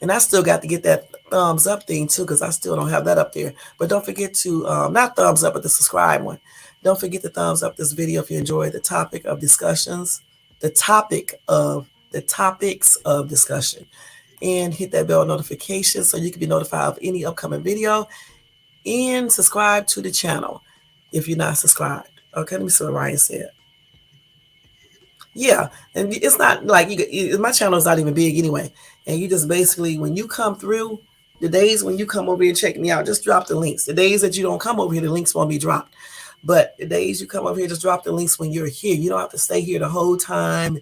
and I still got to get that thumbs up thing too, because I still don't have that up there. But don't forget to not thumbs up, but the subscribe one. Don't forget to thumbs up this video if you enjoy the topic of discussions, the topics of discussion, and hit that bell notification so you can be notified of any upcoming video, and subscribe to the channel if you're not subscribed. Okay, let me see what Ryan said. Yeah, and it's not like my channel is not even big anyway. And you just basically, when you come through, the days when you come over here and check me out, just drop the links. The days that you don't come over here, the links won't be dropped. But the days you come over here, just drop the links when you're here. You don't have to stay here the whole time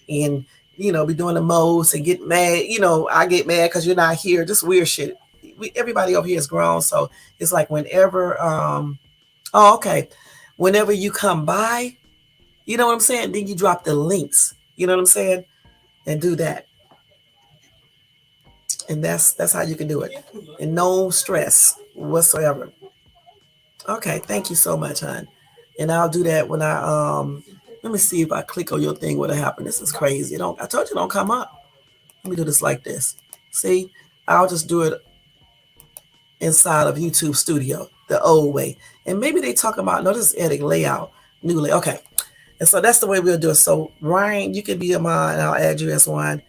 and, be doing the most and get mad. I get mad because you're not here. Just weird shit. Everybody over here is grown. So it's like whenever, whenever you come by, you know what I'm saying? Then you drop the links. You know what I'm saying? And do that. And that's how you can do it. And no stress whatsoever. Okay, thank you so much, hon. And I'll do that when I let me see if I click on your thing what'll happen. This is crazy. I told you don't come up. Let me do this like this. See? I'll just do it inside of YouTube Studio, the old way. And maybe they talk about, no, this is edit layout, new layout. Okay. And so that's the way we'll do it. So Ryan, you can be a mod, and I'll add you as one.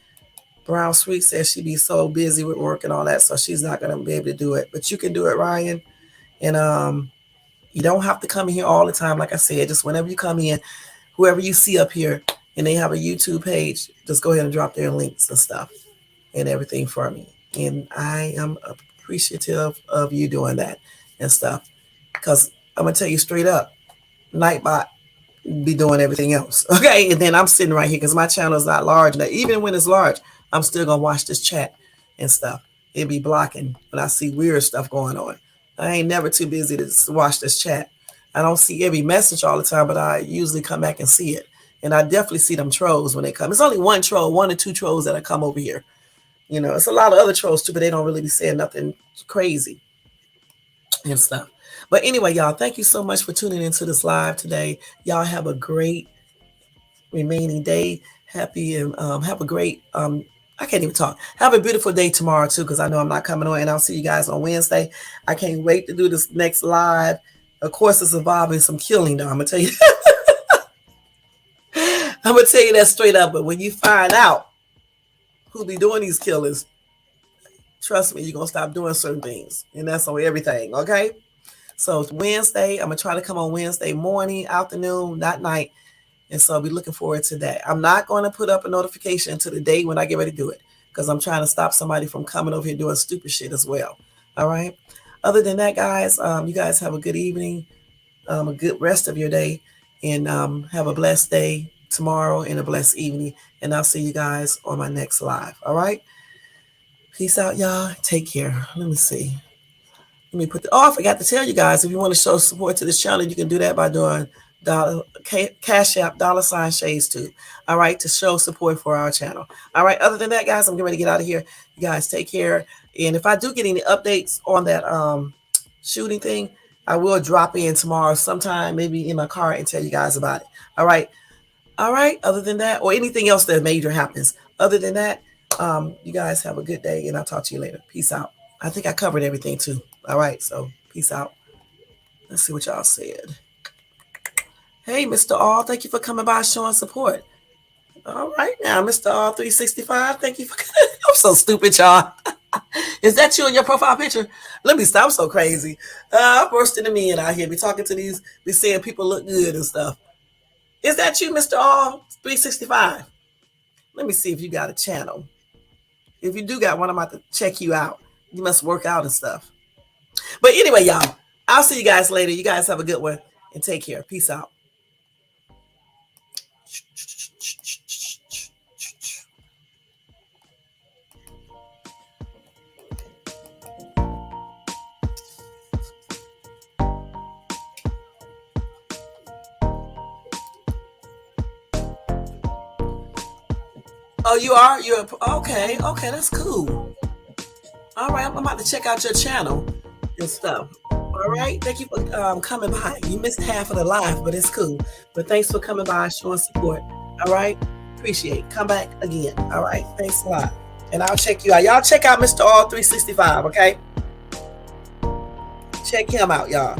Brown Sweet says she be so busy with work and all that, so she's not going to be able to do it. But you can do it, Ryan. And you don't have to come in here all the time. Like I said, just whenever you come in, whoever you see up here and they have a YouTube page, just go ahead and drop their links and stuff and everything for me. And I am appreciative of you doing that and stuff. Because I'm going to tell you straight up, Nightbot be doing everything else. Okay. And then I'm sitting right here because my channel is not large. Now, even when it's large, I'm still going to watch this chat and stuff. It be blocking when I see weird stuff going on. I ain't never too busy to watch this chat. I don't see every message all the time, but I usually come back and see it. And I definitely see them trolls when they come. It's only one or two trolls that come over here. It's a lot of other trolls too, but they don't really be saying nothing crazy and stuff. But anyway, y'all, thank you so much for tuning into this live today. Y'all have a great remaining day. Happy and have a great, I can't even talk. Have a beautiful day tomorrow too, because I know I'm not coming on, and I'll see you guys on Wednesday. I can't wait to do this next live. Of course, it's involving some killing, though. I'm gonna tell you. I'm gonna tell you that straight up. But when you find out who be doing these killings, trust me, you're gonna stop doing certain things, and that's on everything. Okay. So it's Wednesday. I'm gonna try to come on Wednesday morning, afternoon, not night. And so I'll be looking forward to that. I'm not going to put up a notification until the day when I get ready to do it, because I'm trying to stop somebody from coming over here doing stupid shit as well. All right. Other than that, guys, you guys have a good evening, a good rest of your day, and have a blessed day tomorrow and a blessed evening. And I'll see you guys on my next live. All right. Peace out, y'all. Take care. Let me see. Let me put I forgot to tell you guys, if you want to show support to this channel, you can do that by doing Cash App $Shades2. All right, to show support for our channel. All right, other than that, guys, I'm getting ready to get out of here. You guys take care. And if I do get any updates on that shooting thing, I will drop in tomorrow sometime, maybe in my car, and tell you guys about it. All right. All right. Other than that, or anything else that major happens. Other than that, you guys have a good day, and I'll talk to you later. Peace out. I think I covered everything too. All right. So peace out. Let's see what y'all said. Hey, Mr. All, thank you for coming by, showing support. All right now, Mr. All 365, thank you for I'm so stupid, y'all. Is that you in your profile picture? Let me stop. I'm so crazy. I'm bursting them in out here. Be talking to these, be saying people look good and stuff. Is that you, Mr. All 365? Let me see if you got a channel. If you do got one, I'm about to check you out. You must work out and stuff. But anyway, y'all, I'll see you guys later. You guys have a good one and take care. Peace out. Oh, you are? You're okay. Okay, that's cool. All right, I'm about to check out your channel and stuff. All right, thank you for coming by. You missed half of the live, but it's cool. But thanks for coming by, showing support. All right, appreciate it. Come back again. All right, thanks a lot. And I'll check you out. Y'all check out Mr. All 365, okay? Check him out, y'all.